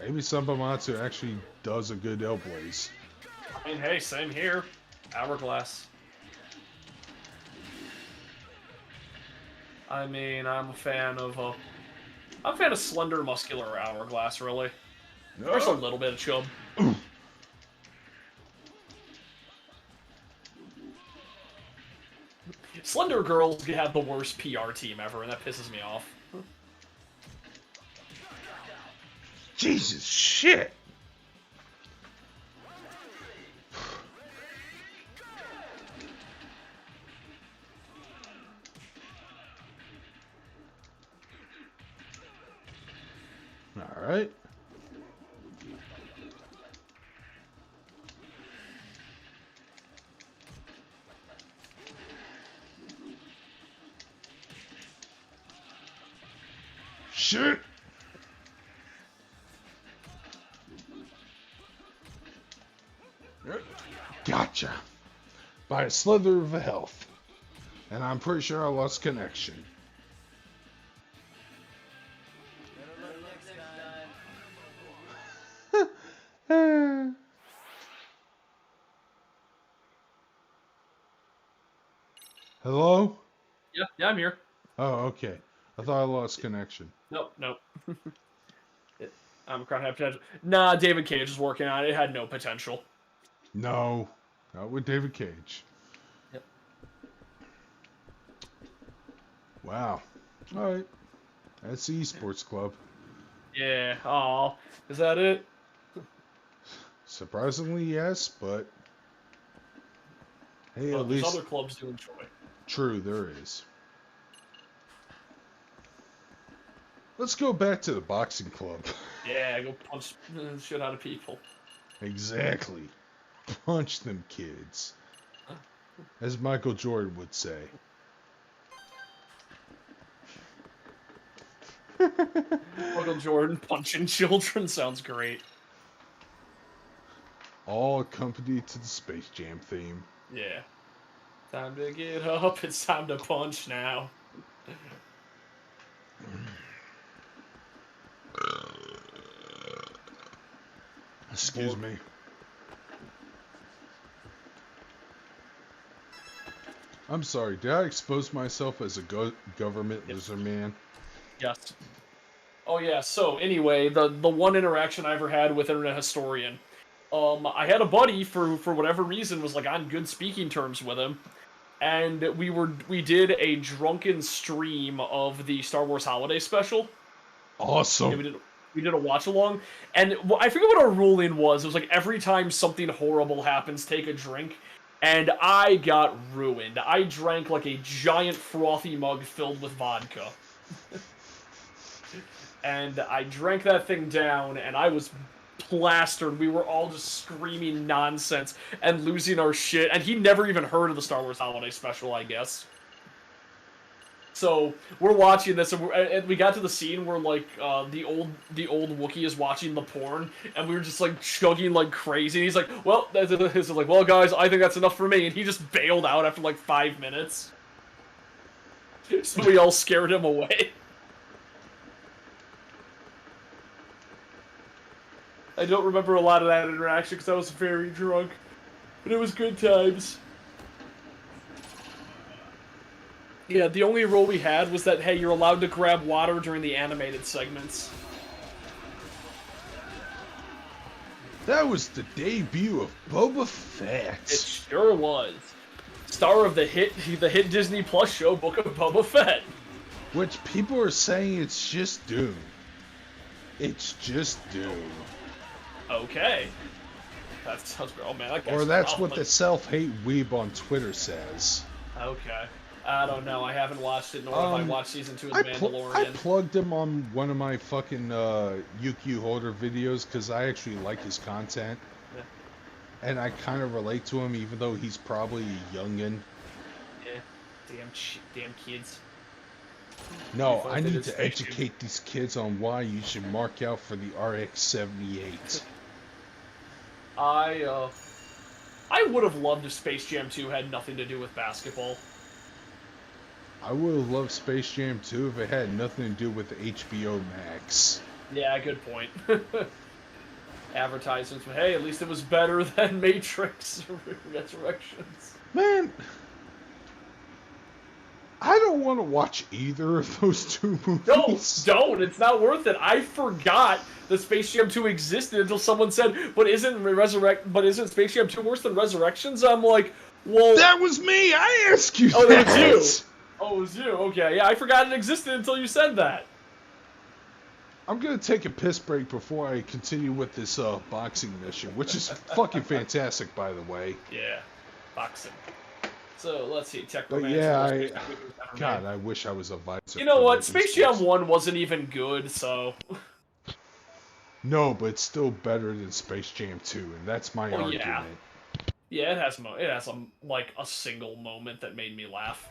Maybe Subamatsu actually does a good L-Blaze. I mean, hey, same here. Hourglass. I mean, I'm a fan of slender, muscular Hourglass, really. There's a little bit of chub. Slender girls have the worst PR team ever, and that pisses me off. Jesus shit! Alright. Shit! Gotcha. By a slither of health. And I'm pretty sure I lost connection. Hello? Yeah, I'm here. Oh, okay. I thought I lost connection. Nope. Omicron had potential. Nah, David Cage is working on it. It had no potential. No, not with David Cage. Yep. Wow. All right. That's the eSports Club. Yeah. Oh, is that it? Surprisingly, yes, but hey, But at there's least other clubs to enjoy. true there is. Let's go back to the boxing club. Yeah, go punch the shit out of people. Exactly. Punch them kids. As Michael Jordan would say. Michael Jordan punching children sounds great. All accompanied to the Space Jam theme. Yeah. Time to get up. It's time to punch now. Excuse me. I'm sorry, did I expose myself as a government lizard man? Yes. Oh yeah. So anyway, the one interaction I ever had with Internet Historian, I had a buddy for whatever reason was like on good speaking terms with him, and we did a drunken stream of the Star Wars Holiday Special. Awesome. Yeah, we did a watch along, and I forget what our ruling was. It was like every time something horrible happens, take a drink. And I got ruined. I drank like a giant frothy mug filled with vodka. And I drank that thing down, and I was plastered. We were all just screaming nonsense and losing our shit. And he never even heard of the Star Wars Holiday Special, I guess. So we're watching this, and we got to the scene where like the old Wookiee is watching the porn, and we were just like chugging like crazy. And he's like, "Well," he's like, "Well, guys, I think that's enough for me," and he just bailed out after like 5 minutes. So we all scared him away. I don't remember a lot of that interaction because I was very drunk, but it was good times. Yeah, the only rule we had was that, hey, you're allowed to grab water during the animated segments. That was the debut of Boba Fett. It sure was. Star of the hit Disney Plus show Book of Boba Fett. Which people are saying it's just Doom. It's just Doom. Okay. That sounds great. Oh man, that guy's Or that's probably... what the self-hate weeb on Twitter says. Okay. I don't know. I haven't watched it, nor have I watched season 2 of The Mandalorian. I plugged him on one of my fucking UQ Holder videos because I actually like his content. Yeah. And I kind of relate to him even though he's probably a youngin'. Yeah. Damn kids. No, I need to educate these kids on why you should mark out for the RX-78. I would have loved if Space Jam 2 had nothing to do with basketball. I would have loved Space Jam 2 if it had nothing to do with HBO Max. Yeah, good point. Advertisements, but hey, at least it was better than Matrix Resurrections. Man, I don't want to watch either of those two movies. Don't. It's not worth it. I forgot that Space Jam 2 existed until someone said, but isn't Space Jam 2 worse than Resurrections? I'm like, well... That was me! I asked you that! That was you! Oh, it was you. Okay, yeah, I forgot it existed until you said that. I'm gonna take a piss break before I continue with this boxing mission, which is fucking fantastic, by the way. Yeah, boxing. So, let's see, Tech But yeah, God, I wish I was a visor. You know what? Space Jam 1 wasn't even good, so... No, but it's still better than Space Jam 2, and that's my argument. Yeah, it has a single moment that made me laugh.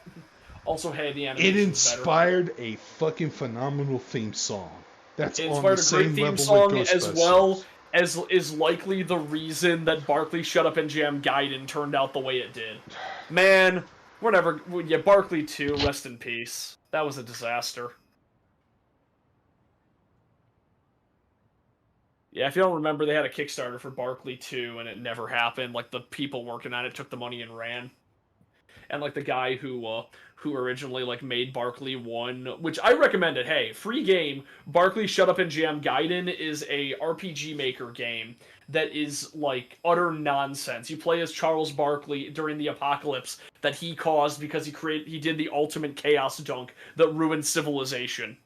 Also, hey, the animation It inspired a fucking phenomenal theme song. That's it on the same level with Ghostbusters. As well as is likely the reason that Barkley Shut Up and Jam Gaiden turned out the way it did. Man, we're never... Yeah, Barkley 2, rest in peace. That was a disaster. Yeah, if you don't remember, they had a Kickstarter for Barkley 2, and it never happened. Like, the people working on it took the money and ran. and like the guy who originally like made Barkley 1, which I recommend it. Hey, free game. Barkley Shut Up and Jam Gaiden is a RPG Maker game that is like utter nonsense. You play as Charles Barkley during the apocalypse that he caused because he did the ultimate chaos dunk that ruined civilization.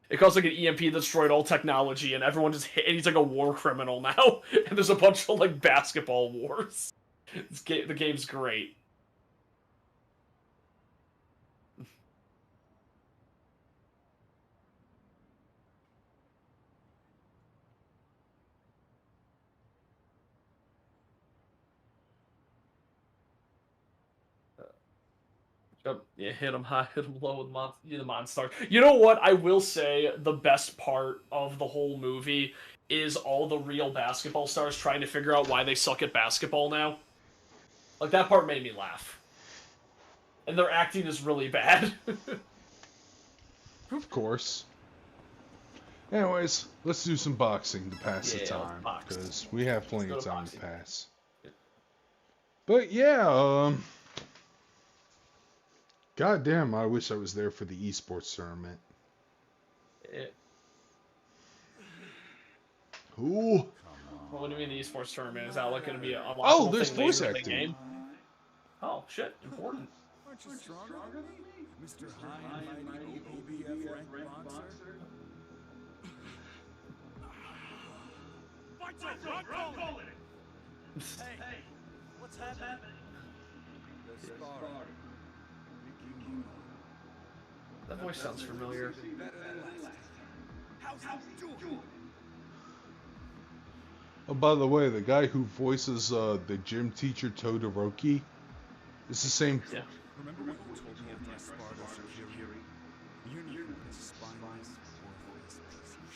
It caused like an EMP that destroyed all technology, and everyone just hit, and he's like a war criminal now. And there's a bunch of like basketball wars. The game's great. Yeah, hit him high, hit him low with the monster. You know what? I will say the best part of the whole movie is all the real basketball stars trying to figure out why they suck at basketball now. Like, that part made me laugh. And their acting is really bad. Of course. Anyways, let's do some boxing to pass the time, because we have plenty of time to pass. But yeah, goddamn, I wish I was there for the eSports tournament. Ooh. What do you mean the eSports tournament? Is that like going to be a oh, there's voice acting. Game? Oh shit, important. Aren't you stronger than me, Mr. High and Mighty OBF ranked boxer? Hey, what's happening? The sparring. That voice sounds familiar. How's it doing? Oh, by the way, the guy who voices the gym teacher Todoroki is the same. Yeah. Remember what you told me after I sparred with Security? You knew this spineless, worthless piece of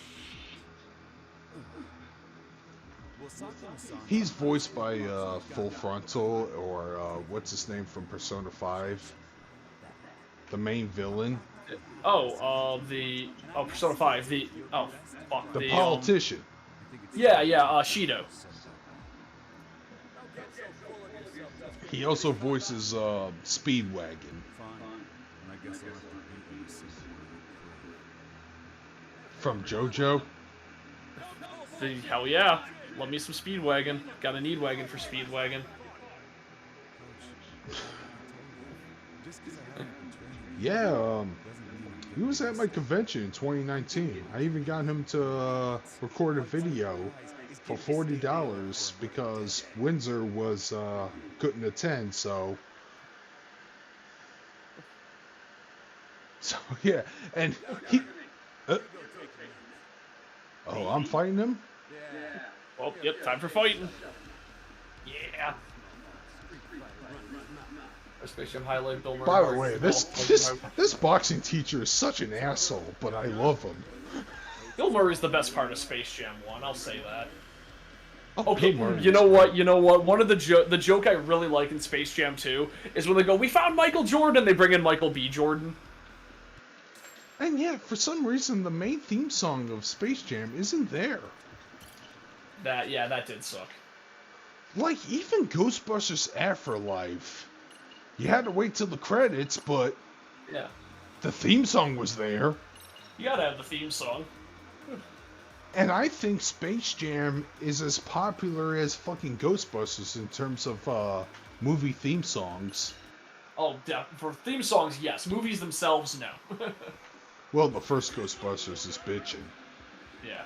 shit. He's voiced by Full Frontal, or what's his name from Persona 5? The main villain. Persona 5. The politician. Shido. He also voices Speedwagon. From JoJo. Hell yeah. Love me some Speedwagon. Got a need wagon for Speedwagon. Yeah, he was at my convention in 2019. I even got him to record a video for $40 because Windsor was couldn't attend, so yeah, and he oh, I'm fighting him? Oh, yep, time for fighting. Yeah. Space Jam highlight Bill Murray. By the way, this boxing teacher is such an asshole, but I love him. Bill Murray's the best part of Space Jam 1, I'll say that. Oh, okay, you know what? One of the joke I really like in Space Jam 2 is when they go, "We found Michael Jordan," they bring in Michael B. Jordan. And yet, for some reason, the main theme song of Space Jam isn't there. That did suck. Like, even Ghostbusters Afterlife, you had to wait till the credits, but yeah, the theme song was there. You gotta have the theme song. And I think Space Jam is as popular as fucking Ghostbusters in terms of movie theme songs. Oh, for theme songs, yes. Movies themselves, no. Well, the first Ghostbusters is bitchin'. Yeah.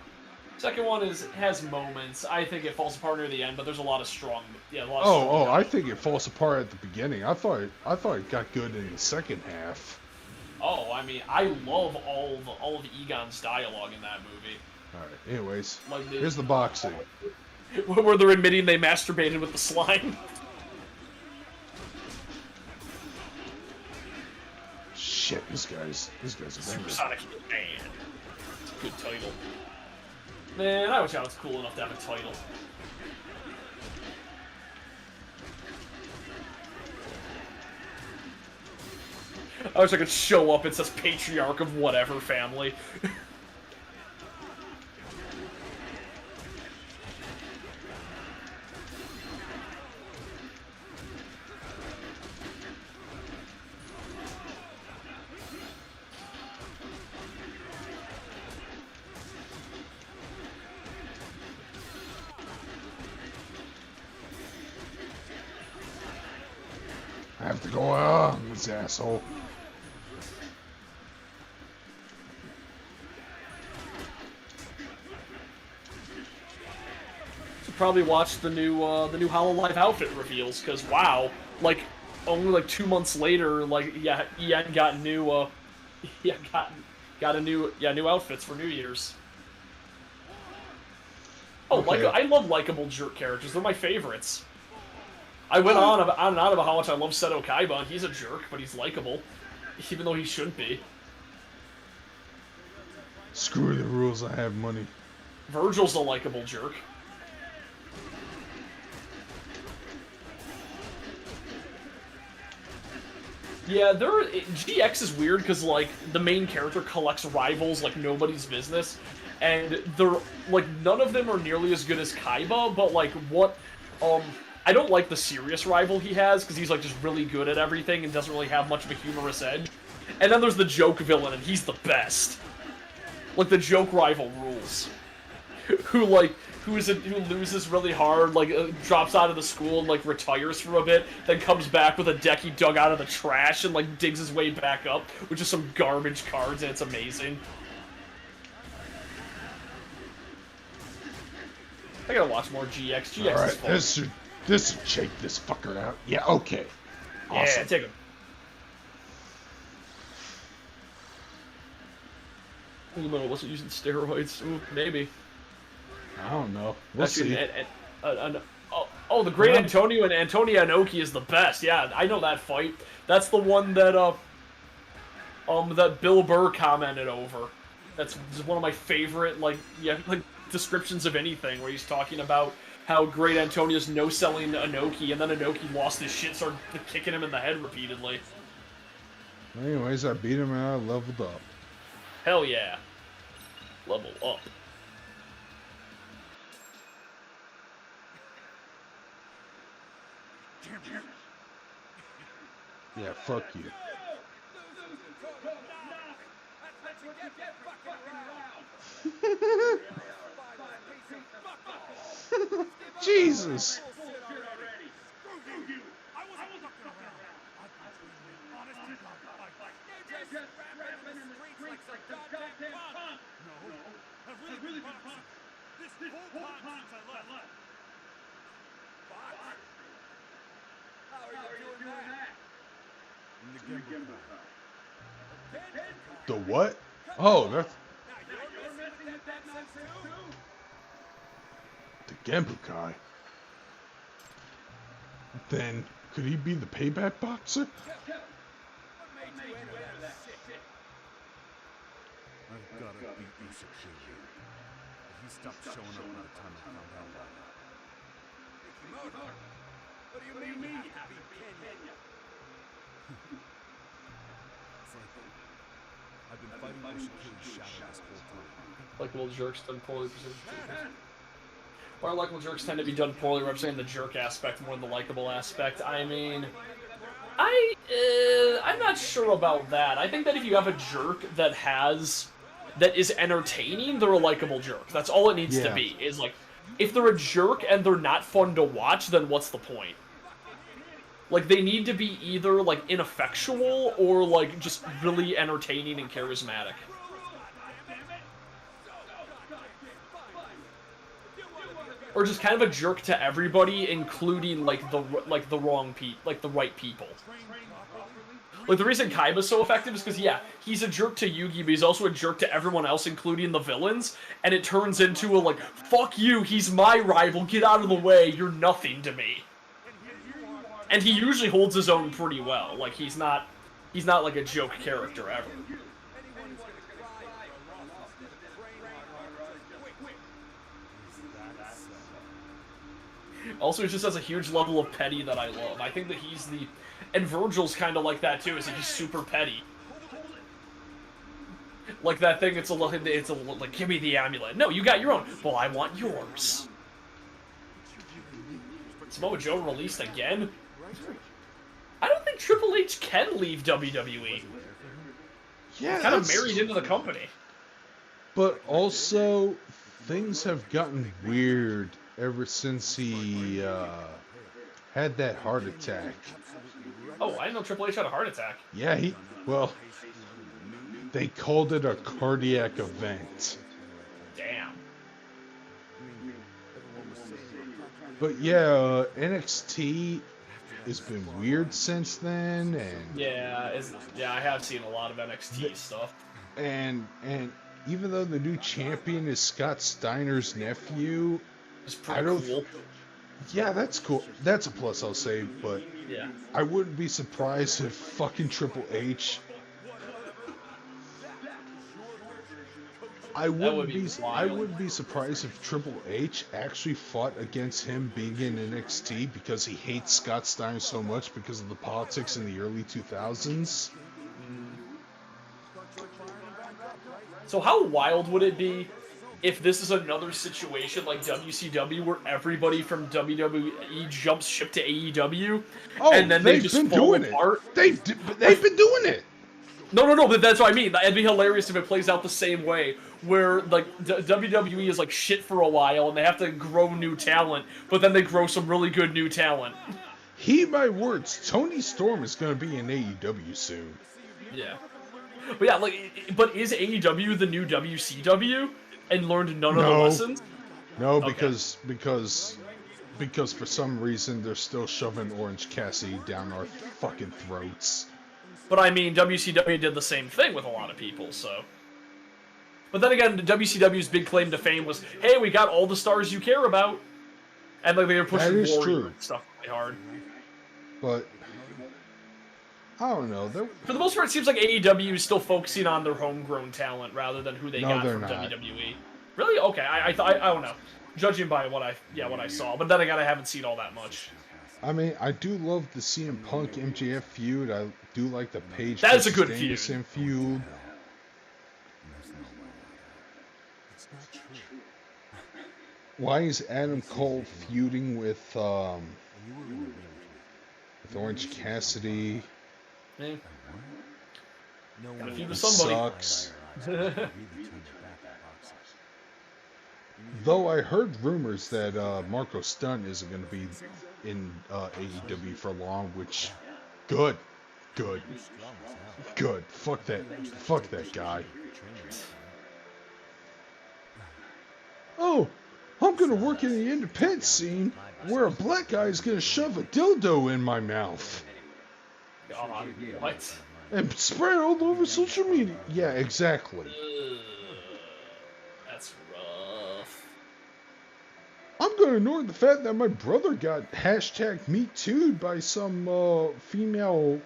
Second one has moments. I think it falls apart near the end, but there's a lot of strong. Yeah, a lot of strong I think it falls apart at the beginning. I thought it got good in the second half. Oh, I mean, I love all of Egon's dialogue in that movie. All right. Anyways, here's the boxing. Where they're admitting they masturbated with the slime. Shit, this guy's a banger. Supersonic Man. Good title. Man, I wish I was cool enough to have a title. I wish I could show up. It says Patriarch of whatever family. have to go on, this asshole. Should probably watch the new HoloLive outfit reveals, because wow, like only like 2 months later, like yeah, EN got new yeah got a new outfits for New Year's. Oh, Okay. I love likable jerk characters. They're my favorites. I went on and on about how much I love Seto Kaiba, and he's a jerk, but he's likable, even though he shouldn't be. Screw the rules, I have money. Virgil's a likable jerk. Yeah, GX is weird because like the main character collects rivals like nobody's business, and they're like none of them are nearly as good as Kaiba, but like I don't like the serious rival he has because he's like just really good at everything and doesn't really have much of a humorous edge. And then there's the joke villain, and he's the best. Like the joke rival rules, who loses really hard, like drops out of the school and like retires for a bit, then comes back with a deck he dug out of the trash and like digs his way back up, which is some garbage cards, and it's amazing. I gotta watch more GX. GX All right, is fun. this should shake this fucker out. Yeah, okay. Awesome. Yeah, take him. Wasn't using steroids. Ooh, maybe. I don't know. We'll see. The great Antonio and Antonia Inoki is the best. Yeah, I know that fight. That's the one that that Bill Burr commented over. That's one of my favorite like descriptions of anything, where he's talking about how great Antonio's no-selling Inoki, and then Inoki lost his shit, started kicking him in the head repeatedly. Anyways, I beat him and I leveled up. Hell yeah. Level up. Yeah, fuck you. Jesus. The what? Oh, that's the Genbukai. Then could he be the payback boxer? I've gotta beat Ishikiri. He stopped showing up by the time I found out about it. What do you mean you have to beat Kenya? It's like I've been fighting Ishikiri's shadow this whole time. Likable jerks done poorly represented. Or likable jerks tend to be done poorly representing the jerk aspect more than the likable aspect. I mean, I'm not sure about that. I think that if you have a jerk that is entertaining, they're a likable jerk. That's all it needs to be. Is like, if they're a jerk and they're not fun to watch, then what's the point? Like, they need to be either like ineffectual or like just really entertaining and charismatic. Or just kind of a jerk to everybody, including like the right people. Like the reason Kaiba's so effective is because he's a jerk to Yugi, but he's also a jerk to everyone else, including the villains. And it turns into a like, fuck you, he's my rival, get out of the way, you're nothing to me. And he usually holds his own pretty well. Like he's not like a joke character ever. Also, he just has a huge level of petty that I love. I think that and Virgil's kind of like that too, is that he's super petty. Like that thing, it's a little like, give me the amulet. No, you got your own. Well, I want yours. Samoa Joe released again? I don't think Triple H can leave WWE. Yeah, He's kind of married into the company. But also, things have gotten weird ever since he had that heart attack. Oh, I know Triple H had a heart attack. Yeah, well, they called it a cardiac event. Damn. But yeah, NXT has been weird since then, and Yeah, I have seen a lot of NXT stuff. and even though the new champion is Scott Steiner's nephew, It's pretty cool. Yeah, that's cool. That's a plus, I'll say. But Yeah. I wouldn't be surprised if fucking Triple H. I wouldn't be surprised if Triple H actually fought against him being in NXT because he hates Scott Steiner so much because of the politics in the early 2000s. So how wild would it be if this is another situation like WCW where everybody from WWE jumps ship to AEW and then they just fall apart? They've been doing it. No, but that's what I mean. It'd be hilarious if it plays out the same way, where like WWE is like shit for a while and they have to grow new talent, but then they grow some really good new talent. Heed my words, Tony Storm is going to be in AEW soon. Yeah. But yeah, but is AEW the new WCW and learned none of the lessons? No, because for some reason they're still shoving Orange Cassidy down our fucking throats. But I mean, WCW did the same thing with a lot of people, so. But then again, WCW's big claim to fame was, hey, we got all the stars you care about. And like they were pushing Warrior and stuff really hard. But I don't know. For the most part, it seems like AEW is still focusing on their homegrown talent rather than who they got from WWE. Really? Okay, I don't know. Judging by what I saw, but then again, I haven't seen all that much. I mean, I do love the CM Punk MJF feud. I do like the Page That's a good feud. Why is Adam Cole feuding with Orange Cassidy? Yeah. Gotta feud with somebody. Sucks. Though I heard rumors that Marco Stunt isn't going to be in AEW for long, which good. Fuck that guy. Oh, I'm going to work in the independent scene where a black guy is going to shove a dildo in my mouth. God, what? And spread it all over social media. Yeah, exactly. That's rough. I'm going to ignore the fact that my brother got #MeToo'd by some female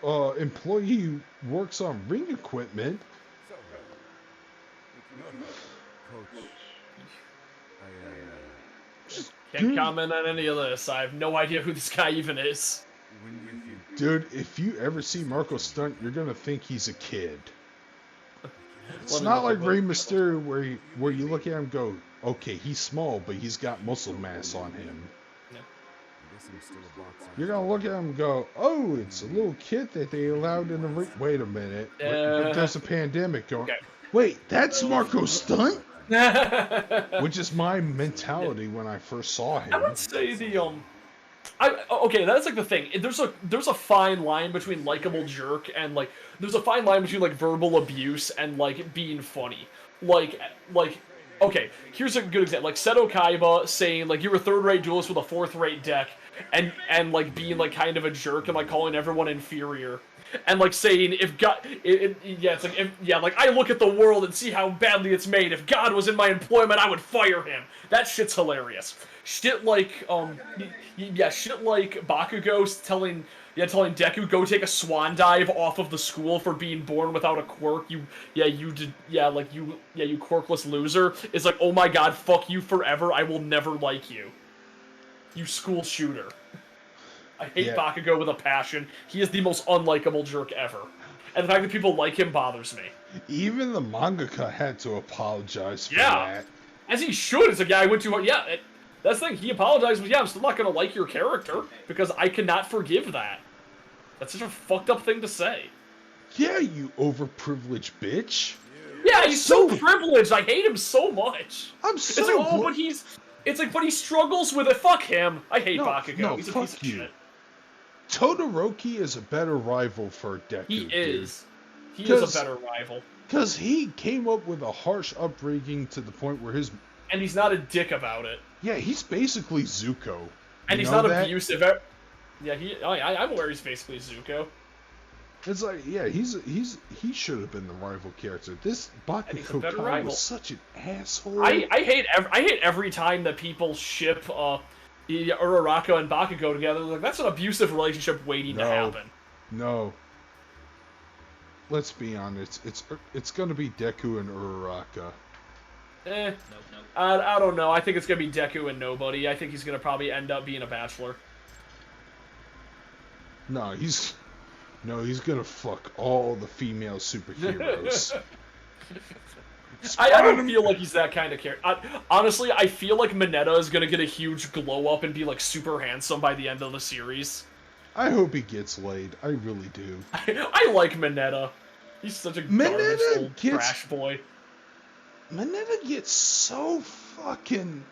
employee who works on ring equipment. Can't comment on any of this. I have no idea who this guy even is. Dude, if you ever see Marco Stunt, you're going to think he's a kid. It's not like Rey Mysterio where you look at him and go, okay, he's small, but he's got muscle mass on him. Yeah. You're going to look at him and go, oh, it's a little kid that they allowed in the ring. Wait a minute. But there's a pandemic going. Okay. Wait, that's Marco Stunt? Which is my mentality when I first saw him. I would say okay, that's like the thing. There's a fine line between likable jerk and like there's a fine line between like verbal abuse and like being funny. Like okay, here's a good example. Like Seto Kaiba saying like you're a third-rate duelist with a fourth-rate deck and like being like kind of a jerk and like calling everyone inferior. And like saying if God, like I look at the world and see how badly it's made. If God was in my employment, I would fire him. That shit's hilarious. Shit like shit like Bakugo telling Deku go take a swan dive off of the school for being born without a quirk. You quirkless loser. Is like, oh my God, fuck you forever. I will never like you. You school shooter. I hate Bakugo with a passion. He is the most unlikable jerk ever. And the fact that people like him bothers me. Even the mangaka had to apologize for that. As he should. It's like, I went too hard. That's the thing. He apologized, but I'm still not going to like your character because I cannot forgive that. That's such a fucked up thing to say. Yeah, you overprivileged bitch. Yeah, he's so privileged. I hate him so much. It's like, but he struggles with it. Fuck him. I hate Bakugo. He's a piece of shit. Todoroki is a better rival for Deku. He dude. is. He is a better rival. Because he came up with a harsh upbringing to the point where his... And he's not a dick about it. Yeah, he's basically Zuko. And he's not abusive. Yeah, I'm aware he's basically Zuko. It's like, yeah, he should have been the rival character. This Bakugo Kai was such an asshole. I hate every time that people ship Uraraka and Bakugo together. Like, that's an abusive relationship waiting to happen. No. Let's be honest. It's gonna be Deku and Uraraka. Nope. I don't know. I think it's gonna be Deku and nobody. I think he's gonna probably end up being a bachelor. No, he's gonna fuck all the female superheroes. I don't feel like he's that kind of character. Honestly, I feel like Mineta is gonna get a huge glow up and be like super handsome by the end of the series. I hope he gets laid. I really do. I like Mineta. He's such a garbage little trash boy. Mineta gets so fucking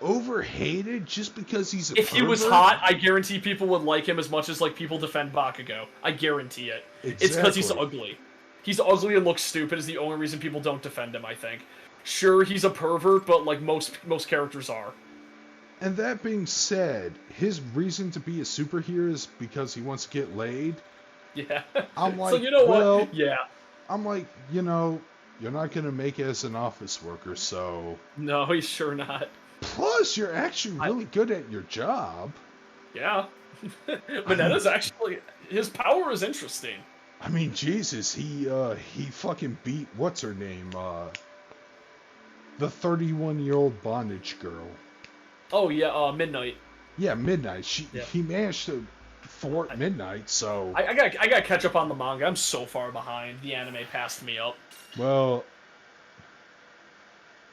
overhated just because he's a If he was hot, I guarantee people would like him as much as like people defend Bakugo. I guarantee it. Exactly. It's because he's ugly. He's ugly and looks stupid is the only reason people don't defend him, I think. Sure, he's a pervert, but like most characters are. And that being said, his reason to be a superhero is because he wants to get laid. Yeah. I'm like, so you know what? Yeah. I'm like, you're not gonna make it as an office worker, so... No, he's sure not. Plus, you're actually really good at your job. Yeah. Mineta's actually... His power is interesting. I mean, Jesus, he fucking beat... What's her name? The 31-year-old bondage girl. Oh, yeah, Midnight. Yeah, Midnight. He managed to thwart Midnight, so... I gotta catch up on the manga. I'm so far behind. The anime passed me up. Well...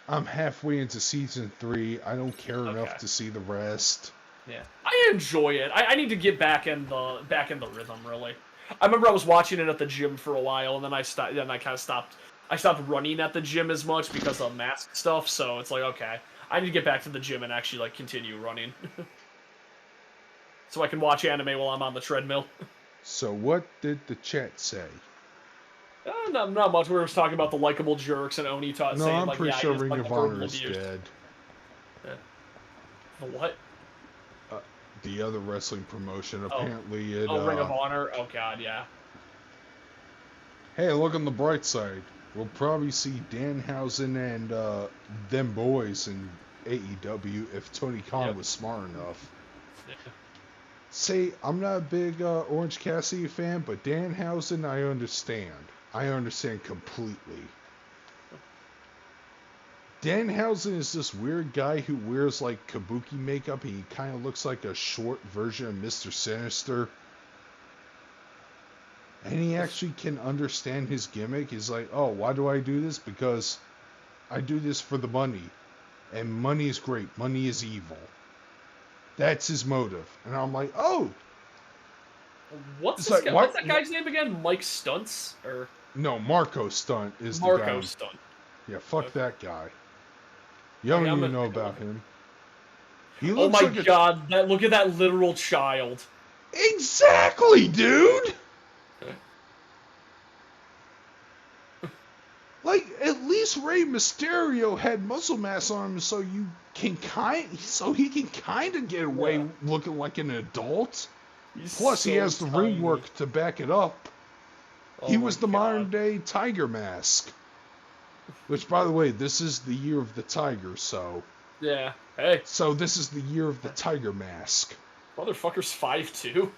I'm halfway into season 3. I don't care enough to see the rest. Yeah, I enjoy it. I need to get back in the rhythm. Really, I remember I was watching it at the gym for a while, and then I kind of stopped. I stopped running at the gym as much because of mask stuff. So it's like, okay, I need to get back to the gym and actually like continue running, so I can watch anime while I'm on the treadmill. So what did the chat say? Not much. We were talking about the likable jerks and Oni saying, I'm like, pretty sure Ring like of Honor is dead. The what? The other wrestling promotion. Apparently it... Ring of Honor? Oh, God, yeah. Hey, look on the bright side. We'll probably see Danhausen and them boys in AEW if Tony Khan was smart enough. Yeah. Say, I'm not a big Orange Cassidy fan, but Danhausen, I understand. I understand completely. Danhausen is this weird guy who wears like kabuki makeup and he kind of looks like a short version of Mr. Sinister. And he actually can understand his gimmick. He's like, oh, why do I do this? Because I do this for the money. And money is great. Money is evil. That's his motive. And I'm like, oh! What's that guy's name again? Mike Stunts? Or no, Marco Stunt is the guy. Marco Stunt. Yeah, fuck that guy. You don't even know about him. He oh my god, look at that literal child. Exactly, dude! Like, at least Rey Mysterio had muscle mass on him so he can kind of get away looking like an adult. Plus, he has the ring work to back it up. He was the modern day Tiger Mask. Which, by the way, this is the year of the tiger, so... Yeah, hey. So this is the year of the Tiger Mask. Motherfucker's 5'2".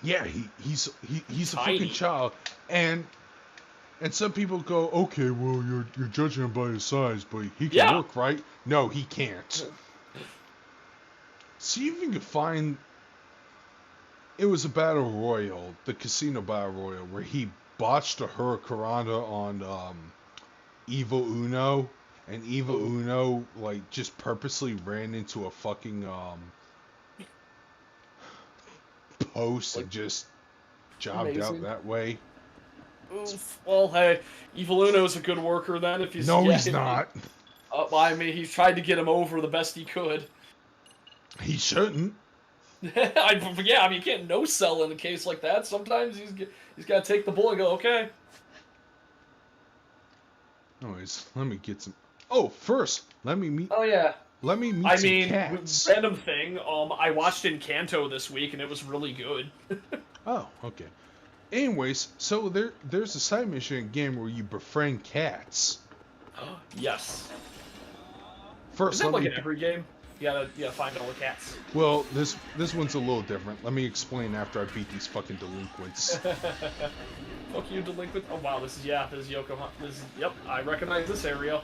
Yeah, he's a fucking child. And some people go, okay, well, you're judging him by his size, but he can work, right? No, he can't. See if you can find... It was a battle royal, the casino battle royal, where he botched a hurricanrana on Evil Uno, and Evil Uno like just purposely ran into a fucking post and just jobbed out that way. Oof. Well, hey, Evil Uno's a good worker then. If he's he's not. Well, I mean, he tried to get him over the best he could. He shouldn't. Yeah, I mean, you can't no sell in a case like that. Sometimes he's got to take the bull and go, okay. Anyways, let me get some. Oh, first, let me meet. Oh yeah. Let me meet I some mean, cats. random thing. I watched Encanto this week and it was really good. Oh, okay. Anyways, so there's a side mission in game where you befriend cats. Yes. First, Is that let like me. in every game? You gotta find all the cats. Well, this one's a little different. Let me explain after I beat these fucking delinquents. Fuck you, delinquent. Oh wow, this is Yokohama. Yep, I recognize this area.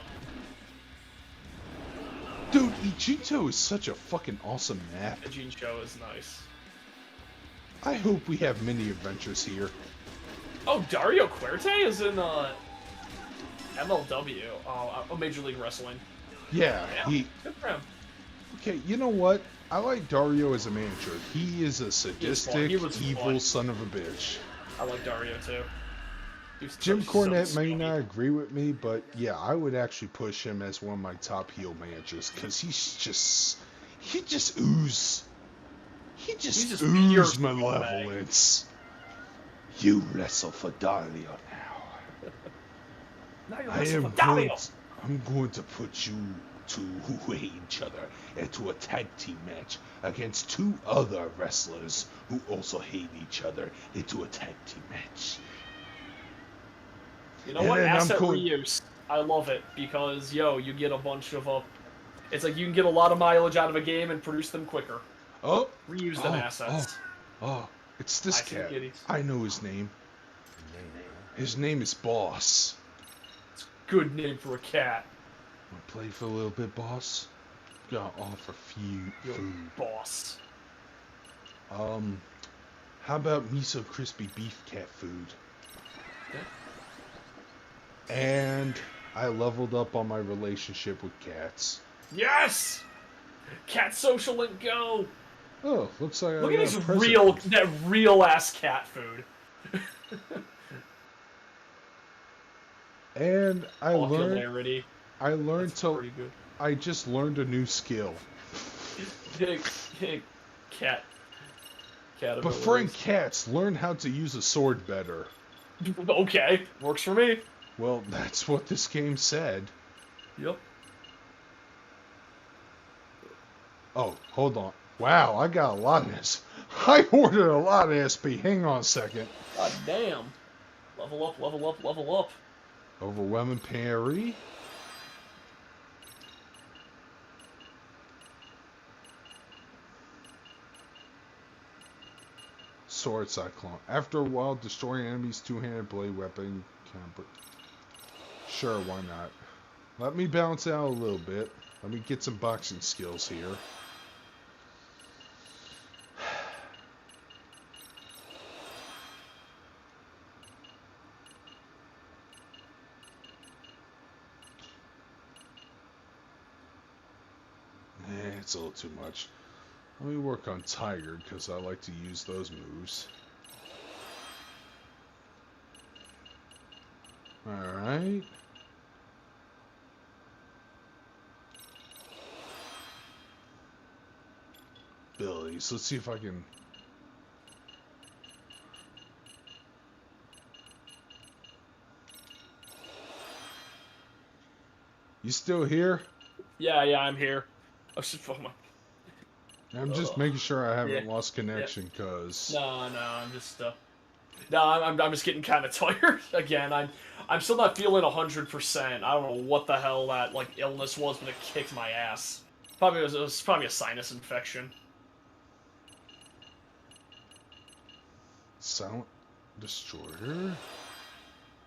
Dude, Ijito is such a fucking awesome map. The Gene Show is nice. I hope we have mini adventures here. Oh, Dario Cuerte is in MLW. Oh, Major League Wrestling. Yeah, Yeah, good for him. Okay, you know what? I like Dario as a manager. He is a sadistic, He was evil fun. son of a bitch. I like Dario too. Jim Cornette so may scummy. not agree with me, but yeah, I would actually push him as one of my top heel managers because he just oozes. He just oozes pure malevolence. You wrestle for Dario now. Now you're I wrestling am for Dario. I'm going to put you two who hate each other into a tag team match against two other wrestlers who also hate each other into a tag team match. You know And what? then I'm Asset going- reuse. I love it because you get a bunch of it's like you can get a lot of mileage out of a game and produce them quicker. Oh, Reuse them assets. oh, it's this I see cat. kitties. I know his name. His name is Boss. Good name for a cat. Wanna play for a little bit, Boss? Gotta offer Your food. boss. How about miso crispy beef cat food? And I leveled up on my relationship with cats. Yes! Cat social link go! Oh, looks like Look I at got this a present. that real ass cat food. And I learned Popularity. That's to. pretty good. I just learned a new skill. Cat. Befriend cats. Learn how to use a sword better. Okay, works for me. Well, that's what this game said. Yep. Oh, hold on. Wow, I got a lot of this. I ordered a lot of SP. Hang on a second. God damn. Level up, level up, level up. Overwhelming parry. Sword Cyclone. After a while, destroying enemies' two-handed blade weapon can... Sure, why not? Let me bounce out a little bit. Let me get some boxing skills here. It's a little too much. Let me work on Tiger, because I like to use those moves. Alright. Abilities. Let's see if I can... You still here? Yeah, I'm here. Oh, shit, oh my. I'm just making sure I haven't Yeah. lost connection, because... No, I'm just I'm just getting kind of tired again. I'm still not feeling 100%. I don't know what the hell that like illness was, but it kicked my ass. Probably it was probably a sinus infection. Silent Destroyer?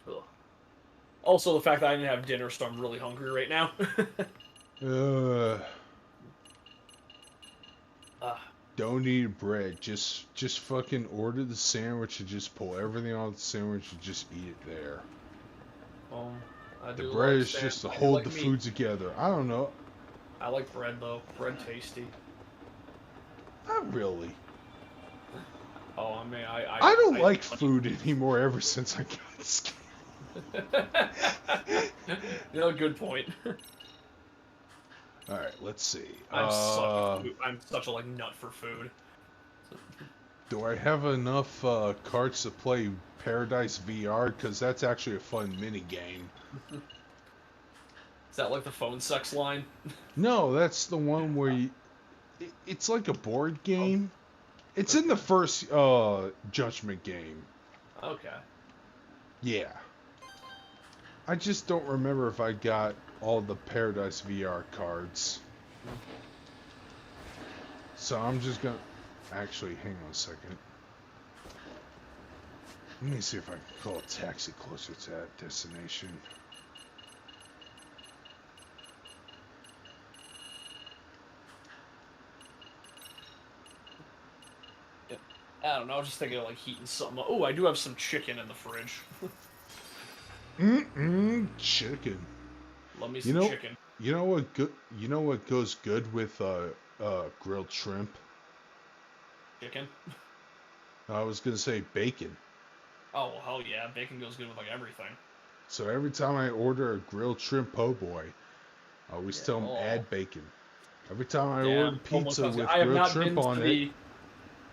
Ugh. Also, the fact that I didn't have dinner, so I'm really hungry right now. Don't eat bread. Just fucking order the sandwich and just pull everything off the sandwich and just eat it there. I The do bread like is just to I do hold like the meat. food together. I don't know. I like bread though. Bread tasty. Not really. Oh, I mean, I don't like food anymore ever since I got this game. You know, good point. Alright, let's see. I'm such a like nut for food. Do I have enough cards to play Paradise VR? Because that's actually a fun mini game. Is that like the phone sex line? No, that's the one where it's like a board game. It's in the first Judgment game. Okay. Yeah. I just don't remember if I got all the Paradise VR cards. So I'm just gonna... Actually, hang on a second. Let me see if I can call a taxi closer to that destination. I don't know, I was just thinking of like heating something up. Oh, I do have some chicken in the fridge. Chicken. Love me some chicken. You know what goes good with grilled shrimp? Chicken? I was gonna say bacon. Oh, well, hell yeah. Bacon goes good with like everything. So every time I order a grilled shrimp po' boy, I always tell them add bacon. Every time I order pizza with grilled shrimp on it,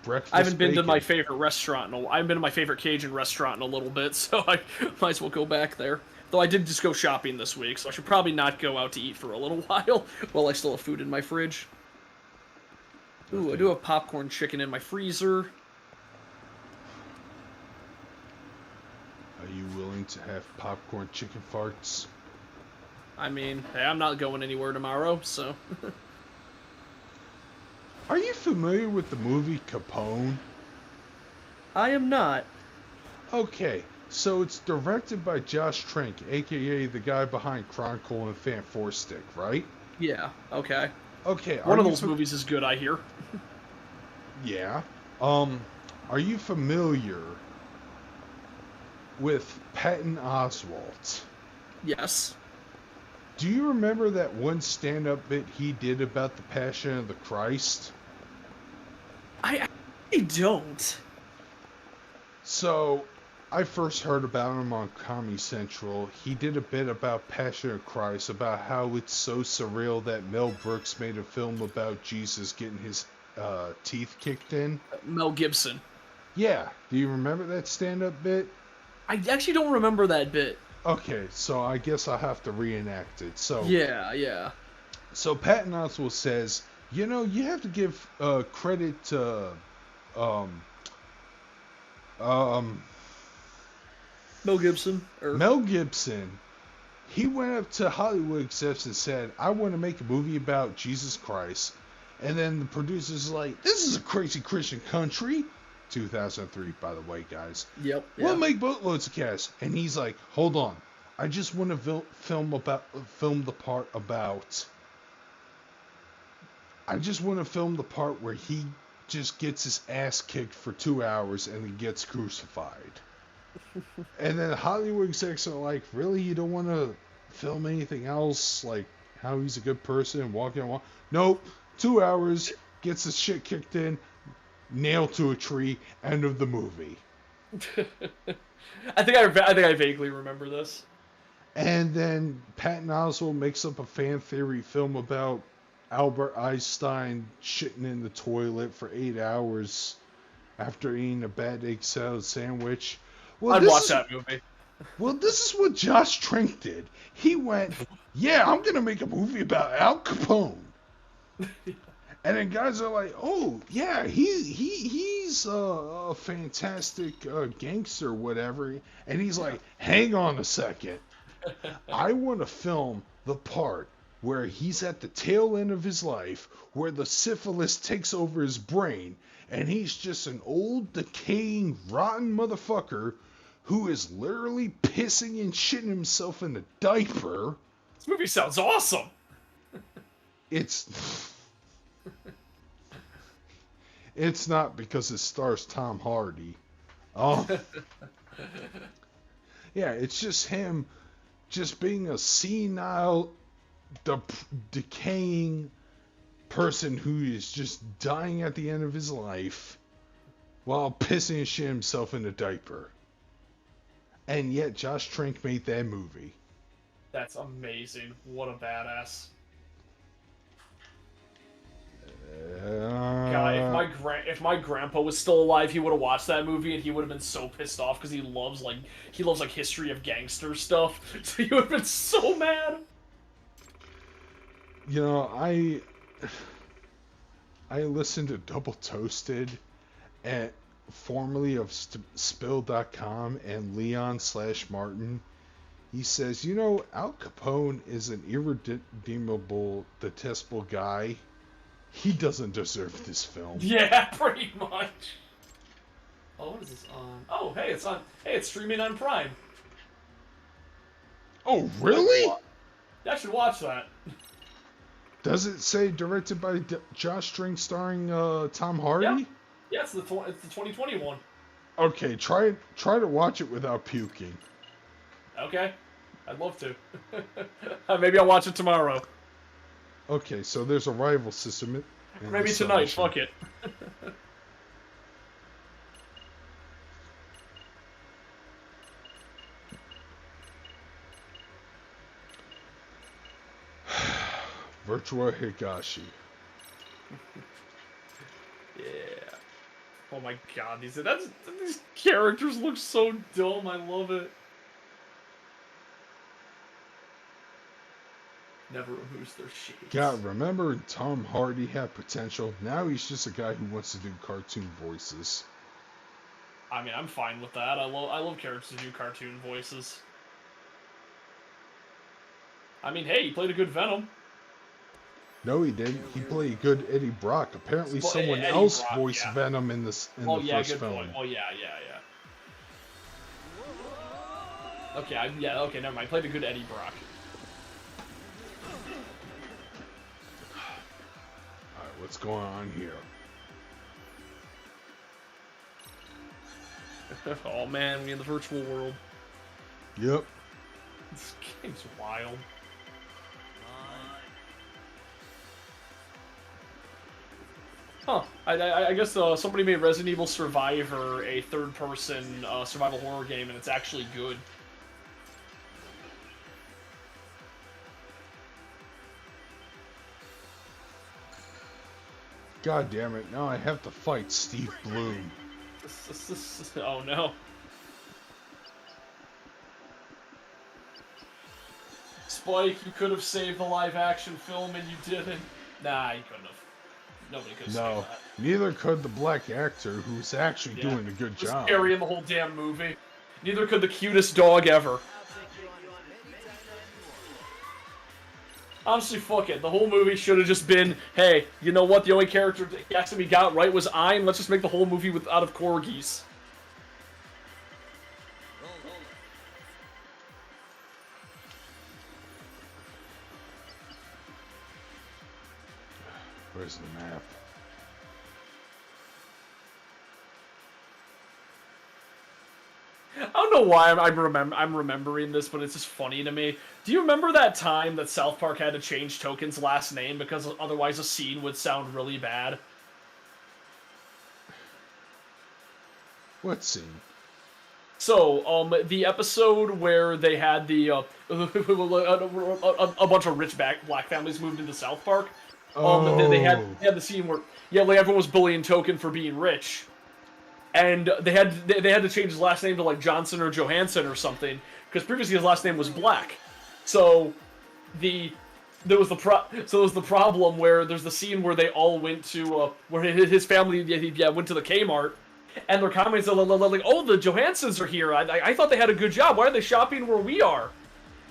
breakfast I haven't been bacon. to my favorite restaurant. I haven't been to my favorite Cajun restaurant in a little bit, so I might as well go back there. Though I did just go shopping this week, so I should probably not go out to eat for a little while I still have food in my fridge. Ooh, okay. I do have popcorn chicken in my freezer. Are you willing to have popcorn chicken farts? I mean, hey, I'm not going anywhere tomorrow, so... Are you familiar with the movie Capone? I am not. Okay, so it's directed by Josh Trank, aka the guy behind Chronicle and Fan 4 Stick, right? Yeah, okay. Okay, one of those movies is good, I hear. Yeah. Are you familiar with Patton Oswalt? Yes. Do you remember that one stand-up bit he did about the Passion of the Christ? I don't. So, I first heard about him on Comedy Central. He did a bit about Passion of Christ, about how it's so surreal that Mel Brooks made a film about Jesus getting his teeth kicked in. Mel Gibson. Yeah. Do you remember that stand-up bit? I actually don't remember that bit. Okay, so I guess I'll have to reenact it. So yeah. So Patton Oswalt says, you know, you have to give credit to Mel Gibson. Mel Gibson. He went up to Hollywood execs and said, I want to make a movie about Jesus Christ. And then the producer's like, this is a crazy Christian country. 2003, by the way, guys. Yep. We'll make boatloads of cash. And he's like, hold on. I just want to film the part where he just gets his ass kicked for 2 hours and he gets crucified. And then Hollywood execs are like, really? You don't want to film anything else? Like how he's a good person, walking along? Nope. 2 hours, gets his shit kicked in, nailed to a tree, end of the movie. I think I vaguely remember this. And then Patton Oswalt makes up a fan theory film about Albert Einstein shitting in the toilet for 8 hours after eating a bad egg salad sandwich. Well, I'd watch that movie. Well, this is what Josh Trank did. He went, yeah, I'm going to make a movie about Al Capone. And then guys are like, oh, yeah, he's a fantastic gangster, whatever. And he's like, hang on a second. I want to film the part where he's at the tail end of his life, where the syphilis takes over his brain, and he's just an old, decaying, rotten motherfucker who is literally pissing and shitting himself in a diaper. This movie sounds awesome. It's not because it stars Tom Hardy. Yeah, it's just him just being a senile, decaying person who is just dying at the end of his life while pissing and shitting himself in a diaper. And yet Josh Trank made that movie. That's amazing. What a badass. God, if my grandpa was still alive, he would have watched that movie and he would have been so pissed off because he loves history of gangster stuff. So he would have been so mad. You know, I listened to Double Toasted, at formerly of Spill.com, and Leon/Martin. He says, you know, Al Capone is an irredeemable, detestable guy. He doesn't deserve this film. Yeah, pretty much. Oh, what is this on? Oh, hey, it's on. Hey, it's streaming on Prime. Oh, really? I should watch that. Does it say directed by Josh String, starring Tom Hardy? Yeah, yeah, it's the 2021. Okay, try to watch it without puking. Okay, I'd love to. Maybe I'll watch it tomorrow. Okay, so there's a rival system. Maybe tonight. Fuck it. Virtua Higashi. Yeah. Oh my god, these characters look so dumb. I love it. Never removes their shades. God, remember Tom Hardy had potential? Now he's just a guy who wants to do cartoon voices. I mean, I'm fine with that. I love characters who do cartoon voices. I mean, hey, he played a good Venom. No, he didn't. He played good Eddie Brock. Apparently, Well, someone Eddie else Brock, voiced yeah. Venom in the first good film. point. Oh, yeah. Okay, okay, never mind. Played a good Eddie Brock. Alright, what's going on here? Oh man, we in the virtual world. Yep. This game's wild. Huh. I guess somebody made Resident Evil Survivor a third-person survival horror game, and it's actually good. God damn it, now I have to fight Steve Bloom. Oh no. Spike, you could have saved the live-action film, and you didn't. Nah, you couldn't have. Nobody could have saved that. Neither could the black actor, who's actually doing a good job. Carrying the whole damn movie. Neither could the cutest dog ever. Honestly, fuck it. The whole movie should have just been, hey, you know what? The only character Yagami got right was Ein. Let's just make the whole movie out of corgis. Where's the map? I don't know why I'm remembering this, but it's just funny to me. Do you remember that time that South Park had to change Token's last name because otherwise a scene would sound really bad? What scene? So, the episode where they had the a bunch of rich black families moved into South Park. They had the scene where like everyone was bullying Token for being rich. And they had to change his last name to like Johnson or Johansson or something because previously his last name was Black. So there was the problem where there's the scene where they all went to where his family went to the Kmart, and their comments are like, "Oh, the Johanssons are here. I thought they had a good job. Why are they shopping where we are?"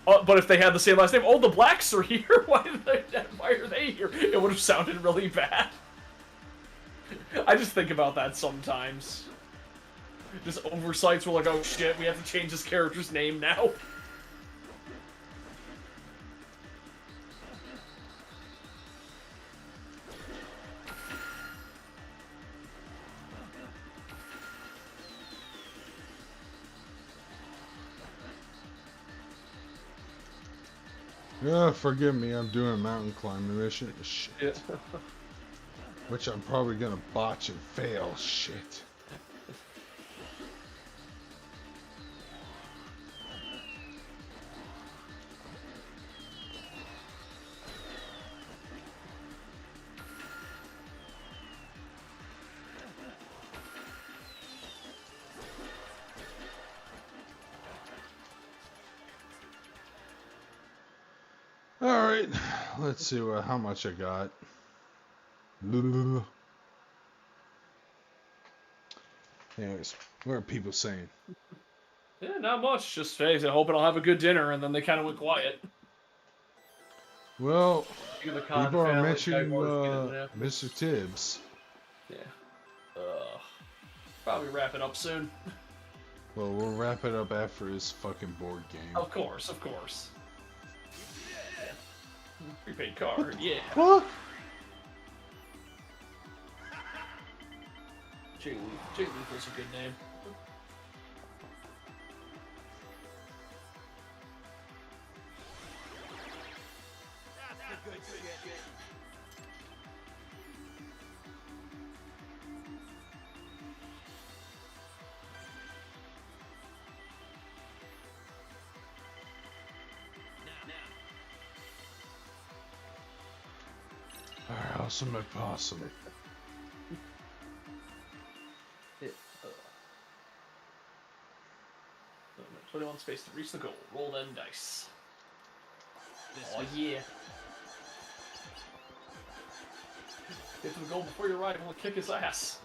But if they had the same last name, "Oh, the Blacks are here. Why are they here?" It would have sounded really bad. I just think about that sometimes. Just oversights were like, oh shit, we have to change this character's name now. Yeah, forgive me, I'm doing a mountain climbing mission. Shit. Yeah. Which I'm probably gonna botch and fail. Shit. All right, let's see how much I got. Anyways, what are people saying? Yeah, not much. Just hey, I hope I'll have a good dinner, and then they kind of went quiet. Well, The Khan people are family, mentioning Jaguars get it, Mr. Tibbs. Yeah. Probably wrap it up soon. Well, we'll wrap it up after his fucking board game. Of course, of course. Prepaid card, yeah. Fuck! Jay Leaf was a good name. Alright, awesome and possum. 21 space to reach the goal. Roll them dice. Oh yeah. Get to the goal before your rival will kick his ass.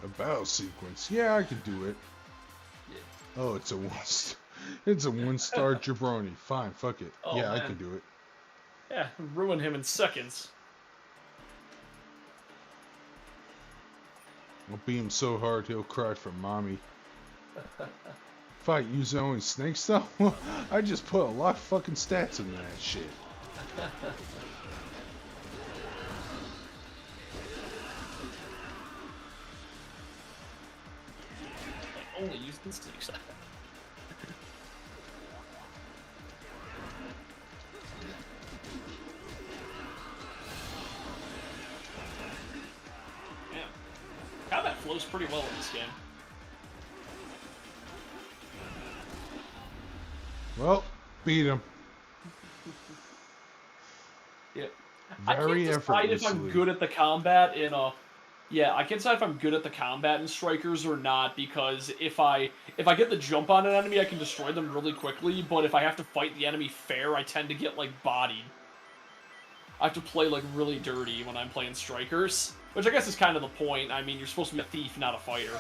A battle sequence. Yeah, I could do it. Yeah. Oh, it's a it's a 1-star jabroni. Fine, fuck it. Oh, yeah, man. I can do it. Yeah, ruin him in seconds. I'll beat him so hard he'll cry for mommy. If I use only snake stuff, well, I just put a lot of fucking stats into that shit. Only used in snakes. Yeah. Combat flows pretty well in this game. Well, beat him. Yeah. Very I can't decide if I'm effortlessly. good at the combat in a. Yeah, I can't decide if I'm good at the combat in Strikers or not, because if I get the jump on an enemy, I can destroy them really quickly, but if I have to fight the enemy fair, I tend to get, like, bodied. I have to play, like, really dirty when I'm playing Strikers, which I guess is kind of the point. I mean, you're supposed to be a thief, not a fighter.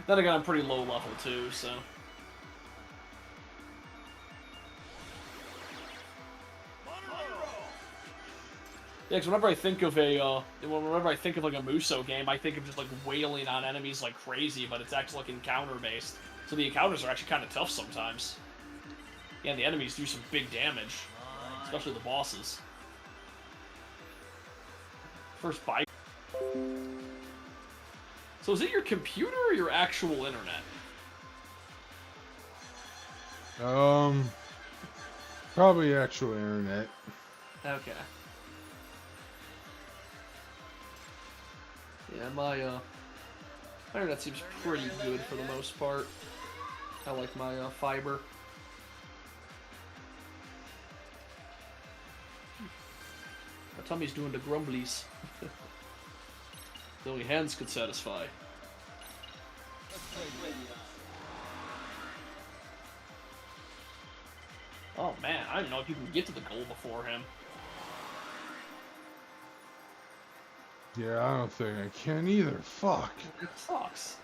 Then again, I'm pretty low level, too, so... Yeah, because whenever I think of like a Muso game, I think of just like wailing on enemies like crazy, but it's actually like encounter based. So the encounters are actually kind of tough sometimes. Yeah, and the enemies do some big damage, especially the bosses. First bike. So is it your computer or your actual internet? Probably actual internet. Okay. Yeah, my internet seems pretty good for the most part. I like my fiber. My tummy's doing the grumblies. The only hands could satisfy. Oh man, I don't know if you can get to the goal before him. Yeah, I don't think I can either. Fuck. It sucks.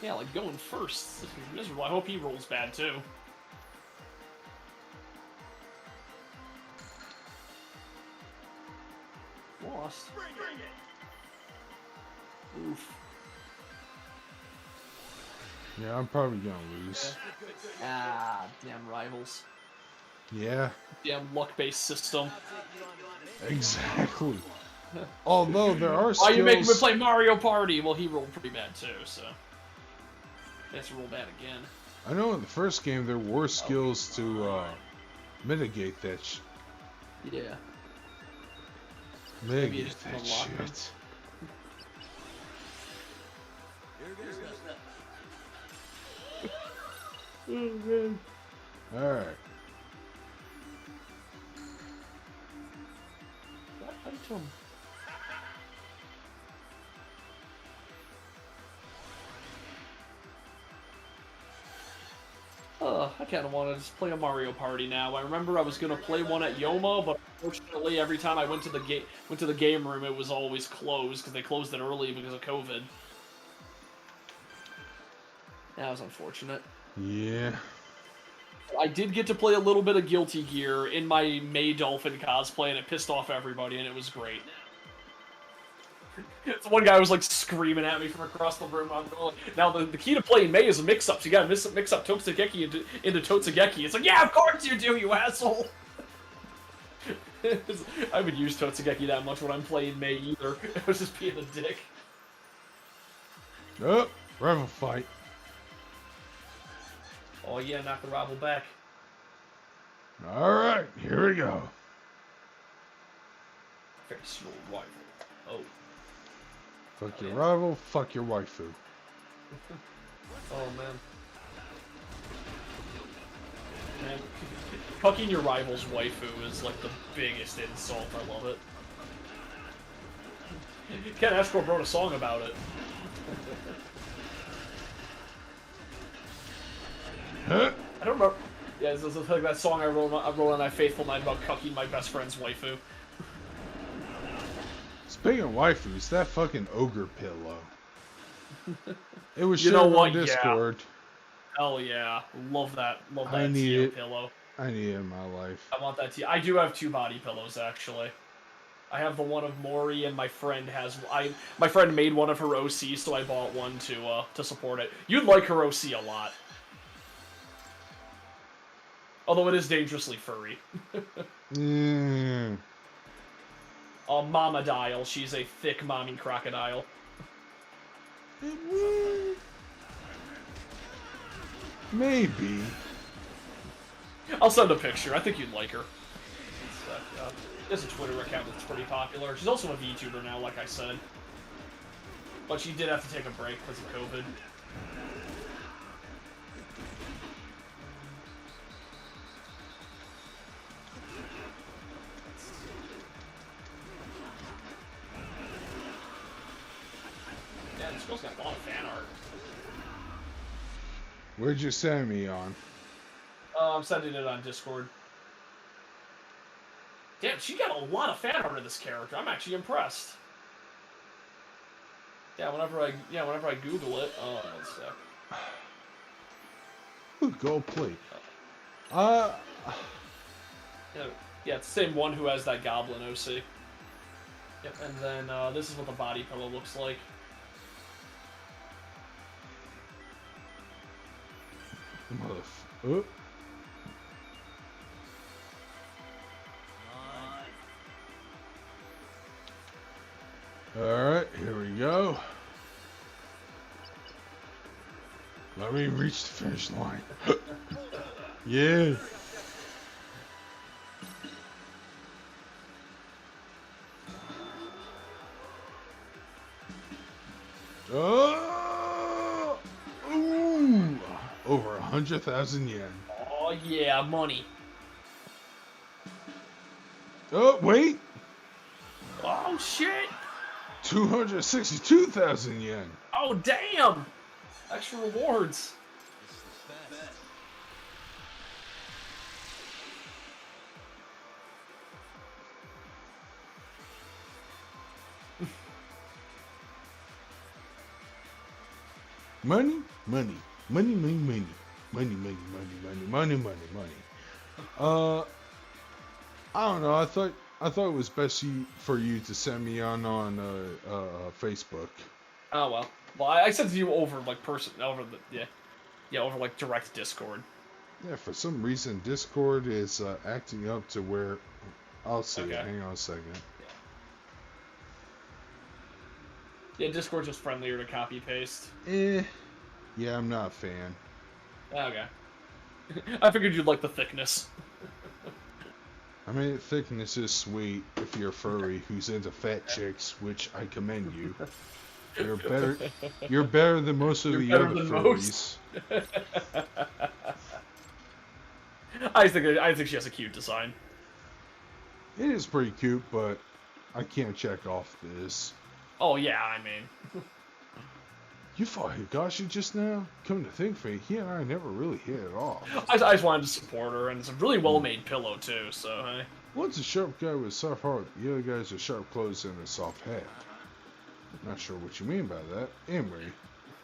Yeah, like going first. This is miserable. I hope he rolls bad too. Lost. Oof. Yeah, I'm probably gonna lose. Ah, damn rivals. Yeah, Damn luck-based system. exactly. Although there are skills. Why you making me play Mario Party? Well, he rolled pretty bad too, so he has to roll bad again. I know in the first game there were skills to mitigate that Yeah. mitigate just that unlock them. shit. Alright. What item? I kind of want to just play a Mario Party now. I remember I was gonna play one at Yoma, but unfortunately, every time I went to the game room, it was always closed because they closed it early because of COVID. That was unfortunate. Yeah. I did get to play a little bit of Guilty Gear in my May Dolphin cosplay, and it pissed off everybody, and it was great. So one guy was like screaming at me from across the room. I'm going, now the key to playing May is mix-ups. You gotta mix up Totsugeki into Totsugeki. It's like, yeah, of course you do, you asshole. I haven't used Totsugeki that much when I'm playing May either. I was just being a dick. Oh, rival fight. Oh yeah, knock the rival back. Alright, here we go. Face your rival. Oh. Fuck your rival, fuck your waifu. Oh man. Man, fucking your rival's waifu is like the biggest insult. I love it. Ken Ashcroft wrote a song about it. Huh? I don't remember. Yeah, it's like that song I wrote on that Faithful Night about cucking my best friend's waifu. Speaking of waifus, that fucking ogre pillow. It was You shared know what? on Discord. Yeah. Hell yeah. Love that. Love I that need Tio it. pillow. I need it in my life. I want that Tio. I do have 2 body pillows, actually. I have the one of Mori, and my friend has... My friend made one of her OC, so I bought one to support it. You'd like her OC a lot. Although it is dangerously furry. Mama Dial. She's a thick mommy crocodile. Maybe. I'll send a picture. I think you'd like her. There's a Twitter account that's pretty popular. She's also a VTuber now, like I said. But she did have to take a break because of COVID. Yeah, this girl's got a lot of fan art. Where'd you send me on? I'm sending it on Discord. Damn, she got a lot of fan art of this character. I'm actually impressed. Yeah, whenever I Google it, one sec. Ooh, gold plate. Yeah, it's the same one who has that Goblin OC. Yep, and then this is what the body pillow looks like. Oh. Alright, here we go. Let me reach the finish line. Yeah. Oh! Ooh! Over 100,000 yen. Oh yeah, money. Oh, wait! Oh shit! 262,000 yen. Oh damn! Extra rewards. Money, money, money, money, money, money, money, money, money, money, money, money. I don't know. I thought it was best for you to send me on Facebook. Oh well. Well, I sent it to you over like over like direct Discord. Yeah, for some reason Discord is acting up to where I'll see it. Hang on a second. Yeah, Discord's just friendlier to copy paste. Yeah, I'm not a fan. Okay. I figured you'd like the thickness. I mean, thickness is sweet if you're furry who's into fat chicks, which I commend you. You're better. You're better than most of You're the better other than furries. most. I think she has a cute design. It is pretty cute, but I can't check off this. Oh yeah, I mean, You fought Higashi just now? Come to think of it, he and I never really hit it off. I just wanted to support her, and it's a really well-made pillow too. So hey. One's a sharp guy with a soft heart, the other guy's a sharp clothes and a soft head. Not sure what you mean by that. Anyway,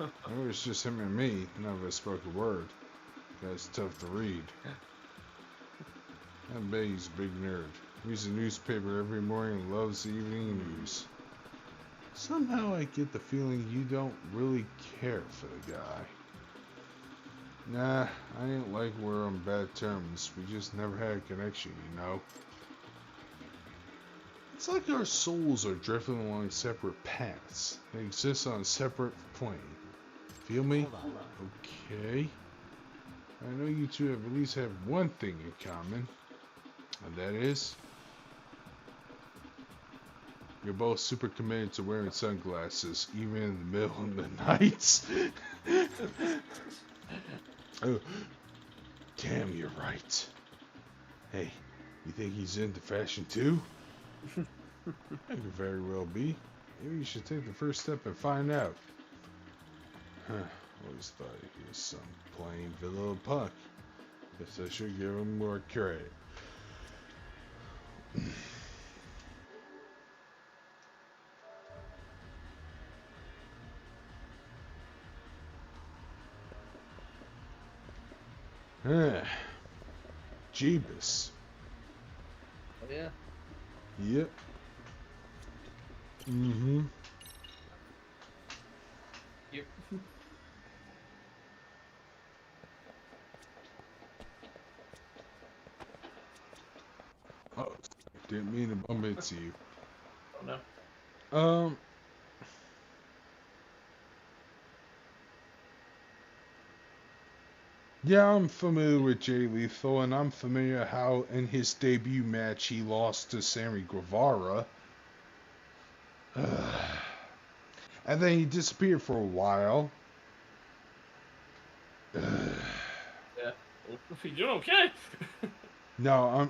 it was just him and me. None of us spoke a word. Guy's tough to read. I bet he's a big nerd. Reads the newspaper every morning and loves the evening news. Somehow I get the feeling you don't really care for the guy. Nah, I ain't like we're on bad terms. We just never had a connection, you know? It's like our souls are drifting along separate paths. They exist on a separate plane. Feel me? Okay. I know you two have at least have one thing in common. And that is... you're both super committed to wearing sunglasses, even in the middle of the nights. Oh, damn, you're right. Hey, you think he's into fashion too? That could very well be. Maybe you should take the first step and find out. Huh, always thought he was some plain vanilla punk. Guess I should give him more credit. Jeebus. Oh, yeah. Yep. Mm-hmm. Yep. Oh, didn't mean to bump into you. Oh, no. Yeah, I'm familiar with Jay Lethal, and I'm familiar how in his debut match he lost to Sammy Guevara. And then he disappeared for a while. Yeah. You doing okay? No,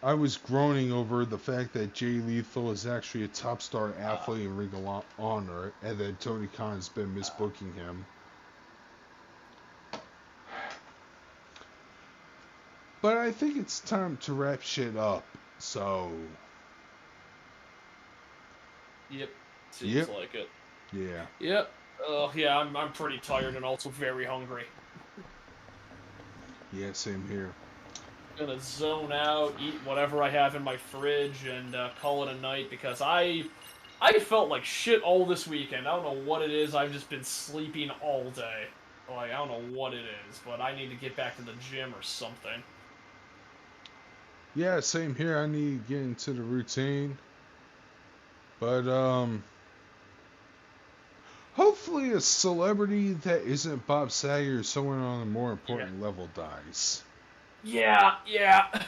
I was groaning over the fact that Jay Lethal is actually a top star athlete in Ring of Honor, and that Tony Khan's been misbooking him. But I think it's time to wrap shit up. So. Yep. Seems Yep. like it. Yeah. Yep. Yeah, I'm pretty tired and also very hungry. Yeah, same here. Gonna zone out, eat whatever I have in my fridge, and call it a night because I felt like shit all this weekend. I don't know what it is. I've just been sleeping all day. Like, I don't know what it is, but I need to get back to the gym or something. Yeah, same here. I need to get into the routine. But, hopefully a celebrity that isn't Bob Saget or someone on a more important level dies. Yeah, yeah.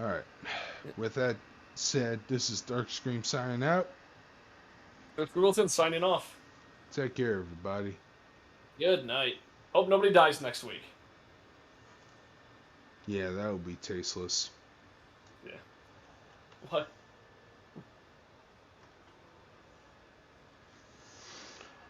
Alright. With that said, this is Dark Scream signing out. Coach Wilson signing off. Take care, everybody. Good night. Hope nobody dies next week. Yeah, that would be tasteless. Yeah. What?